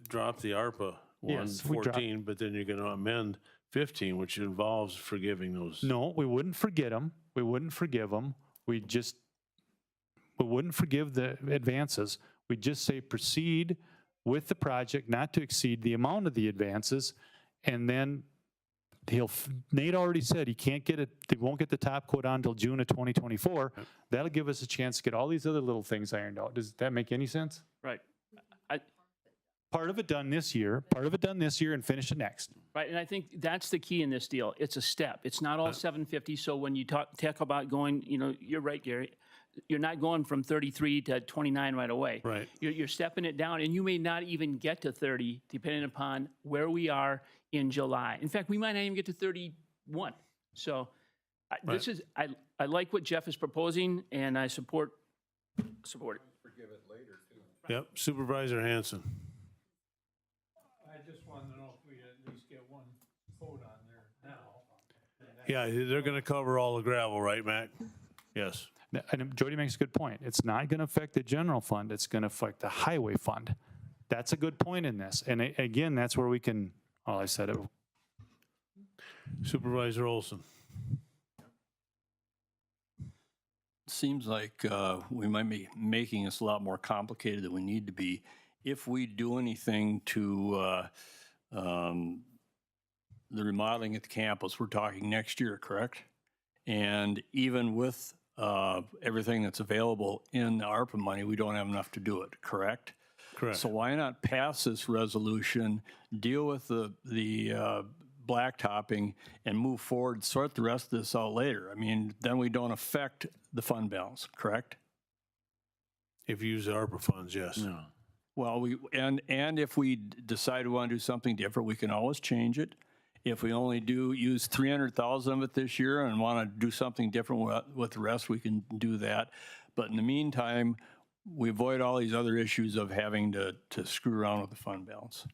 drop the ARPA Yes, we dropped- 114, but then you're gonna amend 15, which involves forgiving those. No, we wouldn't forget them. We wouldn't forgive them. We wouldn't forgive the advances. We'd just say proceed with the project not to exceed the amount of the advances. And then Nate already said he can't get it, they won't get the top coat on until June of 2024. That'll give us a chance to get all these other little things ironed out. Does that make any sense? Right. Part of it done this year, and finish it next. Right, and I think that's the key in this deal. It's a step. It's not all 750. So when you talk about going, you're right, Gary. You're not going from 33 to 29 right away. Right. You're stepping it down, and you may not even get to 30, depending upon where we are in July. In fact, we might not even get to 31. So this is I like what Jeff is proposing, and I support it. Forgive it later, too. Yep, Supervisor Hanson. I just wanted to know if we'd at least get one vote on there now. Yeah, they're gonna cover all the gravel, right, Mac? Yes. And Jody makes a good point. It's not going to affect the general fund. It's going to affect the highway fund. That's a good point in this. And again, that's where we can, well, I said it. Supervisor Olson. Seems like we might be making this a lot more complicated than we need to be. If we do anything to the remodeling at the campus, we're talking next year, correct? And even with everything that's available in the ARPA money, we don't have enough to do it, correct? Correct. So why not pass this resolution, deal with the blacktopping, and move forward, sort the rest of this out later? I mean, then we don't affect the fund balance, correct? If you use the ARPA funds, yes. No. Well, and if we decide we want to do something different, we can always change it. If we only use 300,000 of it this year and want to do something different with the rest, we can do that. But in the meantime, we avoid all these other issues of having to screw around with the fund balance.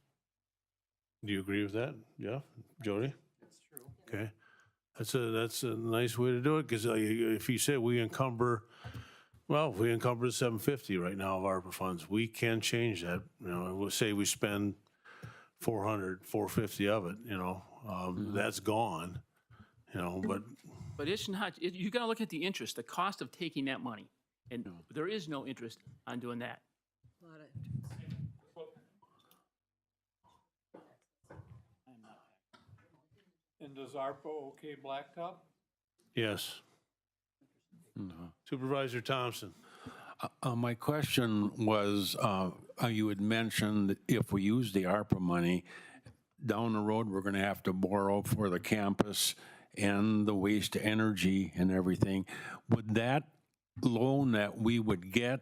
Do you agree with that? Yeah, Jody? That's true. Okay. That's a nice way to do it, because if you say we encumber the 750 right now of ARPA funds, we can change that. We'll say we spend 400, 450 of it, that's gone, But it's not, you got to look at the interest, the cost of taking that money. And there is no interest on doing that. And does ARPA okay blacktop? Yes. Supervisor Thompson. My question was, you had mentioned if we use the ARPA money, down the road, we're going to have to borrow for the campus and the waste to energy and everything. Would that loan that we would get,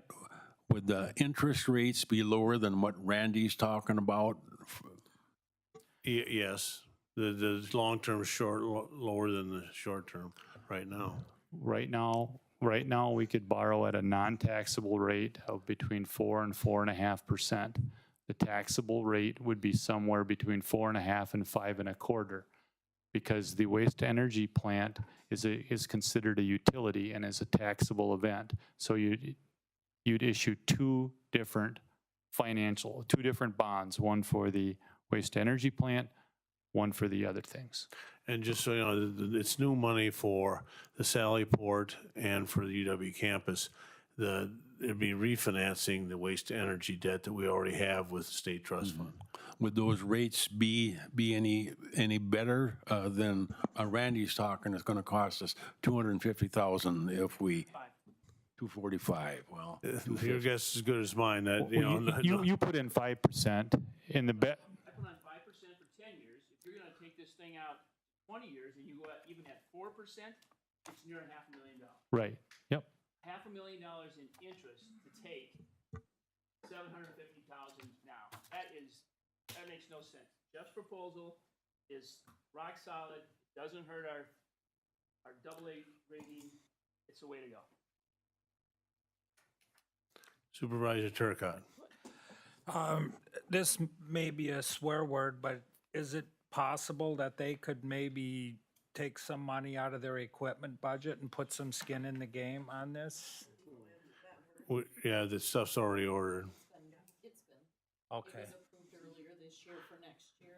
would the interest rates be lower than what Randy's talking about? Yes. The long-term is lower than the short-term right now. Right now, we could borrow at a non-taxable rate of between 4 and 4.5%. The taxable rate would be somewhere between 4.5 and 5.25, because the waste two plant is considered a utility and is a taxable event. So you'd issue two different bonds, one for the waste to energy plant, one for the other things. And just so you know, it's new money for the Sallyport and for the UW campus. It'd be refinancing the waste to energy debt that we already have with the state trust fund. Would those rates be any better than Randy's talking? It's going to cost us $250,000 if we 245. Well, Your guess is as good as mine. That You put in 5% in the bet. I put on 5% for 10 years. If you're gonna take this thing out 20 years and you go out even at 4%, it's near $500,000. Right. Yep. $500,000 in interest to take $750,000 now. That makes no sense. Jeff's proposal is rock solid, doesn't hurt our AA rating. It's the way to go. Supervisor Turcott. This may be a swear word, but is it possible that they could maybe take some money out of their equipment budget and put some skin in the game on this? Yeah, the stuff's already ordered. Okay.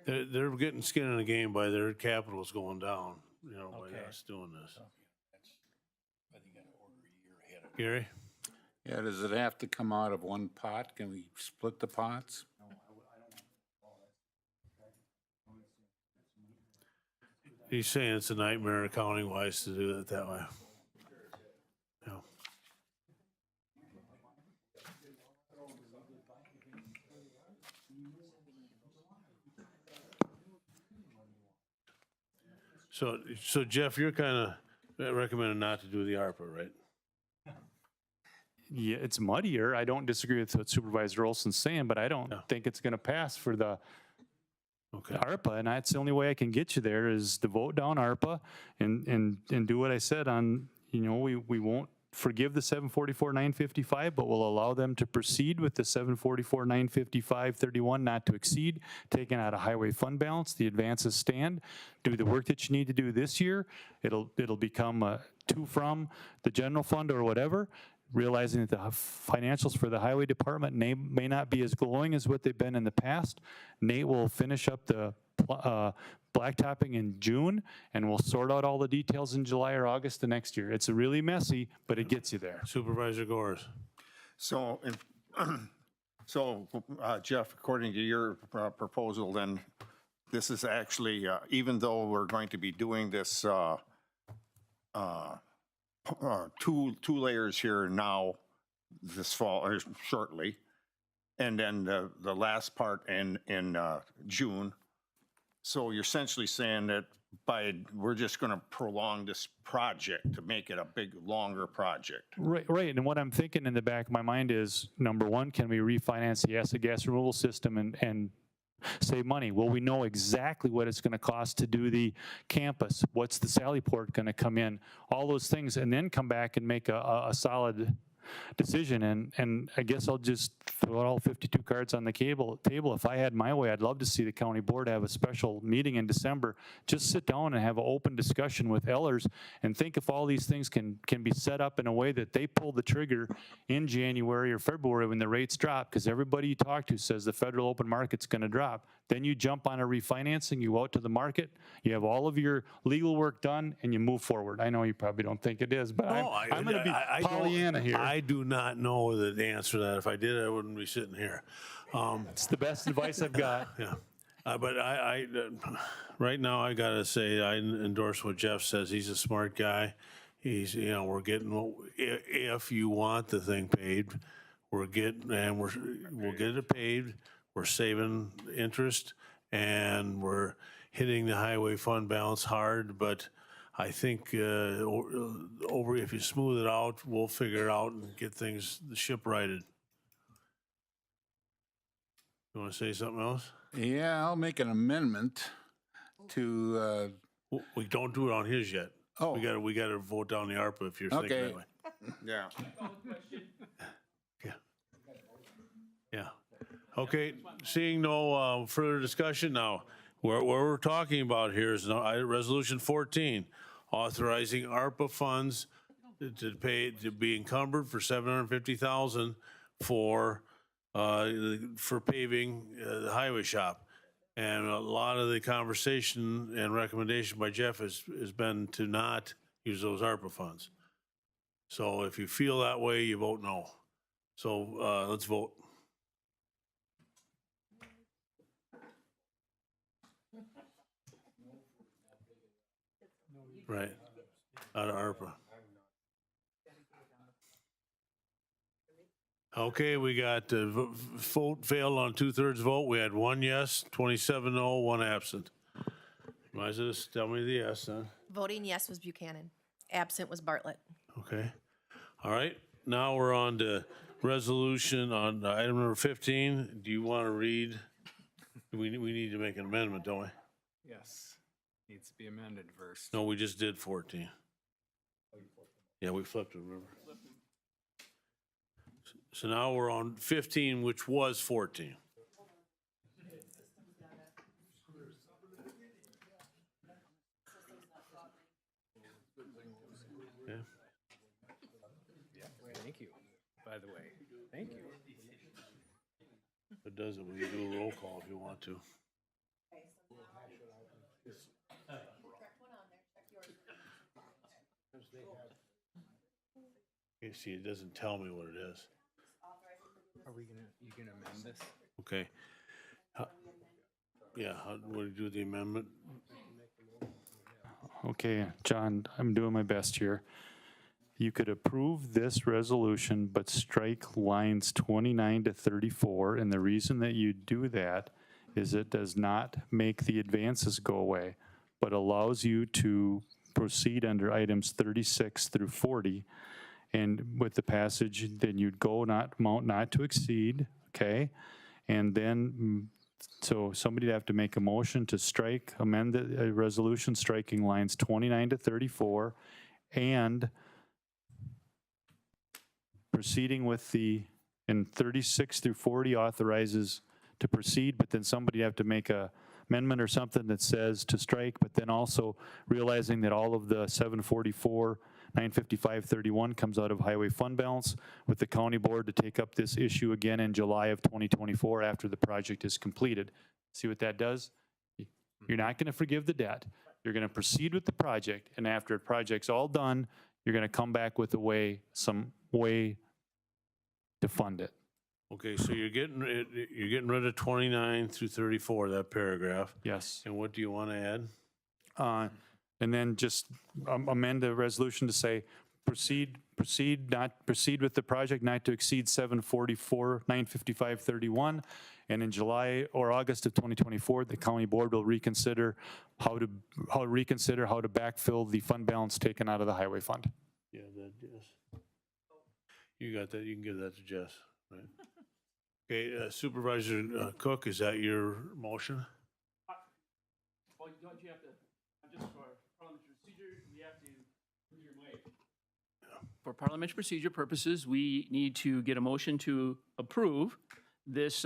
They're getting skin in the game by their capital's going down, by us doing this. Gary? Yeah, does it have to come out of one pot? Can we split the pots? He's saying it's a nightmare accounting wise to do it that way. Yeah. So Jeff, you're kind of recommending not to do the ARPA, right? Yeah, it's muddier. I don't disagree with what Supervisor Olson's saying, but I don't think it's going to pass for the ARPA, and that's the only way I can get you there is to vote down ARPA and do what I said on, we won't forgive the 744,955, but we'll allow them to proceed with the 744,955.31 not to exceed, taken out of highway fund balance. The advances stand. Do the work that you need to do this year. It'll become to from the general fund or whatever. Realizing that the financials for the highway department may not be as glowing as what they've been in the past. Nate will finish up the blacktopping in June, and we'll sort out all the details in July or August the next year. It's really messy, but it gets you there. Supervisor Gores. So, Jeff, according to your proposal, then this is actually, even though we're going to be doing this two layers here now this fall or shortly, and then the last part in June. So you're essentially saying that we're just going to prolong this project to make it a big, longer project. Right. And what I'm thinking in the back of my mind is, number one, can we refinance the acid gas removal system and save money? Well, we know exactly what it's going to cost to do the campus. What's the Sallyport going to come in? All those things, and then come back and make a solid decision. And I guess I'll just throw all 52 cards on the table. If I had my way, I'd love to see the county board have a special meeting in December. Just sit down and have an open discussion with Ellers and think if all these things can be set up in a way that they pull the trigger in January or February when the rates drop, because everybody you talk to says the federal open market's going to drop. Then you jump on a refinancing, you go out to the market, you have all of your legal work done, and you move forward. I know you probably don't think it is, but I'm going to be Pollyanna here. I do not know the answer to that. If I did, I wouldn't be sitting here. It's the best advice I've got. Yeah. But right now, I gotta say, I endorse what Jeff says. He's a smart guy. He's, we're getting, if you want the thing paved, we'll get it paved. We're saving interest and we're hitting the highway fund balance hard. But I think if you smooth it out, we'll figure it out and get the ship righted. You want to say something else? Yeah, I'll make an amendment to, We don't do it on his yet. Oh. We gotta vote down the ARPA if you're thinking Okay. that way. Yeah. Yeah. Okay, seeing no further discussion now, what we're talking about here is Resolution 14, authorizing ARPA funds to be encumbered for $750,000 for paving the highway shop. And a lot of the conversation and recommendation by Jeff has been to not use those ARPA funds. So if you feel that way, you vote no. So let's vote. Right, out of ARPA. Okay, we got vote failed on 2/3 vote. We had 1 yes, 27 no, 1 absent. Might as well just tell me the yes then. Voting yes was Buchanan. Absent was Bartlett. Okay. All right. Now we're on to resolution on item number 15. Do you want to read? We need to make an amendment, don't we? Yes. Needs to be amended first. No, we just did 14. Yeah, we flipped it, remember? So now we're on 15, which was 14. Okay. Thank you, by the way. Thank you. It does it when you do a roll call if you want to. You see, it doesn't tell me what it is. Are we you gonna amend this? Okay. Yeah, how do we do the amendment? Okay, John, I'm doing my best here. You could approve this resolution, but strike lines 29 to 34. And the reason that you do that is it does not make the advances go away, but allows you to proceed under items 36 through 40. And with the passage, then you'd go amount not to exceed, okay? And then, so somebody'd have to make a motion to amend the resolution, striking lines 29 to 34, and proceeding with and 36 through 40 authorizes to proceed, but then somebody have to make a amendment or something that says to strike, but then also realizing that all of the 744, 955, 31 comes out of highway fund balance with the county board to take up this issue again in July of 2024 after the project is completed. See what that does? You're not going to forgive the debt. You're going to proceed with the project, and after the project's all done, you're going to come back with some way to fund it. Okay, so you're getting rid of 29 through 34, that paragraph. Yes. And what do you want to add? And then just amend the resolution to say, proceed with the project not to exceed 744, 955, 31. And in July or August of 2024, the county board will reconsider how to backfill the fund balance taken out of the highway fund. Yeah, that, yes. You got that, you can give that to Jess, right? Okay, Supervisor Cook, is that your motion? Well, don't you have to, just for parliamentary procedure, we have to use your mic. For parliamentary procedure purposes, we need to get a motion to approve this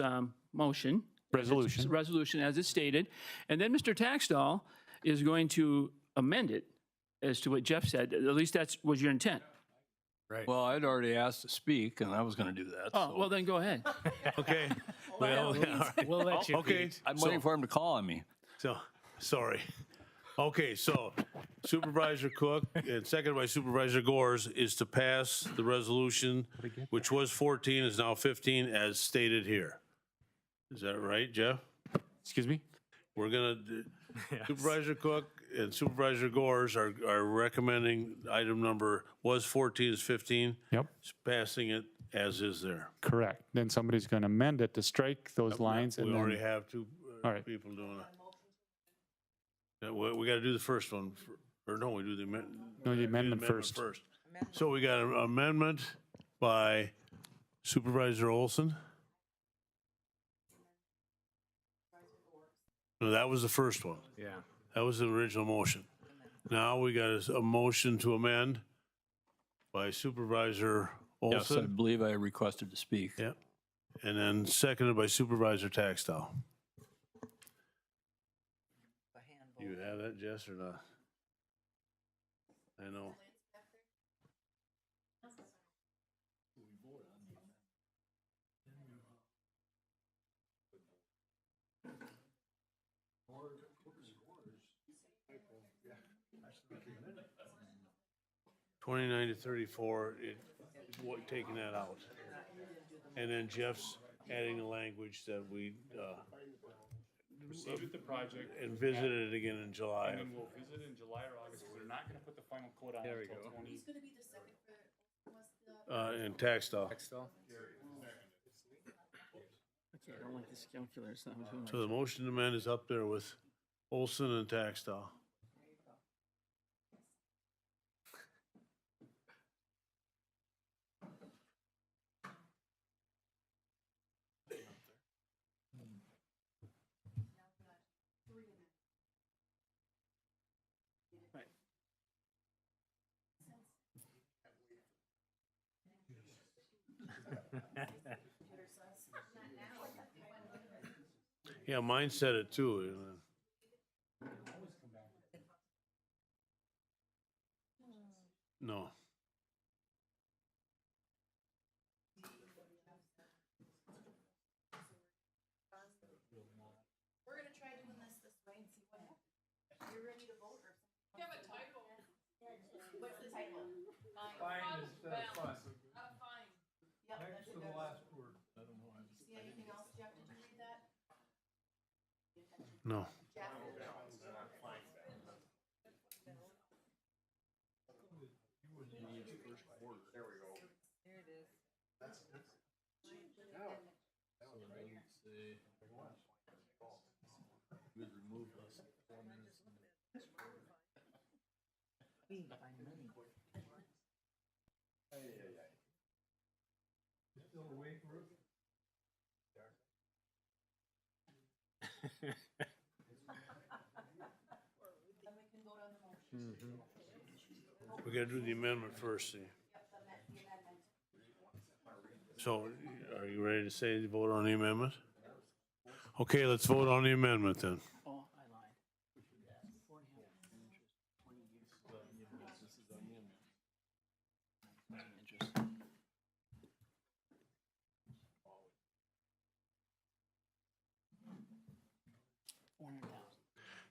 motion. Resolution. Resolution as it's stated. And then Mr. Taxdahl is going to amend it as to what Jeff said. At least that was your intent. Right. Well, I'd already asked to speak, and I was going to do that. Oh, well, then go ahead. Okay. Well, We'll let you. okay. I'm waiting for him to call on me. So, sorry. Okay, so Supervisor Cook and seconded by Supervisor Gores is to pass the resolution, which was 14, is now 15, as stated here. Is that right, Jeff? Excuse me? we're gonna, Supervisor Cook and Supervisor Gores are recommending item number, was 14 is 15. Yep. Passing it as is there. Correct. Then somebody's going to amend it to strike those lines and We already then, have two All right. people doing it. Yeah, we got to do the first one, or no, we do the amendment. No, the amendment first. So we got an amendment by Supervisor Olson. No, that was the first one. Yeah. That was the original motion. Now we got a motion to amend by Supervisor Yes, I Olson. believe I requested to speak. Yep. And then seconded by Supervisor Taxtell. You have that, Jess, or not? I know. $29 to $34, taking that out. And then Jeff's adding the language that we, Proceed with the project. and visit it again in July. And then we'll visit in July or August, 'cause they're not gonna put the final quote on There we until go. 20. And Taxtell. Textile? Okay, I don't like this calculator, so I'm doing So the motion to amend is up there with Olson and Taxtell. Right. Yeah, mine said it too. No. We're gonna try doing this way and see what happens. You're ready to vote or something? You have a typo. What's the typo? Fine instead of fun. Fine. Yep, that's Next to a the good. last word. I don't know. See anything else, Jeff? Did you read that? No. Jeff? There we go. There it is. Still awake, Ruth? We gotta do the amendment first, see. So, are you ready to say the vote on the amendment? Okay, let's vote on the amendment then. Oh, I lied. 4.5 interest.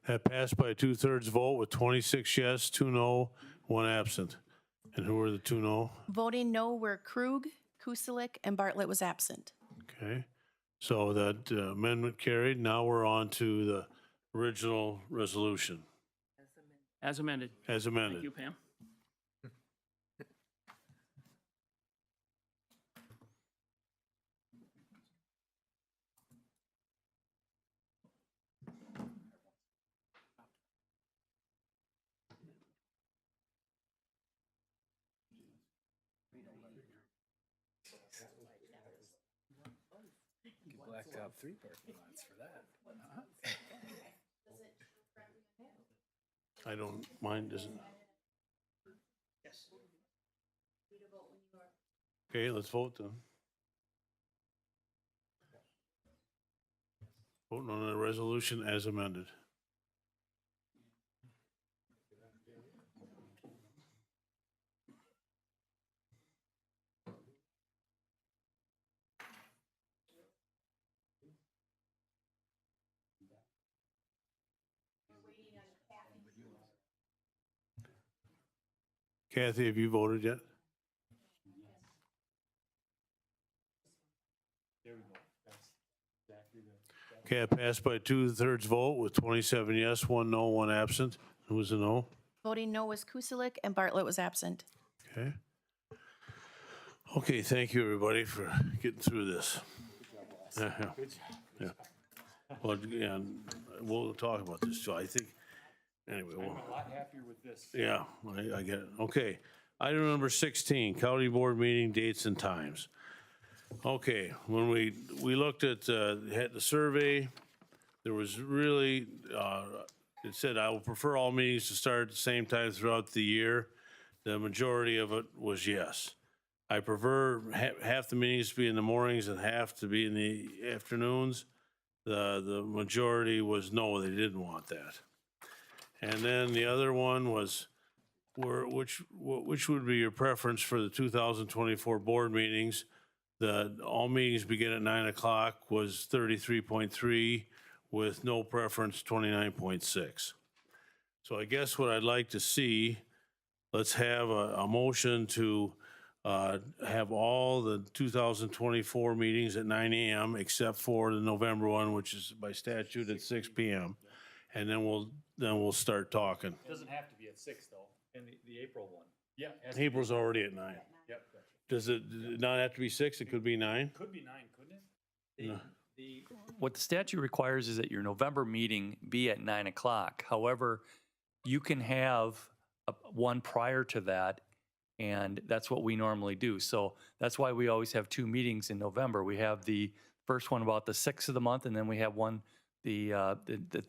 That passed by a 2/3 vote with 26 yes, 2 no, 1 absent. And who were the 2 no? Voting no were Krug, Kuselik, and Bartlett was absent. Okay, so that amendment carried. Now we're on to the original resolution As amended. as Thank amended. you, Pam. Blacktop 3 parking lots for that. I don't, mine doesn't. Yes. Okay, let's vote then. Voting on the resolution as amended. Kathy, have you voted yet? There we go. That's exactly. Okay, I passed by 2/3 vote with 27 yes, 1 no, 1 absent. Who was a no? Voting no was Kusilik and Bartlett was absent. Okay. Okay, thank you, everybody, for getting through this. Yeah, yeah. Well, yeah, we'll talk about this, so I think, anyway, I'm a lot happier with this. yeah, I get it. Okay. Item number 16, county board meeting dates and times. Okay, when we looked at, had the survey, there was really, it said, I will prefer all meetings to start at the same time throughout the year. The majority of it was yes. I prefer half the meetings to be in the mornings and half to be in the afternoons. The majority was no, they didn't want that. And then the other one was, which would be your preference for the 2024 board meetings? All meetings begin at 9 o'clock was 33.3, with no preference 29.6. So I guess what I'd like to see, let's have a motion to have all the 2024 meetings at 9 a.m. except for the November one, which is by statute at 6 p.m. And then we'll start talking. It doesn't have to be at 6 though, in the April one. Yeah. April's already at 9. Yep. Does it not have to be 6? It could be 9? Could be 9, couldn't it? What the statute requires is that your November meeting be at 9 o'clock. However, you can have one prior to that, and that's what we normally do. So that's why we always have 2 meetings in November. We have the first one about the 6th of the month, and then we have one the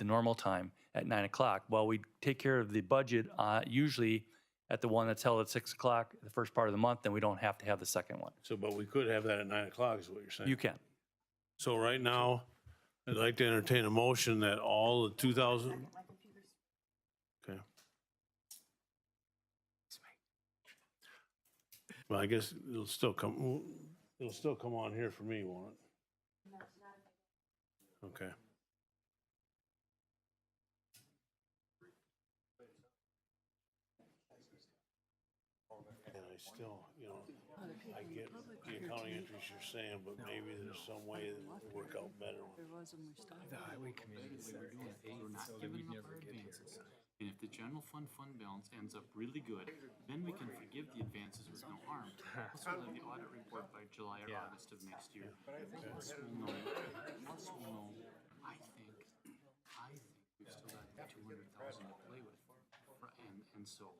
normal time at 9 o'clock. Well, we take care of the budget usually at the one that's held at 6 o'clock, the first part of the month, then we don't have to have the second one. So, but we could have that at 9 o'clock is what you're saying? You can. So right now, I'd like to entertain a motion that all the 2000. Okay. Well, I guess it'll still come on here for me, won't it? Okay. And I still, I get the accounting entries you're saying, but maybe there's some way that it would work out better. There was when we started. The highway committee, we were doing 8, so we'd never get here. And if the general fund balance ends up really good, then we can forgive the advances with no harm. Plus we'll have the audit report by July or August of next year. Plus we'll know, I think we've still got 200,000 to play with. And so,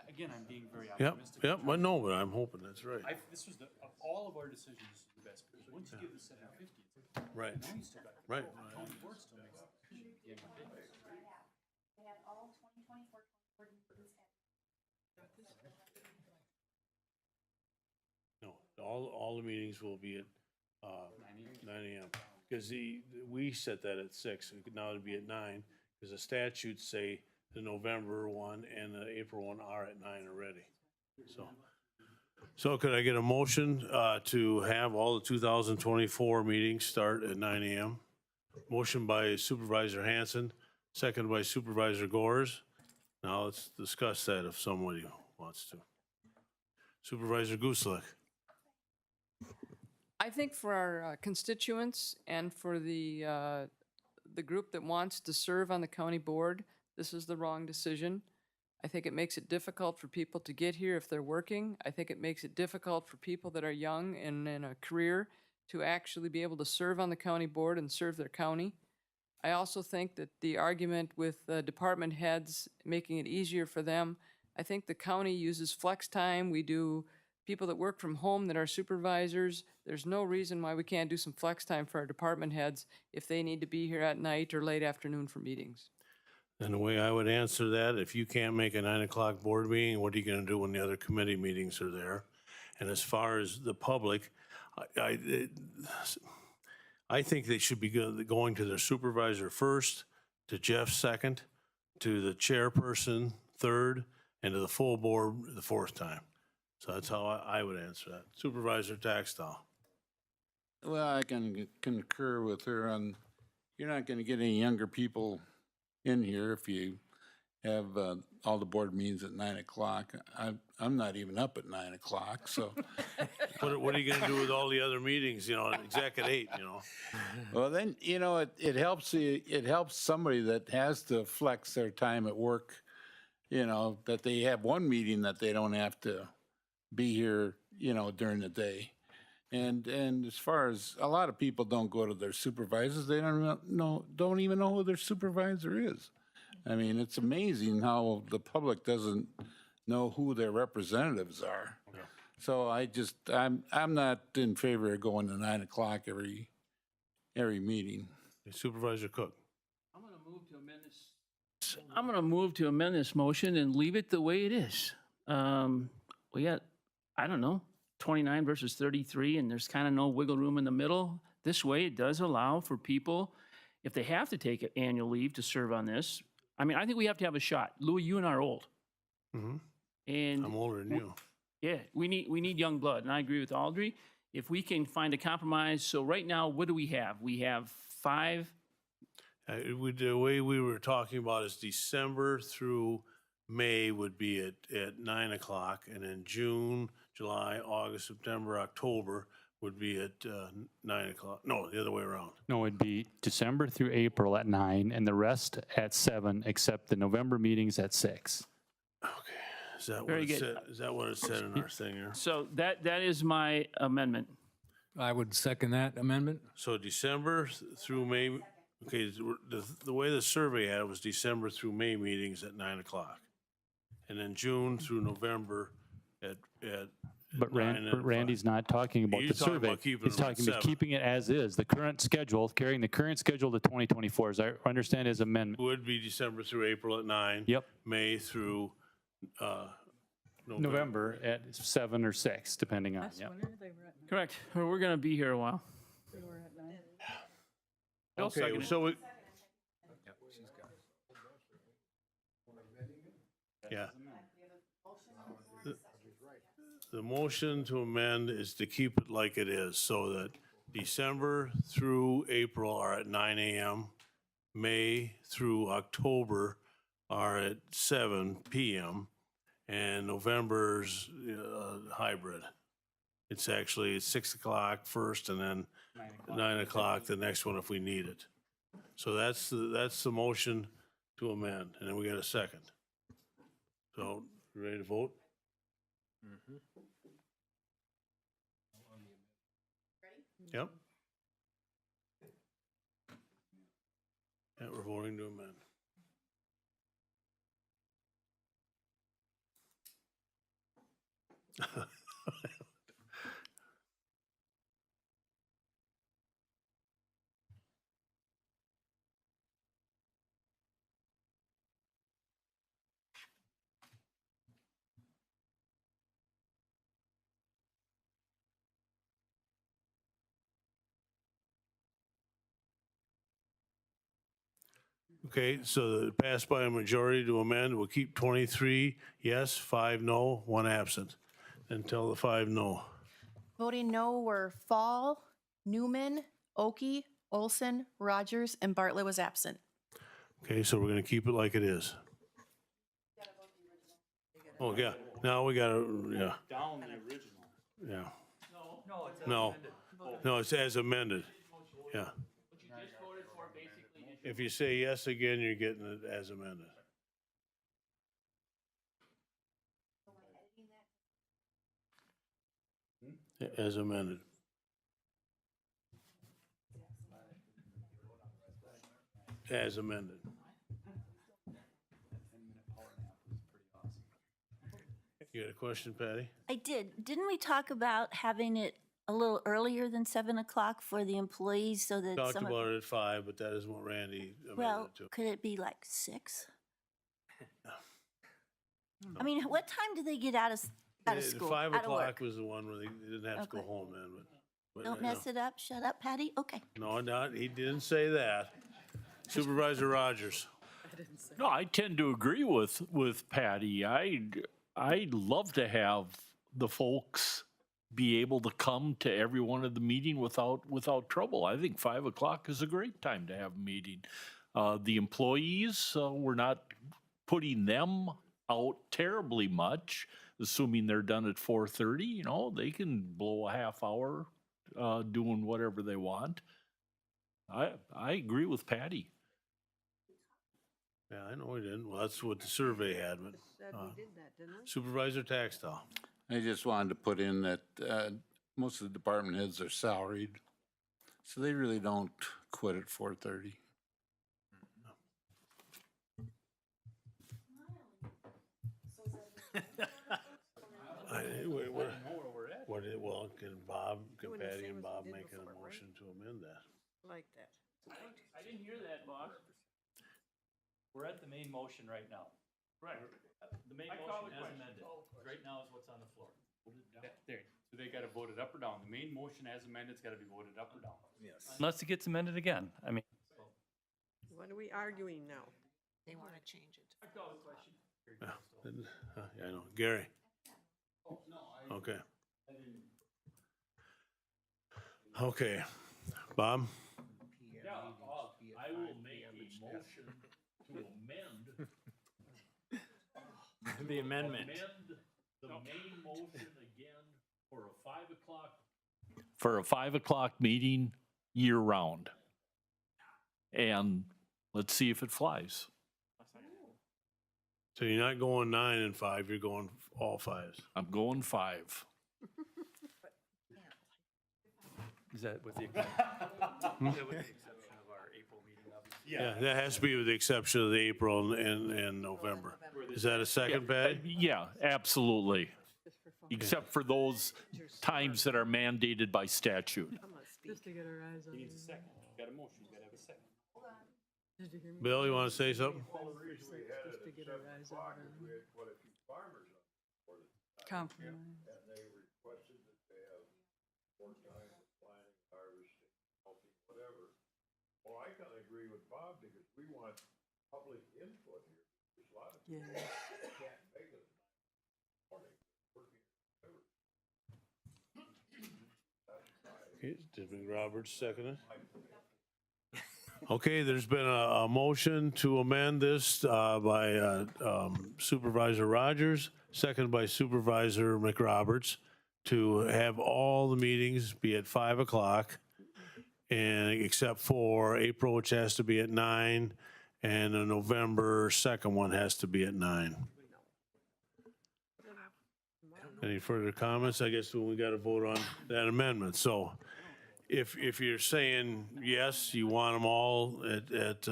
again, I'm being very optimistic. Yep, I know, but I'm hoping that's right. This was of all of our decisions, this is the best, because once you give the 750, it's Right. now you still got. Right. County board still makes the decision at the end of the day. No, all the meetings will be at 9 a.m. Because we set that at 6, now it'd be at 9, because the statutes say the November one and the April one are at 9 already. So could I get a motion to have all the 2024 meetings start at 9 a.m.? Motion by Supervisor Hanson, second by Supervisor Gores. Now let's discuss that if somebody wants to. Supervisor Guselak. I think for our constituents and for the group that wants to serve on the county board, this is the wrong decision. I think it makes it difficult for people to get here if they're working. I think it makes it difficult for people that are young and in a career to actually be able to serve on the county board and serve their county. I also think that the argument with department heads making it easier for them, I think the county uses flex time. We do people that work from home that are supervisors. There's no reason why we can't do some flex time for our department heads if they need to be here at night or late afternoon for meetings. And the way I would answer that, if you can't make a 9 o'clock board meeting, what are you going to do when the other committee meetings are there? And as far as the public, I think they should be going to their supervisor first, to Jeff second, to the chairperson third, and to the full board the fourth time. So that's how I would answer that. Supervisor Taxtall. Well, I can concur with her on, you're not going to get any younger people in here if you have all the board meetings at 9 o'clock. I'm not even up at 9 o'clock, so. What are you gonna do with all the other meetings, you know, exec at 8, you know? Well, then, you know, it helps somebody that has to flex their time at work, you know, that they have one meeting that they don't have to be here, you know, during the day. And as far as, a lot of people don't go to their supervisors, they don't even know who their supervisor is. I mean, it's amazing how the public doesn't know who their representatives are. So I'm not in favor of going to 9 o'clock every meeting. Supervisor Cook. I'm going to move to amend this motion and leave it the way it is. We got, I don't know, 29 versus 33, and there's kind of no wiggle room in the middle. This way, it does allow for people, if they have to take annual leave to serve on this. I mean, I think we have to have a shot. Louis, you and I are old. Mhm. And I'm older than you. yeah, we need young blood, and I agree with Audrey. If we can find a compromise, so right now, what do we have? We have 5. The way we were talking about is December through May would be at 9 o'clock, and then June, July, August, September, October would be at 9 o'clock. No, the other way around. No, it'd be December through April at 9 and the rest at 7, except the November meetings at 6. Is that what Very it good. said? Is that what it said in our thing here? So that is my amendment. I would second that amendment. So December through May, okay, the way the survey had it was December through May meetings at 9 o'clock. And then June through November at But 9 and 5. Randy's not talking about the He's talking survey. about keeping He's them at talking about 7. keeping it as is, the current schedule, carrying the current schedule to 2024, as I understand his amendment. Would be December through April at 9. Yep. May through November at 7 or 6, depending on, yeah. Correct. We're going to be here a while. Bill Okay, seconded. so we. Yeah. The motion to amend is to keep it like it is, so that December through April are at 9 AM, May through October are at 7 PM, and November's hybrid. It's actually 6 o'clock first and then 9 o'clock the next one if we need it. So that's the motion to amend, and then we got a second. So, you ready to vote? Yep. Yeah, we're voting to amend. Okay, so it passed by a majority to amend. We'll keep 23 yes, 5 no, 1 absent. Until the 5 no. Voting no were Fall, Newman, Oki, Olson, Rogers, and Bartlett was absent. Okay, so we're gonna keep it like it is. Oh, yeah, now we gotta, yeah, Down the original. yeah. No, no, it's as amended, yeah. If you say yes again, you're getting it as amended. As amended. As amended. You got a question, Patty? I did. Didn't we talk about having it a little earlier than 7 o'clock for the employees so that Talked some of, about it at 5, but that isn't what Randy well, amended to. could it be like 6? I mean, what time do they get out of school? 5 out of o'clock work? was the one where they didn't have to go Okay. home then, but. Don't mess it up. Shut up, Patty. Okay. No, not, he didn't say that. Supervisor Rogers. No, I tend to agree with Patty. I'd love to have the folks be able to come to every one of the meeting without trouble. I think 5 o'clock is a great time to have a meeting. The employees, we're not putting them out terribly much, assuming they're done at 4:30, you know, they can blow a half hour doing whatever they want. I agree with Patty. Yeah, I know we didn't. Well, that's what the survey had, but Said we did that, didn't we? Supervisor Taxtell. I just wanted to put in that most of the department heads are salaried, so they really don't quit at 4:30. Well, can Doing the Patty same and as we Bob did make an before, right? motion to amend that? Like that. I didn't hear that, boss. We're at the main motion right now. Right. The main I call motion the as question. amended, right now is what's on the floor. There, so they gotta vote it up or down. The main motion as amended's gotta be voted up or down. Yes. Unless it gets amended again. I mean, What are we arguing now? They want to change it. I call the question. Yeah, I know. Gary? Okay. Okay. Bob? Yeah, I will make a motion to amend. The amendment. Amend the main motion again for a 5 o'clock. For a 5 o'clock meeting year round. And let's see if it flies. So you're not going 9 and 5, you're going all 5s. I'm going 5. is that with the exception of our April meeting, obviously? Yeah, that has to be with the exception of the April and November. Is that a second, Patty? Yeah, absolutely. Except for those times that are mandated by statute. Just to get our eyes on He needs a second. You got a motion, you gotta have a second. Bill, you want to say something? Just to get our eyes on Compromise. Well, I kind of agree with Bob because we want public input here. There's a lot of Yeah. can't make it. Did Roberts second it? Okay, there's been a motion to amend this by Supervisor Rogers, seconded by Supervisor McRoberts, to have all the meetings be at 5 o'clock, and except for April, which has to be at 9, and the November 2nd one has to be at 9. Any further comments? I guess we got to vote on that amendment. So if you're saying yes, you want them all at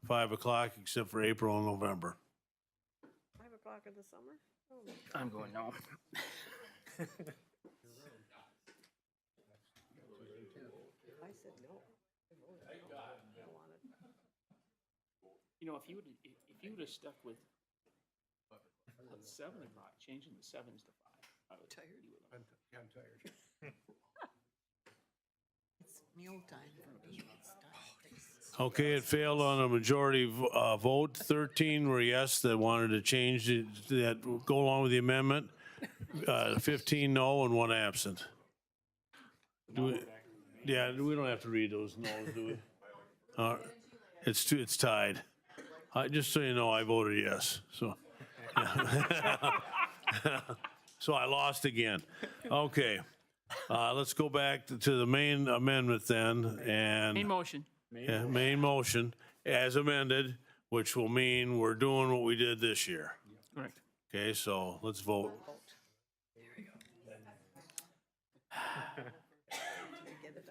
5 o'clock except for April and November. 5 o'clock in the summer? Oh, no. I'm going no. I said no. You know, if you would have stuck with 7 o'clock, changing the 7s to 5, I would agree with them. I'm tired. It's meal time for me. It's done. Okay, it failed on a majority vote. 13 were yes that wanted to change it, that go along with the amendment. 15 no and 1 absent. Yeah, we don't have to read those no's, do we? It's tied. Just so you know, I voted yes, so. So I lost again. Okay, let's go back to the main amendment then, and. Main motion. Yeah, main motion as amended, which will mean we're doing what we did this year. Correct. Okay, so let's vote. I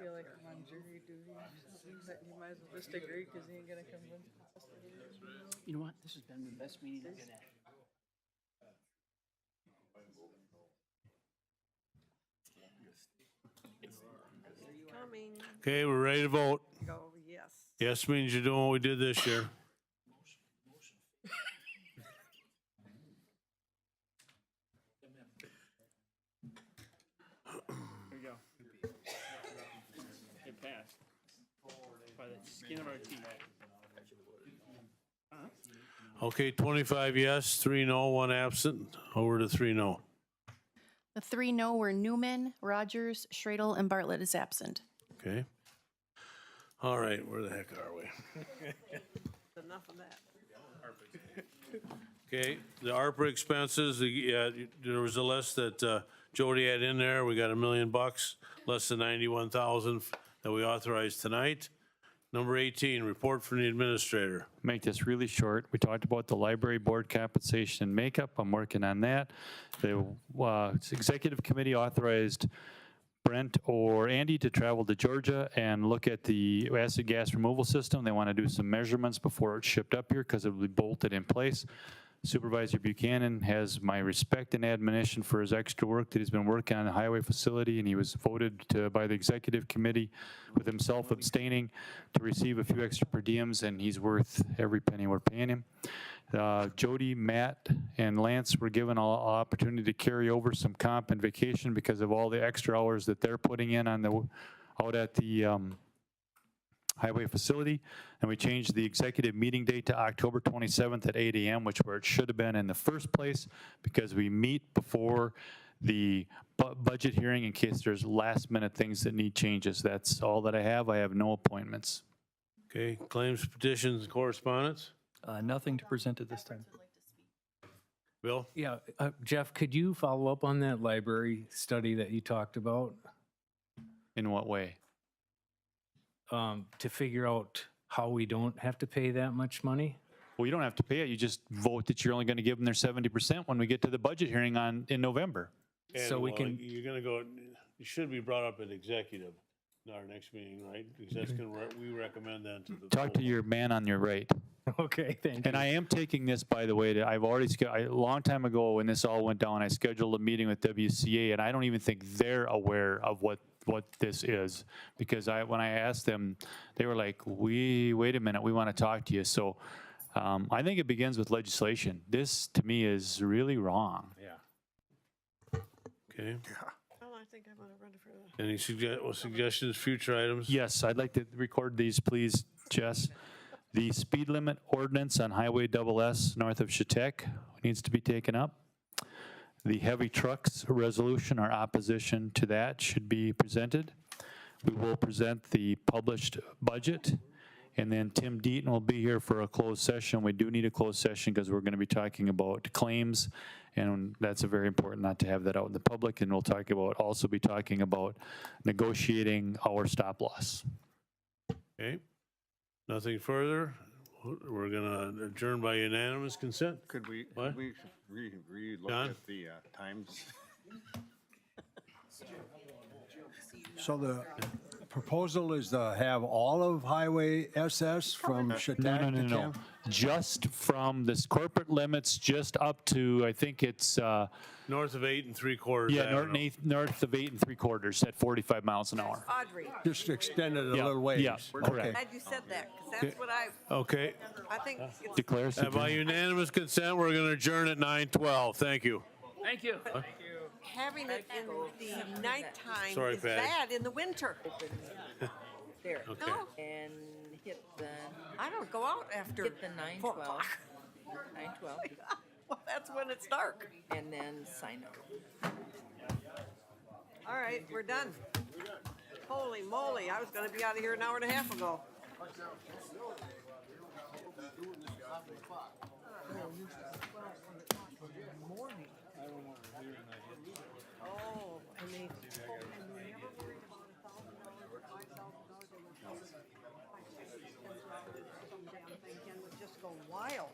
feel like I'm on jury duty or something, but you might as well just agree because he ain't gonna convince us. You know what? This has been the best meeting I've been at. Coming. Okay, we're ready to vote. Go, yes. Yes means you're doing what we did this year. Here we go. It passed. By the skin of our teeth. Okay, 25 yes, 3 no, 1 absent. Over to 3 no. The 3 no were Newman, Rogers, Schradel, and Bartlett is absent. Okay. All right, where the heck are we? Enough of that. Okay, the ARPA expenses, yeah, there was a list that Jody had in there. We got $1 million, less than 91,000 that we authorized tonight. Number 18, report from the administrator. Make this really short. We talked about the library board compensation and makeup. I'm working on that. The executive committee authorized Brent or Andy to travel to Georgia and look at the acid gas removal system. They want to do some measurements before it's shipped up here because it will be bolted in place. Supervisor Buchanan has my respect and admonition for his extra work that he's been working on the highway facility, and he was voted by the executive committee with himself abstaining to receive a few extra per diems, and he's worth every penny we're paying him. Jody, Matt, and Lance were given an opportunity to carry over some comp and vacation because of all the extra hours that they're putting in on out at the highway facility, and we changed the executive meeting date to October 27th at 8 a.m., which where it should have been in the first place, because we meet before the budget hearing in case there's last minute things that need changes. That's all that I have. I have no appointments. Okay, claims, petitions, and correspondence? Nothing to present at this time. Bill? Yeah, Jeff, could you follow up on that library study that you talked about? In what way? To figure out how we don't have to pay that much money? Well, you don't have to pay it. You just vote that you're only going to give them their 70% when we get to the budget hearing in November. So we can- You're gonna go, it should be brought up at executive in our next meeting, right? Because that's gonna, we recommend that to the. Talk to your man on your right. Okay, thank you. And I am taking this, by the way, I've already, a long time ago when this all went down, I scheduled a meeting with WCA, and I don't even think they're aware of what this is. Because when I asked them, they were like, wait a minute, we want to talk to you. So I think it begins with legislation. This, to me, is really wrong. Yeah. Okay, Oh, I think I'm gonna run for the. any suggestions, future items? Yes, I'd like to record these, please, Jess. The speed limit ordinance on Highway SS north of Chetek needs to be taken up. The heavy trucks resolution, our opposition to that, should be presented. We will present the published budget, and then Tim Deaton will be here for a closed session. We do need a closed session because we're going to be talking about claims, and that's a very important not to have that out in the public. And we'll also be talking about negotiating our stop loss. Okay, nothing further. We're gonna adjourn by unanimous consent. Could we, What? re-look John? at the times? So the proposal is to have all of Highway SS from Chetek to No. Camp? Just from this corporate limits, just up to, I think it's, North of 8 3/4. yeah, north of 8 3/4 at 45 miles an hour. Audrey, Just extend it a Yeah, little ways. yeah, correct. glad you said that, because that's what Okay, I think it's Declares. and by unanimous consent, we're gonna adjourn at 9:12. Thank you. Thank you. having it in the nighttime Sorry, is Patty. bad in the winter. There. Okay. No, And hit the, I don't go out after hit the 4 912. o'clock. 912, Well, that's when it's dark. and then sign up. All right, we're done. Holy moly, I was gonna be out of here an hour and a half ago. Oh, and they never worried about $1,000 or $5,000. Some damn thing can would just go wild.